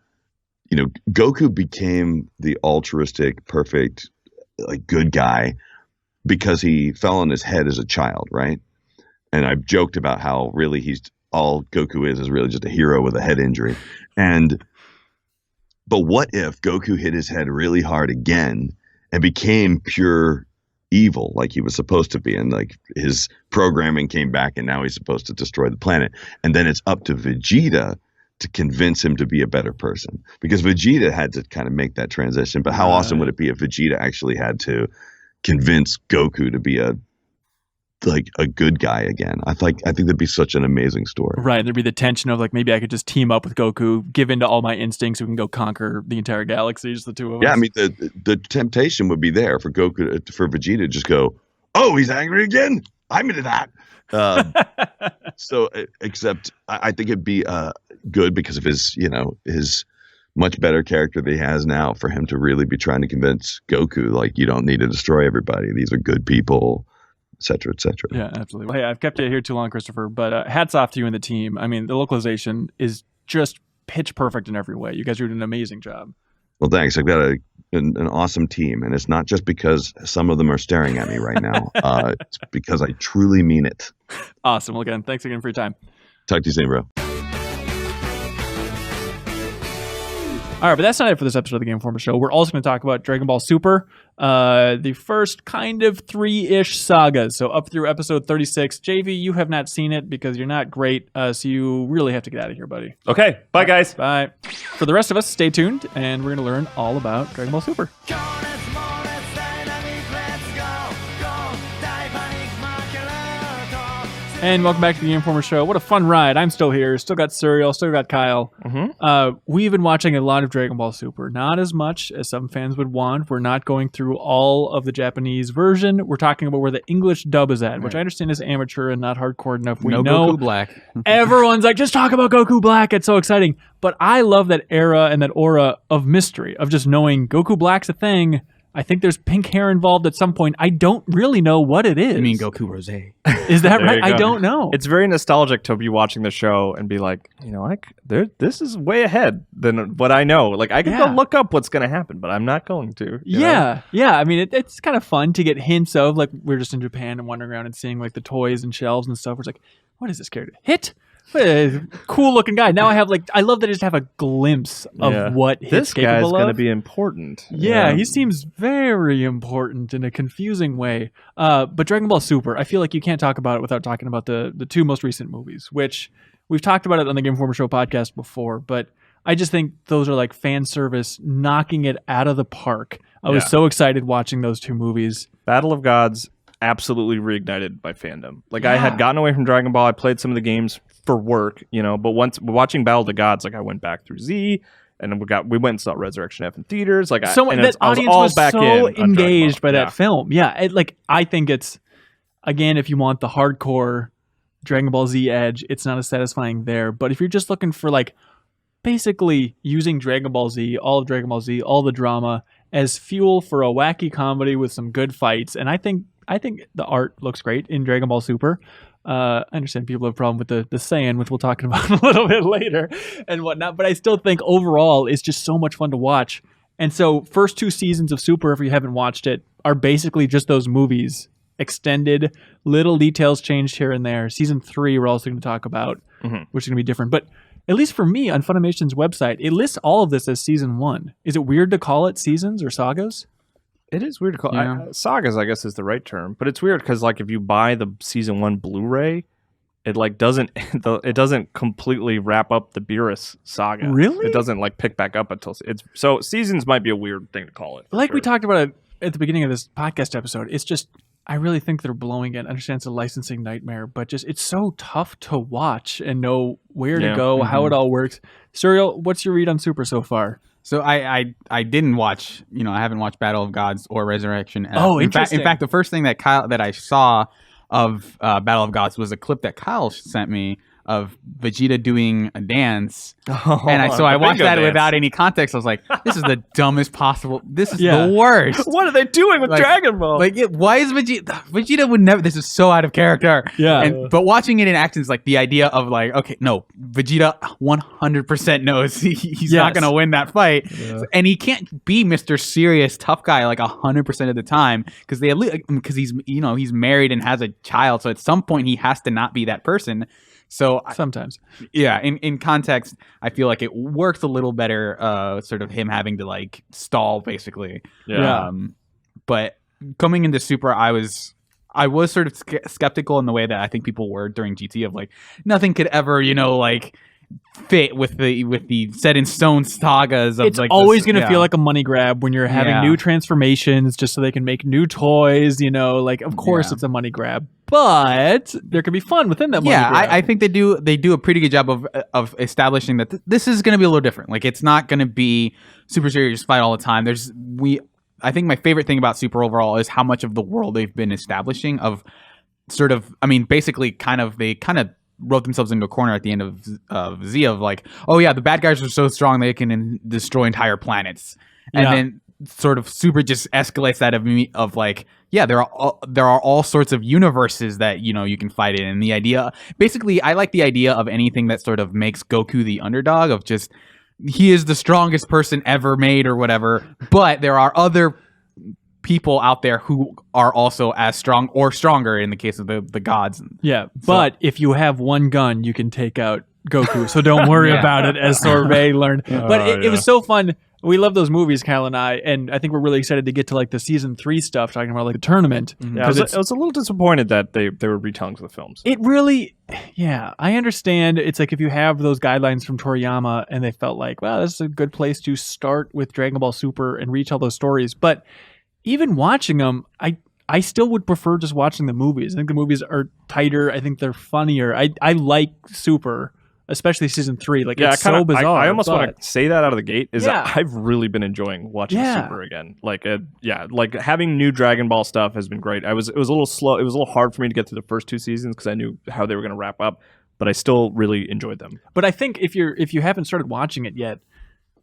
Goku became the altruistic, perfect, like good guy because he fell on his head as a child, right? And I've joked about how really all Goku is really just a hero with a head injury. But what if Goku hit his head really hard again and became pure evil like he was supposed to be, and like his programming came back and now he's supposed to destroy the planet, and then it's up to Vegeta to convince him to be a better person, because Vegeta had to kind of make that transition. But how awesome would it be if Vegeta actually had to convince Goku to be a good guy again? I think that'd be such an amazing story. Right. There'd be the tension of like, maybe I could just team up with Goku, give in to all my instincts, so we can go conquer the entire galaxy, just the two of us. Yeah, I mean, the temptation would be there for Vegeta to just go, oh, he's angry again? I'm into that. So, except I think it'd be good because of his much better character that he has now, for him to really be trying to convince Goku, like, you don't need to destroy everybody. These are good people, et cetera, et cetera. Yeah, absolutely. Well, hey, I've kept you here too long, Christopher, but hats off to you and the team. I mean, the localization is just pitch perfect in every way. You guys are doing an amazing job. Well, thanks. I've got an awesome team, and it's not just because some of them are staring at me right now. It's because I truly mean it. Awesome. Well, again, thanks again for your time. Talk to you soon, bro. All right, but that's not it for this episode of the Game Informer Show. We're also going to talk about Dragon Ball Super, the first kind of 3-ish sagas. So up through episode 36. JV, you have not seen it because you're not great, so you really have to get out of here, buddy. Okay, bye guys. Bye. For the rest of us, stay tuned, and we're going to learn all about Dragon Ball Super. And welcome back to the Game Informer Show. What a fun ride. I'm still here. Still got Suriel. Still got Kyle. We've been watching a lot of Dragon Ball Super. Not as much as some fans would want. We're not going through all of the Japanese version. We're talking about where the English dub is at, which I understand is amateur and not hardcore enough. We know Goku Black. Everyone's like, just talk about Goku Black. It's so exciting. But I love that era and that aura of mystery, of just knowing Goku Black's a thing. I think there's pink hair involved at some point. I don't really know what it is. I mean, Goku Rose. Is that There right? you I go. don't know. It's very nostalgic to be watching the show and be like, this is way ahead than what I know. Like, I can go look up what's going to happen, but I'm not going to. you know? Yeah. I mean, it's kind of fun to get hints of, like, we're just in Japan and wandering around and seeing, like, the toys and shelves and stuff. It's like, what is this character? Hit? What a cool looking guy. Now I love that I just have a glimpse of what Hit's this guy's capable going to of. be important. Yeah, he seems very important in a confusing way. But Dragon Ball Super, I feel like you can't talk about it without talking about the two most recent movies, which we've talked about it on the Game Informer Show podcast before, but I just think those are like fan service, knocking it out of the park. I was so excited watching those two movies. Battle of Gods absolutely reignited my fandom. Like, I had gotten away from Dragon Ball. I played some of the games for work, but once watching Battle of the Gods, like, I went back through Z, and we went and saw Resurrection F in theaters. Like, That audience was so engaged by that film. Yeah, I think it's, again, if you want the hardcore Dragon Ball Z edge, it's not as satisfying there. But if you're just looking for, like, basically using Dragon Ball Z, all of Dragon Ball Z, all the drama as fuel for a wacky comedy with some good fights, and I think the art looks great in Dragon Ball Super. I understand people have a problem with the Saiyan, which we'll talk about a little bit later and whatnot, but I still think overall it's just so much fun to watch. And so first two seasons of Super, if you haven't watched it, are basically just those movies, extended, little details changed here and there. Season 3 we're also going to talk about, which is going to be different. But at least for me, on Funimation's website, it lists all of this as Season 1. Is it weird to call it seasons or sagas? It is weird to call sagas, I guess, is the right term, but it's weird because, like, if you buy the Season 1 Blu-ray, it like doesn't completely wrap up the Beerus saga. Really? It doesn't like pick back up until so seasons might be a weird thing to call it. Like we talked about it at the beginning of this podcast episode, it's just, I really think they're blowing it. I understand it's a licensing nightmare, but just it's so tough to watch and know where to go, how it all works. Suriel, what's your read on Super so far? So I didn't watch, I haven't watched Battle of Gods or Resurrection F. Oh, in interesting. fact, the first thing that I saw of Battle of Gods was a clip that Kyle sent me of Vegeta doing a dance, and I watched that without any context. I was like, "This is the dumbest possible. This is the worst. What are they doing with Dragon Ball? Why is Vegeta would never? This is so out of character." Yeah. But watching it in action is like the idea of like, okay, no, Vegeta 100% knows he's not going to win that fight, and he can't be Mr. Serious tough guy like 100% of the time because he's married and has a child. So at some point he has to not be that person. So sometimes, in context, I feel like it works a little better. Sort of him having to like stall, basically. But coming into Super, I was sort of skeptical in the way that I think people were during GT of like nothing could ever fit with the set in stone sagas of it's like always going to feel like a money grab when you're having new transformations just so they can make new toys, of course it's a money grab, but there can be fun within that money grab. I think they do a pretty good job of establishing that this is going to be a little different. Like, it's not going to be super serious fight all the time. I think my favorite thing about Super overall is how much of the world they've been establishing of sort of, basically they kind of wrote themselves into a corner at the end of Z of like, oh yeah, the bad guys are so strong they can destroy entire planets, and then sort of Super just escalates that of like, yeah, there are all sorts of universes that you can fight in, and the idea, basically, I like the idea of anything that sort of makes Goku the underdog of just he is the strongest person ever made or whatever, but there are other people out there who are also as strong or stronger in the case of the gods. Yeah, but if you have one gun, you can take out Goku, so don't worry about it, as Sorbet learned. But it was so fun. We love those movies, Kyle and I think we're really excited to get to like the season 3 stuff, talking about like the tournament. Yeah, I was a little disappointed that they were retellings of the films. It really, I understand. It's like if you have those guidelines from Toriyama and they felt like, well, this is a good place to start with Dragon Ball Super and retell those stories, but even watching them, I still would prefer just watching the movies. I think the movies are tighter. I think they're funnier. I like Super, especially season 3. Like, it's so bizarre. I almost want to say that out of the gate that I've really been enjoying watching Super again. Like, like having new Dragon Ball stuff has been great. It was a little slow. It was a little hard for me to get through the first 2 seasons because I knew how they were going to wrap up, but I still really enjoyed them. But I think if you haven't started watching it yet,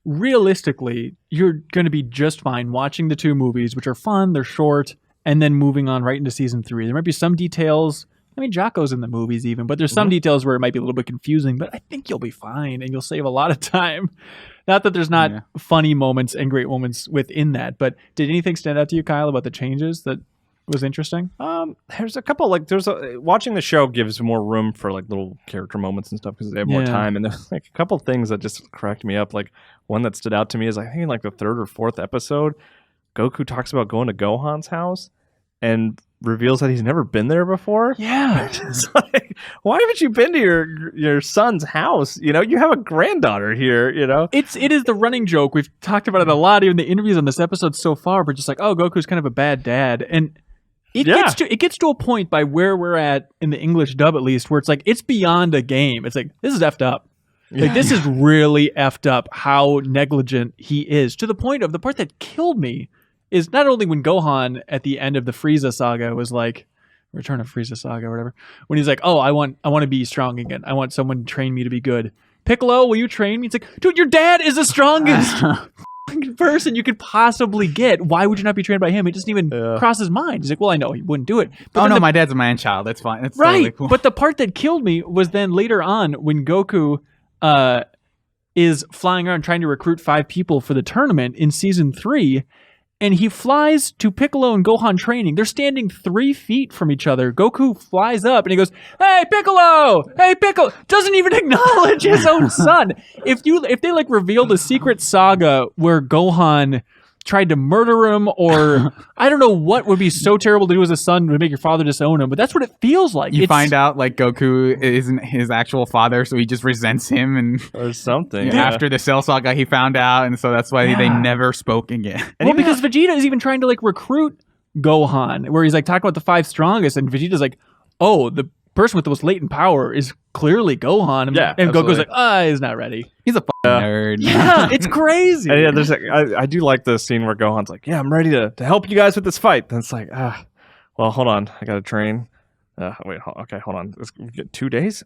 realistically, you're going to be just fine watching the 2 movies, which are fun, they're short, and then moving on right into season 3. There might be some details. I mean, Jocko's in the movies even, but there's some details where it might be a little bit confusing, but I think you'll be fine and you'll save a lot of time. Not that there's not funny moments and great moments within that, but did anything stand out to you, Kyle, about the changes that was interesting? There's a couple, like, watching the show gives more room for like little character moments and stuff because they have more time, and there's like a couple things that just cracked me up. Like, one that stood out to me is, I think in like the 3rd or 4th episode, Goku talks about going to Gohan's house and reveals that he's never been there before. Yeah. It's like, why haven't you been to your son's house? You know, you have a granddaughter here, you know? It is the running joke. We've talked about it a lot in the interviews on this episode so far, but just like, oh, Goku's kind of a bad dad. And it gets to a point by where we're at in the English dub, at least, where it's like, it's beyond a game. It's like, this is effed up. Like, this is really effed up how negligent he is, to the point of the part that killed me is not only when Gohan at the end of the Frieza saga was like, Return of Frieza saga or whatever, when he's like, oh, I want to be strong again. I want someone to train me to be good. Piccolo, will you train me? It's like, dude, your dad is the strongest person you could possibly get. Why would you not be trained by him? It doesn't even cross his mind. He's like, well, I know he wouldn't do it. But my dad's a man child. That's fine. That's right. Totally cool. But the part that killed me was then later on when Goku is flying around trying to recruit 5 people for the tournament in season 3. And he flies to Piccolo and Gohan training. They're standing 3 feet from each other. Goku flies up and he goes, "Hey, Piccolo! Hey, Piccolo!" Doesn't even acknowledge his own son. If they like revealed a secret saga where Gohan tried to murder him, or I don't know what would be so terrible to do as a son to make your father disown him, but that's what it feels like. You find out like Goku isn't his actual father, so he just resents him, and or something. After the Cell Saga, he found out, and so that's why they never spoke again. Well, because Vegeta is even trying to like recruit Gohan, where he's like talking about the 5 strongest, and Vegeta's like, "Oh, the person with the most latent power is clearly Gohan." And Goku's like, he's not ready. He's a nerd. Yeah, it's crazy. And there's I do like the scene where Gohan's like, "Yeah, I'm ready to help you guys with this fight." And it's like, well, hold on, I gotta train. Okay, hold on. Let's get 2 days.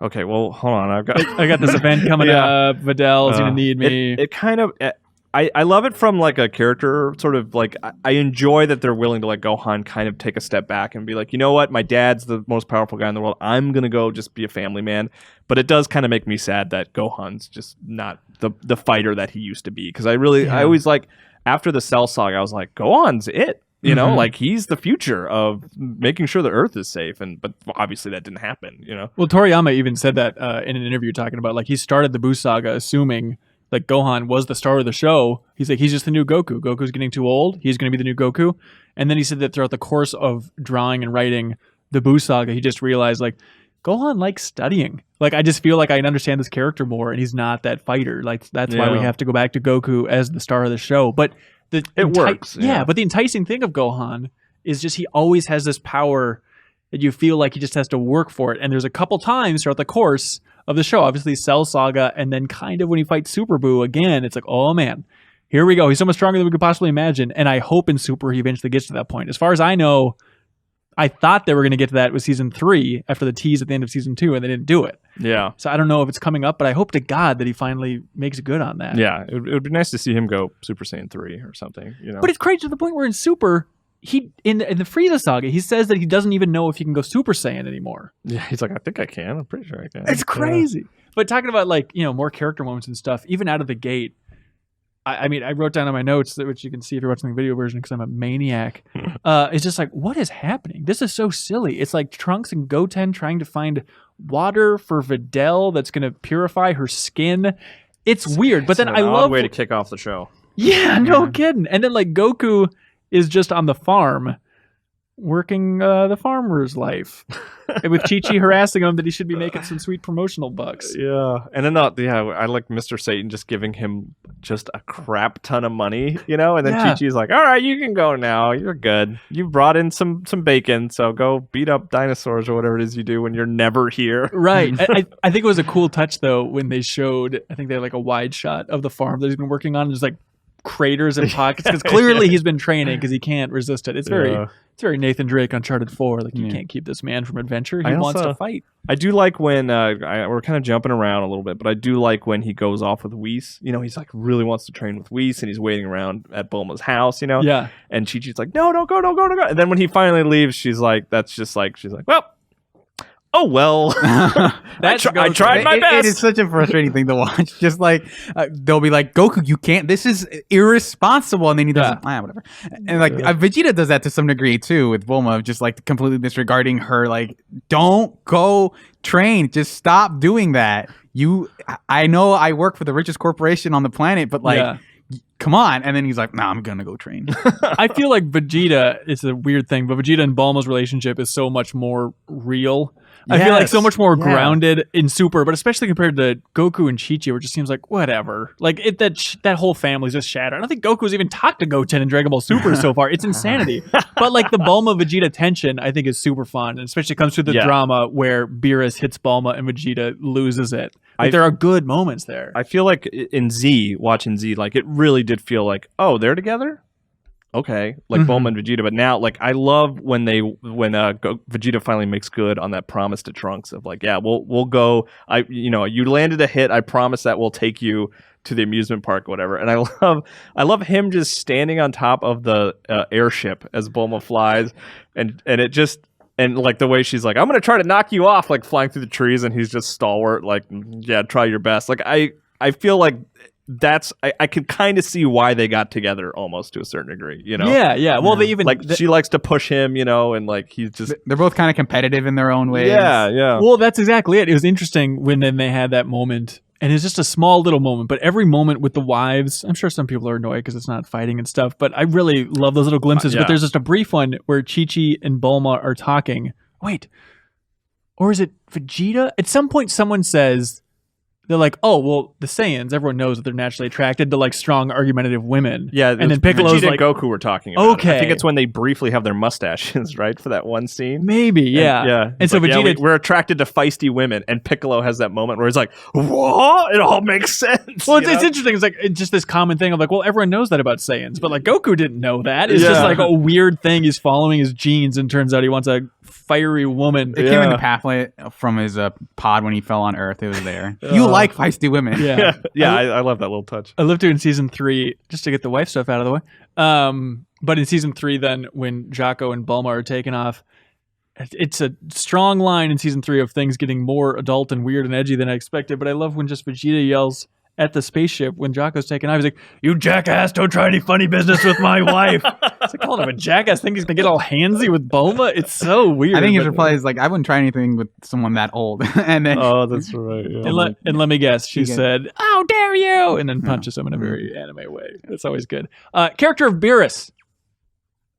Okay, well, hold on. I got this event coming up. Vidal's gonna need me. It kind of. I love it from like a character sort of like I enjoy that they're willing to let Gohan kind of take a step back and be like, you know what, my dad's the most powerful guy in the world. I'm gonna go just be a family man. But it does kind of make me sad that Gohan's just not the fighter that he used to be. Because I always like after the Cell Saga, I was like, Gohan's it. You know, like he's the future of making sure the Earth is safe, but obviously that didn't happen. You know, well, Toriyama even said that in an interview talking about like he started the Buu saga assuming like Gohan was the star of the show. He's like, he's just the new Goku. Goku's getting too old. He's going to be the new Goku. And then he said that throughout the course of drawing and writing the Buu saga, he just realized like Gohan likes studying. Like I just feel like I understand this character more, and he's not that fighter. Like that's why we have to go back to Goku as the star of the show. But it works. Yeah, but the enticing thing of Gohan is just he always has this power that you feel like he just has to work for it. And there's a couple times throughout the course of the show, obviously Cell Saga, and then kind of when he fights Super Buu again, it's like, oh man, here we go. He's so much stronger than we could possibly imagine. And I hope in Super he eventually gets to that point. As far as I know, I thought they were going to get to that with season 3 after the tease at the end of season 2, and they didn't do it. Yeah. So I don't know if it's coming up, but I hope to God that he finally makes good on that. Yeah, it would be nice to see him go Super Saiyan 3 or something. You know. But it's crazy to the point where in Super, in the Frieza saga, he says that he doesn't even know if he can go Super Saiyan anymore. Yeah, he's like, I think I can. I'm pretty sure I can. It's crazy. Yeah. But talking about like, you know, more character moments and stuff, even out of the gate, I mean, I wrote down on my notes, which you can see if you're watching the video version because I'm a maniac. It's just like, what is happening? This is so silly. It's like Trunks and Goten trying to find water for Videl that's going to purify her skin. It's weird. But then I love... way to kick off the show. Yeah, no kidding. And then like Goku is just on the farm working the farmer's life with Chi-Chi harassing him that he should be making some sweet promotional bucks. Yeah. And then I like Mr. Satan just giving him just a crap ton of money, you know, and then Chi-Chi's like, all right, you can go now. You're good. You brought in some bacon, so go beat up dinosaurs or whatever it is you do when you're never here. Right. I think it was a cool touch though when they showed, I think they had like a wide shot of the farm that he's been working on, and just like craters and pockets because clearly he's been training because he can't resist it. It's very Nathan Drake Uncharted 4. Like you can't keep this man from adventure. He wants to fight. I do like when we're kind of jumping around a little bit, but I do like when he goes off with Whis. You know, he's like really wants to train with Whis, and he's waiting around at Bulma's house. You know, yeah. And Chi-Chi's like, no, don't go. And then when he finally leaves, she's like, well. Oh well, I tried my best. It is such a frustrating thing to watch. Just like they'll be like, Goku, you can't. This is irresponsible, and then he does whatever. And like Vegeta does that to some degree too with Bulma, just like completely disregarding her. Like, don't go train. Just stop doing that. I know I work for the richest corporation on the planet, but like. Come on. And then he's like, nah, I'm going to go train. I feel like Vegeta, it's a weird thing, but Vegeta and Bulma's relationship is so much more real. I feel like so much more grounded in Super, but especially compared to Goku and Chi-Chi, where it just seems like, whatever. Like, that whole family's just shattered. I don't think Goku's even talked to Goten in Dragon Ball Super so far. It's insanity. But, like, the Bulma-Vegeta tension, I think, is super fun, and especially comes through the drama where Beerus hits Bulma and Vegeta loses it. Like, there are good moments there. I feel like in watching Z, like, it really did feel like, oh, they're together? Okay, like Bulma and Vegeta, but now like I love when Vegeta finally makes good on that promise to Trunks of like, yeah, we'll go. You landed a hit. I promise that we'll take you to the amusement park or whatever. And I love him just standing on top of the airship as Bulma flies, and it just. And like the way she's like, I'm gonna try to knock you off, like flying through the trees, and he's just stalwart, like, yeah, try your best. Like I feel like I could kind of see why they got together almost to a certain degree, you know? Yeah. Well, they even she likes to push him, you know, and like he's just they're both kind of competitive in their own ways. Yeah. Well, that's exactly it. It was interesting when then they had that moment, and it's just a small little moment, but every moment with the wives, I'm sure some people are annoyed because it's not fighting and stuff, but I really love those little glimpses. But there's just a brief one where Chi-Chi and Bulma are talking. Wait, or is it Vegeta? At some point, someone says. They're like, oh, well, the Saiyans, everyone knows that they're naturally attracted to, like, strong, argumentative women. Yeah, and then Piccolo's Vegeta like... and Goku were talking about okay. I think it's when they briefly have their mustaches, right, for that one scene? Maybe, yeah. And so like, Vegeta... we're attracted to feisty women, and Piccolo has that moment where he's like, what? It all makes sense. Well, it's interesting. It's like it's just this common thing of like, well, everyone knows that about Saiyans, but, like, Goku didn't know that. It's just, like, a weird thing. He's following his genes, and turns out he wants a fiery woman. It came in the pathway from his pod when he fell on Earth. It was there. You like feisty women. Yeah. I love that little touch. I lived to in season 3 just to get the wife stuff out of the way. But in season 3, then when Jaco and Bulma are taken off, it's a strong line in season 3 of things getting more adult and weird and edgy than I expected. But I love when just Vegeta yells at the spaceship when Jocko's taken off. He's like, "You jackass! Don't try any funny business with my wife." It's like calling him a jackass. Think he's gonna get all handsy with Bulma? It's so weird. I think his reply is like, "I wouldn't try anything with someone that old." And then, oh, that's right. Yeah. And let me guess, she said, "How dare you!" and then punches him in a very anime way. That's always good. Character of Beerus,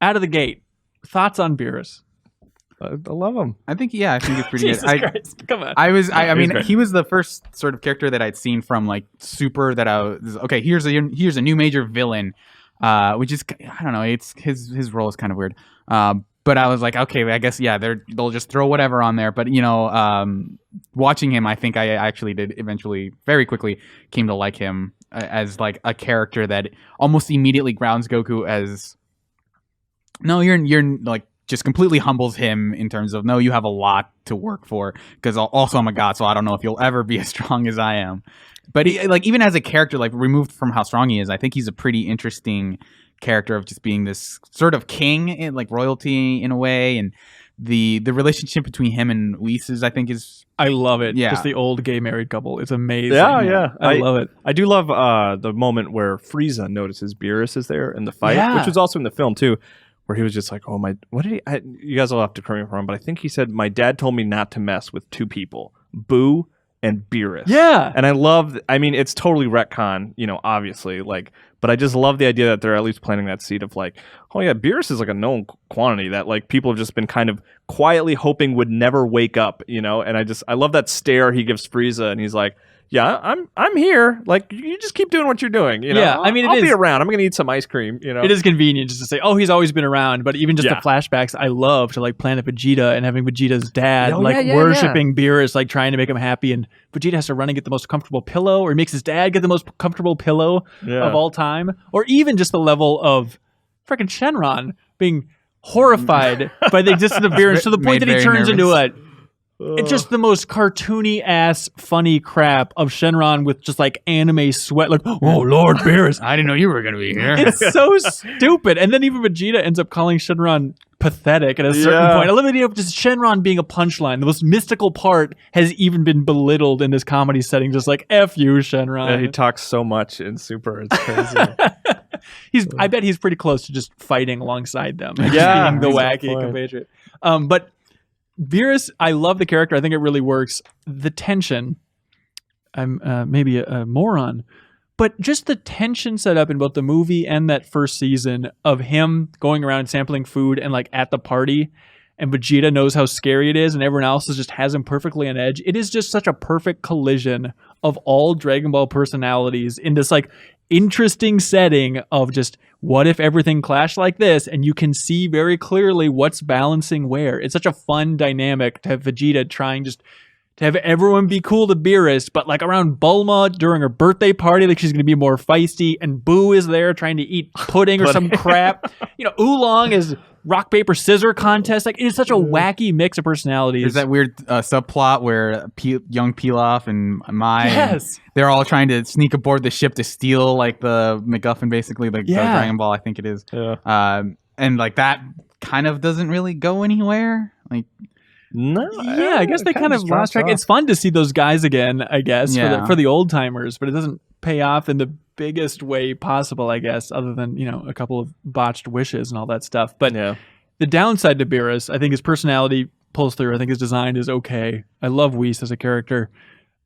out of the gate. Thoughts on Beerus? I love him. I think he's pretty Jesus good. Christ, come on. I mean, he was the first sort of character that I'd seen from like Super that I was okay. Here's a new major villain, which is I don't know. It's his role is kind of weird. But I was like, okay, I guess they'll just throw whatever on there. But watching him, I think I actually did eventually very quickly came to like him as like a character that almost immediately grounds Goku as no, you're like. Just completely humbles him in terms of, no, you have a lot to work for, because also I'm a god, so I don't know if you'll ever be as strong as I am. But he, like even as a character, like removed from how strong he is, I think he's a pretty interesting character of just being this sort of king, like royalty in a way, and the relationship between him and Whis is, I think, is... I love it. Yeah. Just the old gay married couple. It's amazing. Yeah. I love it. I do love the moment where Frieza notices Beerus is there in the fight, which was also in the film too. Where he was just like, oh, you guys will have to correct me if I'm wrong, but I think he said, my dad told me not to mess with two people, Boo and Beerus. Yeah. And it's totally retcon, obviously, like, but I just love the idea that they're at least planting that seed of like, oh yeah, Beerus is like a known quantity that like people have just been kind of quietly hoping would never wake up, and I love that stare he gives Frieza, and he's like, yeah, I'm here. Like, you just keep doing what you're doing. You know? Yeah, I mean, I'll be around. I'm gonna eat some ice cream. You know, It is convenient just to say, oh, he's always been around. But even just the Yeah. flashbacks, I love to like Planet Vegeta and having Vegeta's dad Oh, like yeah, worshiping Beerus, like trying to make him happy, and Vegeta has to run and get the most comfortable pillow, or he makes his dad get the most comfortable pillow of all time, or even just the level of freaking Shenron being horrified by the existence of Beerus to the point that he Made turns very into nervous. it's just the most cartoony ass funny crap of Shenron with just like anime sweat, like, oh Lord Beerus. I didn't know you were gonna be here. It's so stupid. And then even Vegeta ends up calling Shenron pathetic at a certain Yeah. point. I love the idea of just Shenron being a punchline. The most mystical part has even been belittled in this comedy setting, just like, F you, Shenron. Yeah, he talks so much in Super. It's crazy. I bet he's pretty close to just fighting alongside them. And Yeah, just being the that's the wacky point. compatriot. But Beerus, I love the character. I think it really works. The tension, I'm maybe a moron, but just the tension set up in both the movie and that first season of him going around sampling food and like at the party, and Vegeta knows how scary it is, and everyone else just has him perfectly on edge. It is just such a perfect collision of all Dragon Ball personalities in this like interesting setting of just what if everything clashed like this, and you can see very clearly what's balancing where. It's such a fun dynamic to have Vegeta trying just to have everyone be cool to Beerus, but like around Bulma during her birthday party, like she's going to be more feisty, and Boo is there trying to eat pudding or some crap. You know, Oolong is rock, paper, scissor contest. Like, it's such a wacky mix of personalities. There's that weird subplot where young Pilaf and Mai, Yes. they're all trying to sneak aboard the ship to steal like the MacGuffin, basically, like the Dragon Ball, I think it is. Yeah. And like that kind of doesn't really go anywhere. Like, No. Yeah, I guess they kind of lost track. Off. It's fun to see those guys again, I guess, Yeah. for the old timers, but it doesn't pay off in the biggest way possible, I guess, other than, you know, a couple of botched wishes and all that stuff. But Yeah. the downside to Beerus, I think his personality pulls through. I think his design is okay. I love Whis as a character,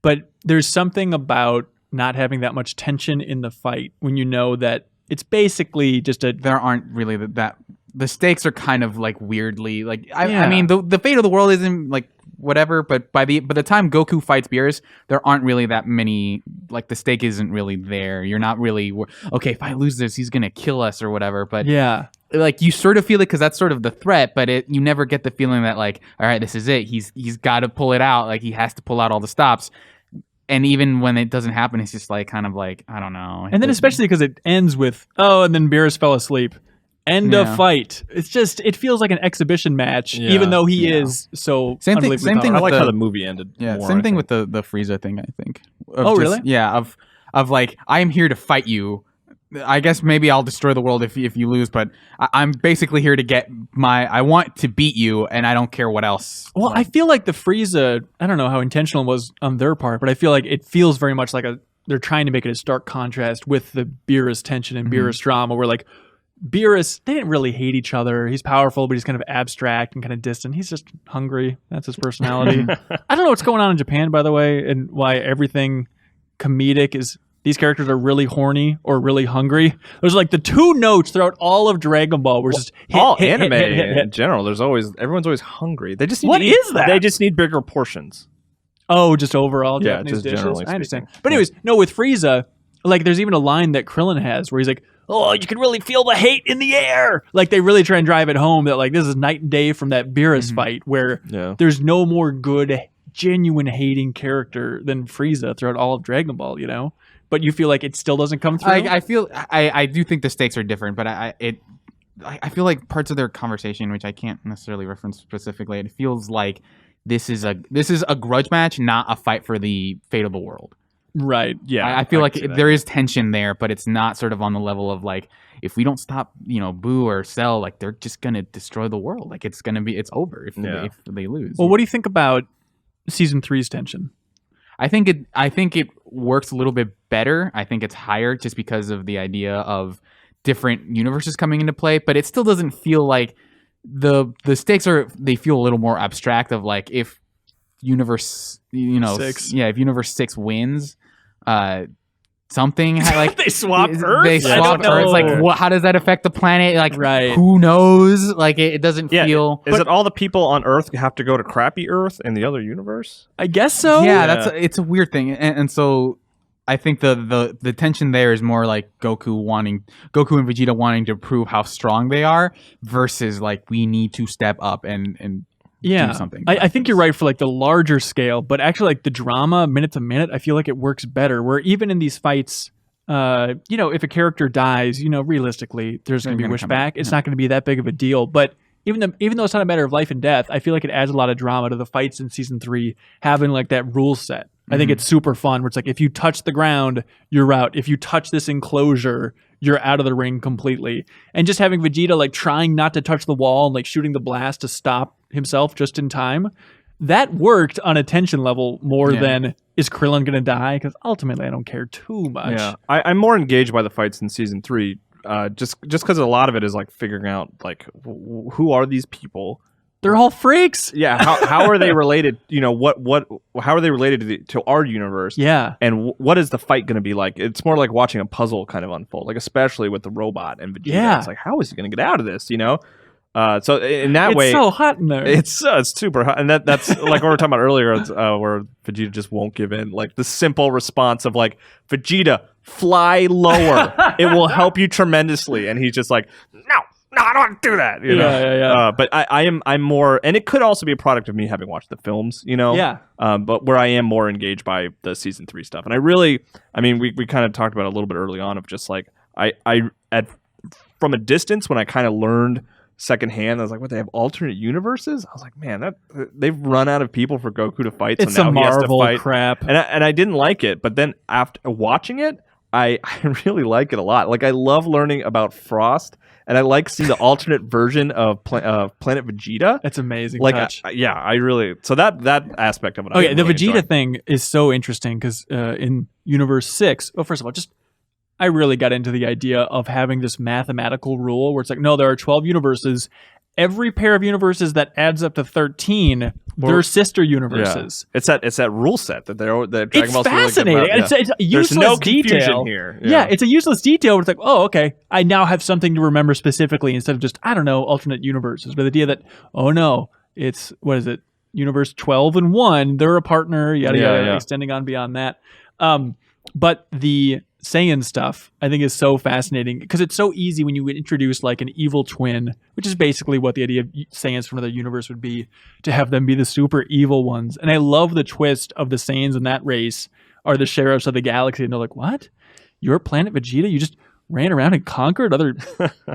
but there's something about not having that much tension in the fight when you know that it's basically just a there aren't really that the stakes are kind of like weirdly like Yeah. I mean the fate of the world isn't like whatever, but by the time Goku fights Beerus, there aren't really that many, like the stake isn't really there. You're not really okay, if I lose this he's gonna kill us or whatever, but yeah. like you sort of feel it because that's sort of the threat, but you never get the feeling that like, all right, this is it, he's got to pull it out, like he has to pull out all the stops. And even when it doesn't happen, it's just like kind of like, I don't know. And then especially because it ends with, oh, and then Beerus fell asleep. End of fight. It's just, it feels like an exhibition match, Yeah. even though he is so Same thing unbelievably with I powerful. like the- how the movie ended. Yeah, more, same I thing think. with the Frieza thing, I think. Oh, really? Yeah, of like, I am here to fight you. I guess maybe I'll destroy the world if you lose, but I'm basically here to get I want to beat you, and I don't care what else. Well, I feel like the Frieza, I don't know how intentional it was on their part, but I feel like it feels very much like they're trying to make it a stark contrast with the Beerus tension and Beerus drama, where like Beerus, they didn't really hate each other. He's powerful, but he's kind of abstract and kind of distant. He's just hungry. That's his personality. I don't know what's going on in Japan, by the way, and why everything comedic is... These characters are really horny or really hungry. There's like the two notes throughout all of Dragon Ball where it's just hit, all hit, hit, anime hit, hit, hit. in general, everyone's always hungry. They just need What to eat, is that? They just need bigger portions. Oh, just overall Yeah, Japanese just dishes? generally I understand. speaking. But anyways, no, with Frieza, like there's even a line that Krillin has where he's like, oh, you can really feel the hate in the air. Like they really try and drive it home that like this is night and day from that Beerus fight where Yeah. there's no more good, genuine hating character than Frieza throughout all of Dragon Ball, you know? But you feel like it still doesn't come through? I feel I do think the stakes are different, but I feel like parts of their conversation, which I can't necessarily reference specifically, it feels like this is a grudge match, not a fight for the fate of the world. Right, yeah. I feel like can see that. there is tension there, but it's not sort of on the level of like, if we don't stop, Boo or Cell, like they're just gonna destroy the world. Like it's over if they lose. Well, what do you think about Season 3's tension? I think it works a little bit better. I think it's higher just because of the idea of different universes coming into play, but it still doesn't feel like the stakes they feel a little more abstract of like if universe 6. if universe 6 wins, something like They swap Earth? They I swap don't Earth. know. Like, how does that affect the planet? Like, Right. who knows? Like, it doesn't feel. Is it all the people on Earth have to go to crappy Earth in the other universe? I guess so. Yeah, it's a weird thing, and so I think the tension there is more like Goku and Vegeta wanting to prove how strong they are versus like we need to step up and do something. I think you're right for like the larger scale, but actually like the drama minute to minute, I feel like it works better. Where even in these fights, if a character dies, realistically, there's going to be wish back. It's not going to be that big of a deal. But even though it's not a matter of life and death, I feel like it adds a lot of drama to the fights in season 3, having like that rule set. I think it's super fun where it's like, if you touch the ground, you're out. If you touch this enclosure, you're out of the ring completely. And just having Vegeta like trying not to touch the wall and like shooting the blast to stop himself just in time, that worked on a tension level more than is Krillin going to die? Because ultimately I don't care too much. Yeah, I'm more engaged by the fights in season 3 just because a lot of it is like figuring out like who are these people. They're all freaks. Yeah, how are they related? How are they related to our universe? Yeah, and what is the fight going to be like? It's more like watching a puzzle kind of unfold, like especially with the robot and Vegeta. Yeah, it's like how is he going to get out of this? So in that way, it's so hot in there. It's super hot, and that's like what we were talking about earlier, where Vegeta just won't give in. Like the simple response of like, Vegeta, fly lower, it will help you tremendously, and he's just like, no, I don't want to do that. Yeah. But I'm more, and it could also be a product of me having watched the films, Yeah. But where I am more engaged by the season 3 stuff, and we kind of talked about it a little bit early on of just like from a distance when I kind of learned secondhand, I was like, what, they have alternate universes? I was like, man, that they've run out of people for Goku to fight. It's so now some he has to Marvel fight. crap. And I didn't like it, but then after watching it, I really like it a lot. Like I love learning about Frost, and I like seeing the alternate version of Planet Vegeta. That's amazing. Like, touch. I really. So that aspect of it. Okay, the really Vegeta enjoy. thing is so interesting because in Universe 6, well, first of all, I really got into the idea of having this mathematical rule where it's like, no, there are 12 universes. Every pair of universes that adds up to 13, they're sister universes. Yeah. It's that rule set that Dragon Ball's fascinating. Really It's a useless There's no detail confusion here. Yeah, it's a useless detail. Where it's like, oh, okay, I now have something to remember specifically instead of just, I don't know, alternate universes. But the idea that, oh no, it's, what is it? Universe 12 and 1, they're a partner, yada yada, extending on beyond that. But the Saiyan stuff I think is so fascinating because it's so easy when you introduce like an evil twin, which is basically what the idea of Saiyans from another universe would be, to have them be the super evil ones. And I love the twist of the Saiyans in that race are the sheriffs of the galaxy, and they're like, what? Your planet Vegeta? You just ran around and conquered other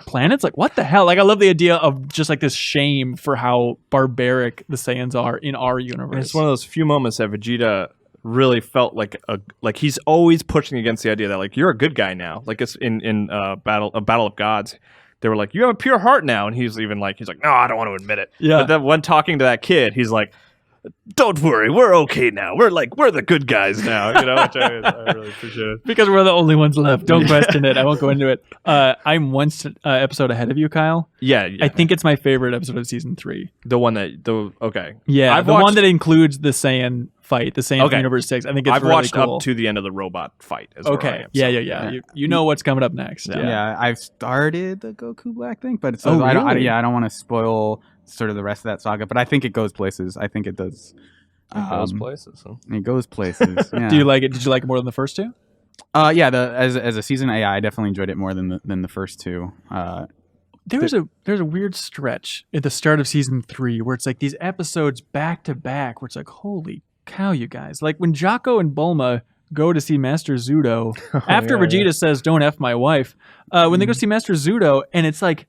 planets? Like, what the hell? Like, I love the idea of just like this shame for how barbaric the Saiyans are in our universe. And it's one of those few moments that Vegeta really felt like he's always pushing against the idea that like you're a good guy now. Like it's in Battle of Gods, they were like, you have a pure heart now, and he's like, no, I don't want to admit it. Yeah. But then when talking to that kid, he's like, don't worry, we're okay now. We're the good guys now. Which I really appreciate it. Because we're the only ones left. Don't question it. I won't go into it. I'm one episode ahead of you, Kyle. Yeah. I think it's my favorite episode of season 3. Okay. Yeah, I've the one watched- that includes the Saiyan fight, the Saiyan from Universe 6. I think it's I've really watched cool. up to the end of the robot fight. Is where I Okay. am, Yeah. so. You know what's coming up next. Yeah, I've started the Goku Black thing, but it's Oh, I don't really? I don't want to spoil sort of the rest of that saga, but I think it goes places. I think it does. Those places. Huh? It goes places. Yeah. Do you like it? Did you like it more than the first 2? Yeah. As a season, I definitely enjoyed it more than the first 2. There's a weird stretch at the start of season 3 where it's like these episodes back to back where it's like, holy cow, you guys. Like when Jocko and Bulma go to see Master Zudo after Vegeta says, don't F my wife, when they go see Master Zudo, and it's like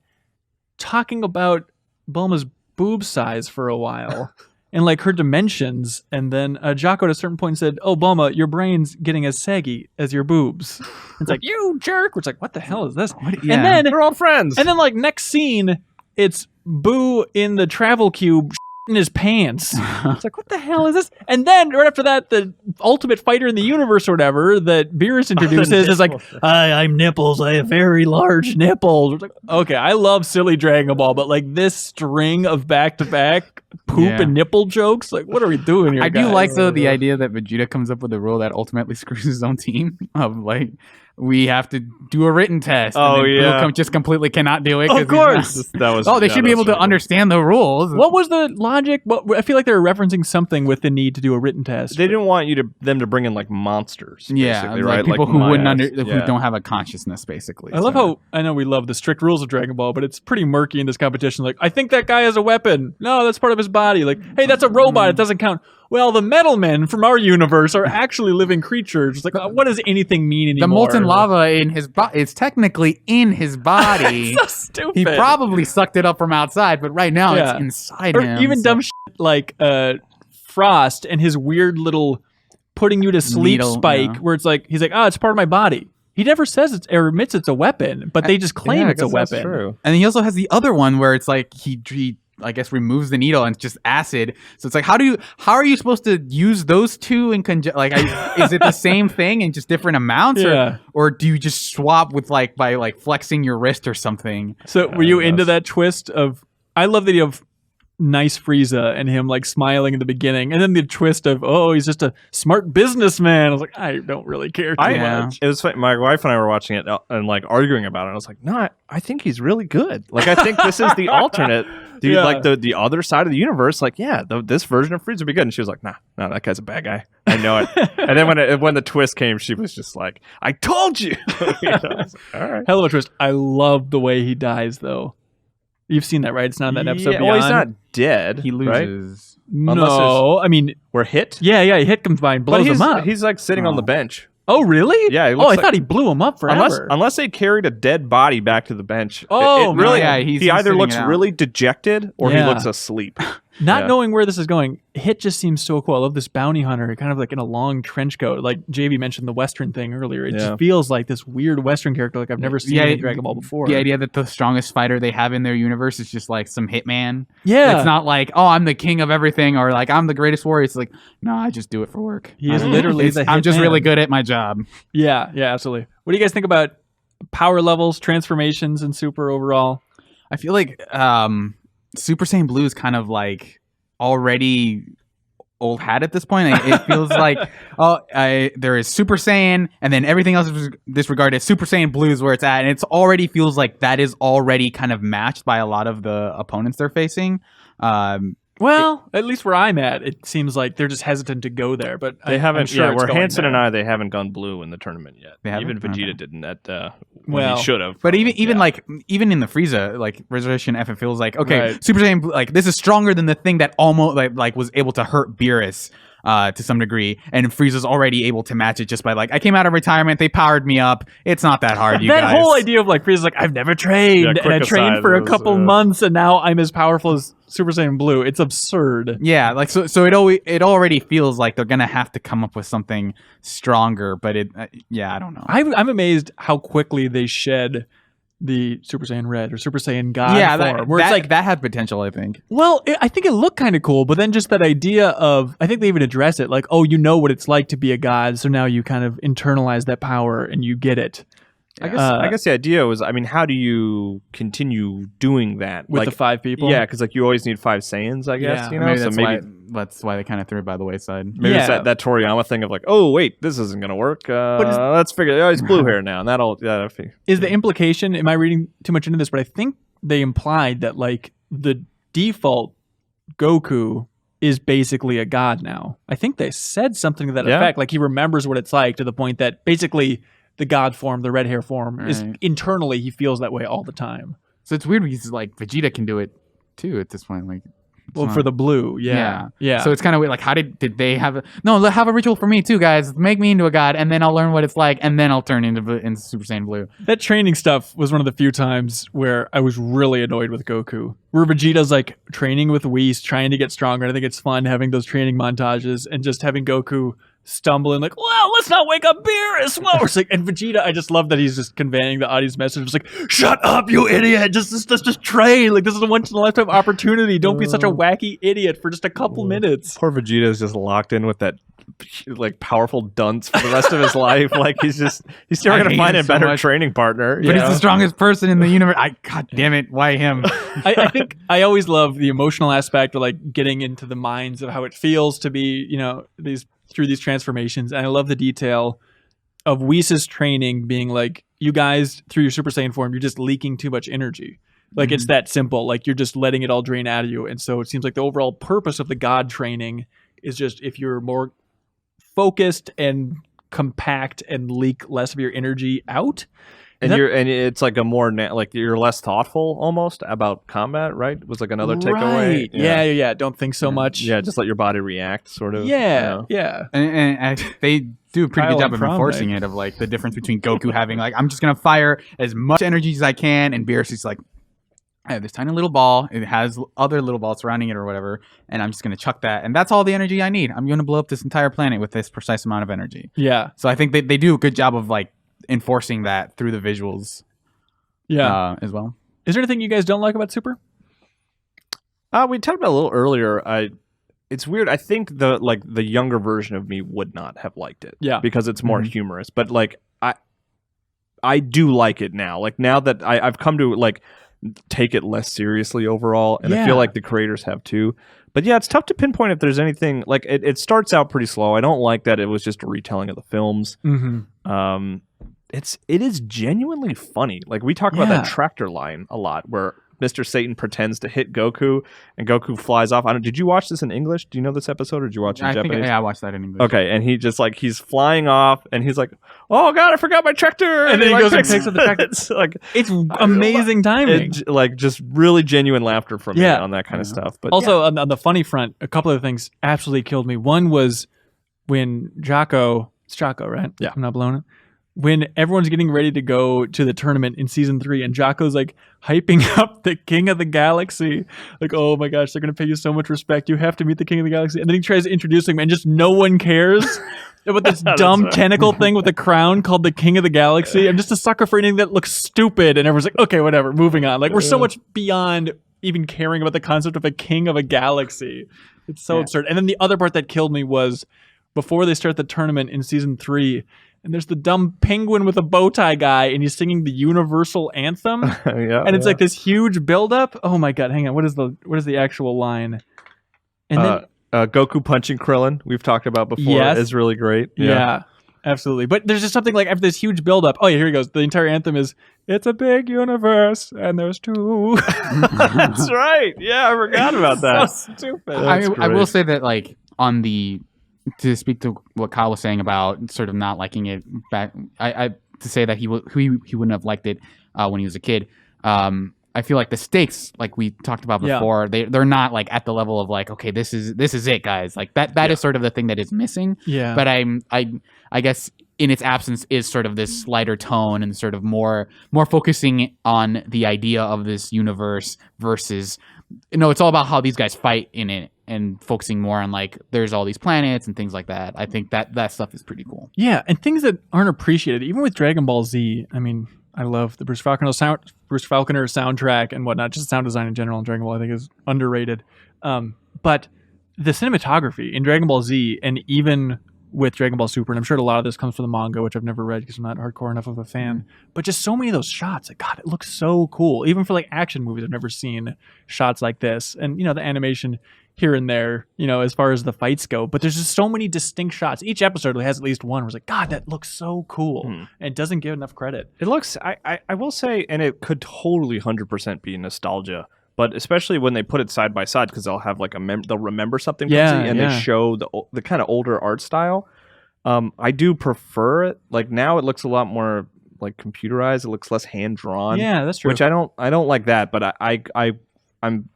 talking about Bulma's boob size for a while. And like her dimensions, and then Jocko at a certain point said, "Oh, Bulma, your brain's getting as saggy as your boobs." It's like, you jerk! It's like, what the hell is this? Yeah. And then We're all friends. like next scene, it's Boo in the travel cube in his pants. It's like, what the hell is this? And then right after that, the ultimate fighter in the universe or whatever that Beerus introduces is like, I'm Nipples. I have very large nipples. It's like, okay, I love silly Dragon Ball, but like this string of back-to-back poop and nipple jokes, like what are we doing here? I do like though the idea that Vegeta comes up with a rule that ultimately screws his own team of like, we have to do a written test. Oh, and yeah. Blue just completely cannot do it. Of course. That was. They should be able to understand the rules. What was the logic? I feel like they were referencing something with the need to do a written test. They didn't want them to bring in like monsters. Yeah, basically, like right? people like who wouldn't Mayas. who don't have a consciousness, basically. I love how, I know we love the strict rules of Dragon Ball, but it's pretty murky in this competition. Like, I think that guy has a weapon. No, that's part of his body. Like, hey, that's a robot. It doesn't count. Well, the metal men from our universe are actually living creatures. It's like, what does anything mean anymore? the molten lava in his body. It's technically in his body. So stupid. He probably sucked it up from outside, but right now Yeah. it's inside Or him. even dumb shit like Frost and his weird little putting you to sleep Needle, spike, yeah. where it's like, he's like, it's part of my body. He never says it's or admits it's a weapon, but they just claim Yeah, I it's a guess that's weapon. True. And he also has the other one where it's like he I guess removes the needle and it's just acid. So it's like, how are you supposed to use those two in conjunction? Like, is it the same thing in just different amounts, Yeah. or do you just swap with by flexing your wrist or something? So were you into that twist of? I love the idea of nice Frieza and him like smiling in the beginning, and then the twist of he's just a smart businessman. I was like, I don't really care too much. It was funny. My wife and I were watching it and like arguing about it. I was like, no, I think he's really good. Like, I think this is the alternate. Dude, Yeah. like the other side of the universe, like, this version of Frieza would be good. And she was like, nah, that guy's a bad guy. I know it. And then when the twist came, she was just like, I told you. You know, I was like, all right. Hell of a twist. I love the way he dies, though. You've seen that, right? It's not in that episode. Well, he's Beyond. not dead. He right? loses. No, I mean, We're hit. yeah, he hit combined, But blows him up. he's like sitting on the bench. Oh, really? Yeah, he Oh, looks I like- thought he blew him up forever. Unless they carried a dead body back to the bench. Oh, it really, yeah, he's he either sitting looks it out. really dejected or Yeah. he looks asleep. Not Yeah. knowing where this is going, Hit just seems so cool. I love this bounty hunter, kind of like in a long trench coat. Like JB mentioned the Western thing earlier. It Yeah. just feels like this weird Western character like I've never seen in Dragon Ball before. The idea that the strongest fighter they have in their universe is just like some hitman. Yeah. It's not like, I'm the king of everything, or like I'm the greatest warrior. It's like, no, I just do it for work. He is literally the I'm just hitman. really good at my job. Yeah, absolutely. What do you guys think about power levels, transformations, and Super overall? I feel like Super Saiyan Blue is kind of like already old hat at this point. It feels like there is Super Saiyan, and then everything else is disregarded. Super Saiyan Blue is where it's at, and it already feels like that is already kind of matched by a lot of the opponents they're facing. Well, at least where I'm at, it seems like they're just hesitant to go there. But They I'm haven't. sure it's where going Hanson there. and they haven't gone blue in the tournament yet. They haven't? Even Vegeta Okay. didn't. That Well, he should have. But even in the Frieza like Resurrection F, it feels like okay, Right. Super Saiyan Blue, like this is stronger than the thing that almost like was able to hurt Beerus to some degree, and Frieza's already able to match it just by like I came out of retirement, they powered me up. It's not that hard, you that guys. whole idea of like Frieza's like I've never trained, Yeah, and quick I trained aside, for a those, couple months, and now I'm as powerful as Super Saiyan Blue. It's absurd. Yeah, like so it already feels like they're gonna have to come up with something stronger, but I don't know. I'm amazed how quickly they shed the Super Saiyan Red or Super Saiyan God form. Where it's like, that had potential, I think. well, I think it looked kind of cool, but then just that idea of, I think they even address it like, oh, you know what it's like to be a god, so now you kind of internalize that power and you get it. I guess the idea was, I mean, how do you continue doing that With the 5 people? Yeah, because like you always need 5 Saiyans, I guess. Yeah. You know, Maybe so that's why they kind of threw it by the wayside. maybe it's Yeah. that Toriyama thing of like, oh wait, this isn't gonna work. Let's figure it out. He's blue hair now, and that'll. Is the implication, am I reading too much into this, but I think they implied that like the default Goku is basically a god now. I think they said something to that Yeah. effect. Like he remembers what it's like to the point that basically the god form, the red hair form, is Right. internally he feels that way all the time. So it's weird because like Vegeta can do it too at this point. Like, it's Well, not- for the blue, yeah. So it's kind of weird. Like, how did they have? Have a ritual for me too, guys. Make me into a god, and then I'll learn what it's like, and then I'll turn into Super Saiyan Blue. That training stuff was one of the few times where I was really annoyed with Goku. Where Vegeta's like training with Whis, trying to get stronger. And I think it's fun having those training montages and just having Goku stumbling like, well, let's not wake up Beerus. Well, it's like, and Vegeta, I just love that he's just conveying the audience message. It's like, shut up, you idiot. Just train. Like, this is a once in a lifetime opportunity. Don't be such a wacky idiot for just a couple minutes. Poor Vegeta's just locked in with that like powerful dunce for the rest of his life. Like he's never gonna find a better training partner. But he's the strongest person in the universe. God damn it, why him? I think I always love the emotional aspect of like getting into the minds of how it feels to be, you know, through these transformations. And I love the detail of Whis' training being like, you guys, through your Super Saiyan form, you're just leaking too much energy. Like, it's that simple. Like, you're just letting it all drain out of you. And so it seems like the overall purpose of the God training is just if you're more focused and compact and leak less of your energy out. And it's like a more like you're less thoughtful almost about combat, right? Was like another takeaway. Right. Yeah. Don't think so much. Yeah, just let your body react, sort of. Yeah. And they do a pretty good job of enforcing it, of like the difference between Goku having like, I'm just gonna fire as much energy as I can, and Beerus is like, I have this tiny little ball. It has other little balls surrounding it or whatever, and I'm just gonna chuck that, and that's all the energy I need. I'm gonna blow up this entire planet with this precise amount of energy. Yeah. So I think they do a good job of like enforcing that through the visuals. Yeah. As well. Is there anything you guys don't like about Super? We talked about it a little earlier. It's weird. I think the younger version of me would not have liked it. Yeah. Because it's more humorous. But like I do like it now. Like now that I've come to like take it less seriously overall, and I feel like the creators have too. But yeah, it's tough to pinpoint if there's anything. Like it starts out pretty slow. I don't like that it was just a retelling of the films. It is genuinely funny. Like we talk about that tractor line a lot, where Mr. Satan pretends to hit Goku, and Goku flies off. Did you watch this in English? Do you know this episode, or did you watch it in Japanese? I watched that in English. Okay, and he just like he's flying off, and he's like, "Oh God, I forgot my tractor!" And then he goes and picks up the tractor. It's like it's amazing timing. Like just really genuine laughter from me on that kind of stuff. But also on the funny front, a couple of things absolutely killed me. One was when Jocko, it's Jocko, right? Yeah, I'm not blowing it. When everyone's getting ready to go to the tournament in season 3, and Jocko's like hyping up the King of the Galaxy, like, oh my gosh, they're gonna pay you so much respect. You have to meet the King of the Galaxy, and then he tries to introduce him, and just no one cares about this dumb tentacle thing with a crown called the King of the Galaxy. I'm just a sucker for anything that looks stupid, and everyone's like, okay, whatever, moving on. Like we're so much beyond even caring about the concept of a King of a Galaxy. It's so absurd. And then the other part that killed me was before they start the tournament in season 3. And there's the dumb penguin with a bow tie guy, and he's singing the Universal Anthem. And it's like this huge buildup. Oh my god, hang on. What is the actual line? And then Goku punching Krillin, we've talked about before, is really great. Yeah, absolutely. But there's just something like after this huge buildup. Oh yeah, here he goes. The entire anthem is, "It's a big universe, and there's two." That's right. Yeah, I forgot about that. So stupid. I will say that like on the. To speak to what Kyle was saying about sort of not liking it back, to say that he wouldn't have liked it when he was a kid. I feel like the stakes, like we talked about before, they're not like at the level of like, okay, this is it, guys. Like that is sort of the thing that is missing. Yeah. But I guess in its absence is sort of this lighter tone and sort of more focusing on the idea of this universe versus, it's all about how these guys fight in it. And focusing more on like there's all these planets and things like that. I think that stuff is pretty cool. Yeah, and things that aren't appreciated, even with Dragon Ball Z. I mean, I love the Bruce Falconer soundtrack and whatnot. Just sound design in general in Dragon Ball, I think, is underrated. But the cinematography in Dragon Ball Z, and even with Dragon Ball Super, and I'm sure a lot of this comes from the manga, which I've never read because I'm not hardcore enough of a fan. But just so many of those shots, like God, it looks so cool. Even for like action movies, I've never seen shots like this. And the animation here and there, as far as the fights go. But there's just so many distinct shots. Each episode has at least one where it's like, God, that looks so cool. And it doesn't give enough credit. It looks, I will say, and it could totally 100% be nostalgia, but especially when they put it side by side, because they'll have like they'll remember something from Z, and they show the kind of older art style. I do prefer it. Like now it looks a lot more like computerized. It looks less hand drawn. Yeah, that's true. Which I don't like that, but I'm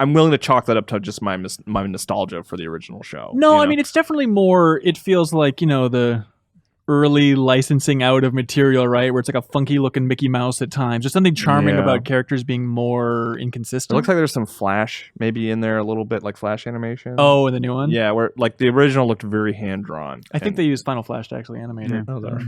willing to chalk that up to just my nostalgia for the original show. No, I mean it's definitely more. It feels like the early licensing out of material, right? Where it's like a funky looking Mickey Mouse at times. There's something charming about characters being more inconsistent. It looks like there's some Flash maybe in there a little bit, like Flash animation. Oh, in the new one? Yeah, where like the original looked very hand drawn. I think they used Final Flash to actually animate it. Oh, there.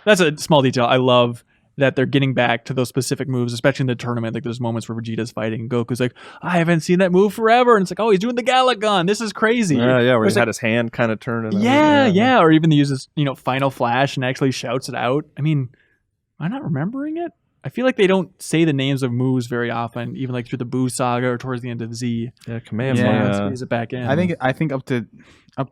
That's a small detail. I love that they're getting back to those specific moves, especially in the tournament. Like there's moments where Vegeta's fighting and Goku's like, I haven't seen that move forever. And it's like, oh, he's doing the Galagon. This is crazy. Yeah, where he's he had his hand kind of turned. Yeah. Or even he uses, Final Flash and actually shouts it out. I mean, am I not remembering it? I feel like they don't say the names of moves very often, even like through the Boo saga or towards the end of Z. Yeah, Command. Squeeze it back in. I think up to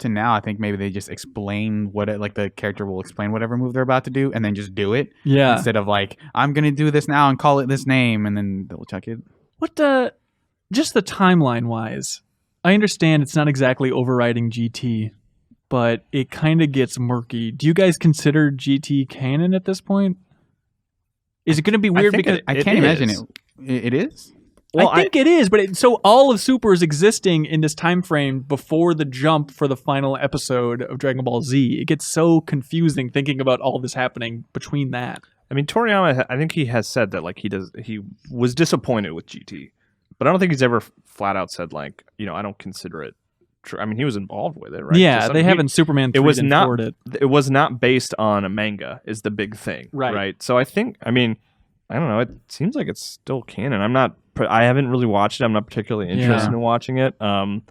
now, I think maybe they just explain the character will explain whatever move they're about to do and then just do it. Yeah. Instead of like, I'm gonna do this now and call it this name and then they'll check it. Just the timeline wise, I understand it's not exactly overriding GT, but it kind of gets murky. Do you guys consider GT canon at this point? Is it going to be weird because I can't imagine it. It is? Well, I think it is, but so all of Super is existing in this time frame before the jump for the final episode of Dragon Ball Z. It gets so confusing thinking about all this happening between that. I mean, Toriyama, I think he has said that like he was disappointed with GT, but I don't think he's ever flat out said like, I don't consider it true. I mean, he was involved with it, right? Yeah, they haven't Superman 3 it was not forward it. It was not based on a manga is the big thing, right? So I think, I mean, I don't know. It seems like it's still canon. I haven't really watched it. I'm not particularly interested in watching it.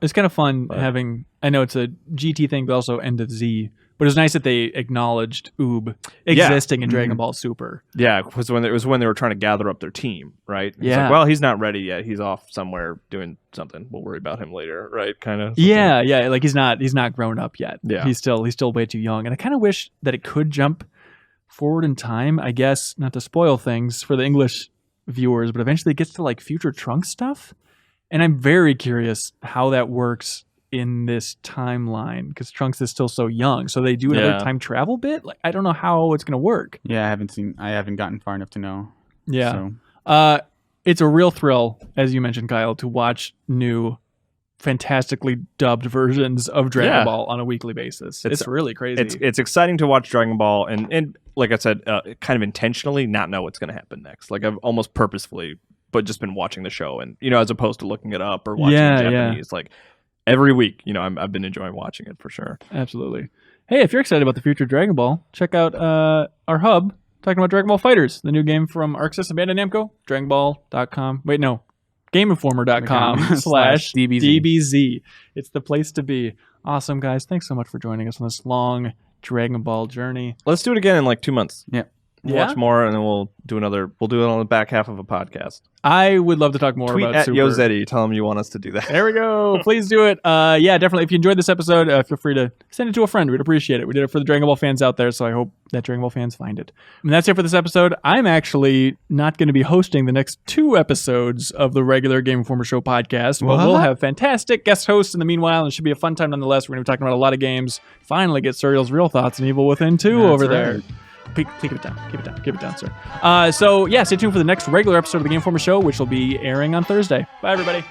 It's kind of fun having. I know it's a GT thing, but also End of Z. But it was nice that they acknowledged Oob existing in Dragon Ball Super. Yeah, because when they were trying to gather up their team, right? It's Yeah. like, well, he's not ready yet. He's off somewhere doing something. We'll worry about him later, right? Kind of. Yeah. Like he's not grown up yet. Yeah. He's still way too young. And I kind of wish that it could jump forward in time. I guess not to spoil things for the English viewers, but eventually it gets to like future Trunks stuff. And I'm very curious how that works in this timeline because Trunks is still so young. So they do another time travel bit. Like I don't know how it's gonna work. Yeah, I haven't gotten far enough to know. Yeah. So. It's a real thrill, as you mentioned, Kyle, to watch new fantastically dubbed versions of Dragon Ball on a weekly basis. It's really crazy. It's exciting to watch Dragon Ball and like I said, kind of intentionally not know what's going to happen next. Like I've almost purposefully, but just been watching the show and as opposed to looking it up or watching Japanese. Like every week, I've been enjoying watching it for sure. Absolutely. Hey, if you're excited about the future of Dragon Ball, check out our hub talking about Dragon Ball FighterZ, the new game from Arc System Bandai Namco. DragonBall.com. Wait, no. GameInformer.com/DBZ. It's the place to be. Awesome, guys. Thanks so much for joining us on this long Dragon Ball journey. Let's do it again in like 2 months. Yeah. Watch more, and then we'll do another. We'll do it on the back half of a podcast. I would love to talk more Tweet about at Super. Yozetti. Tell him you want us to do that. There we go. Please do it. Yeah, definitely. If you enjoyed this episode, feel free to send it to a friend. We'd appreciate it. We did it for the Dragon Ball fans out there, so I hope that Dragon Ball fans find it. And that's it for this episode. I'm actually not going to be hosting the next 2 episodes of the regular Game Informer Show podcast, but we'll have fantastic guest hosts in the meanwhile, and it should be a fun time nonetheless. We're going to be talking about a lot of games. Finally get Suriel's real thoughts on Evil Within 2 over there. Keep it down, sir. So, yeah, stay tuned for the next regular episode of the Game Informer Show, which will be airing on Thursday. Bye, everybody.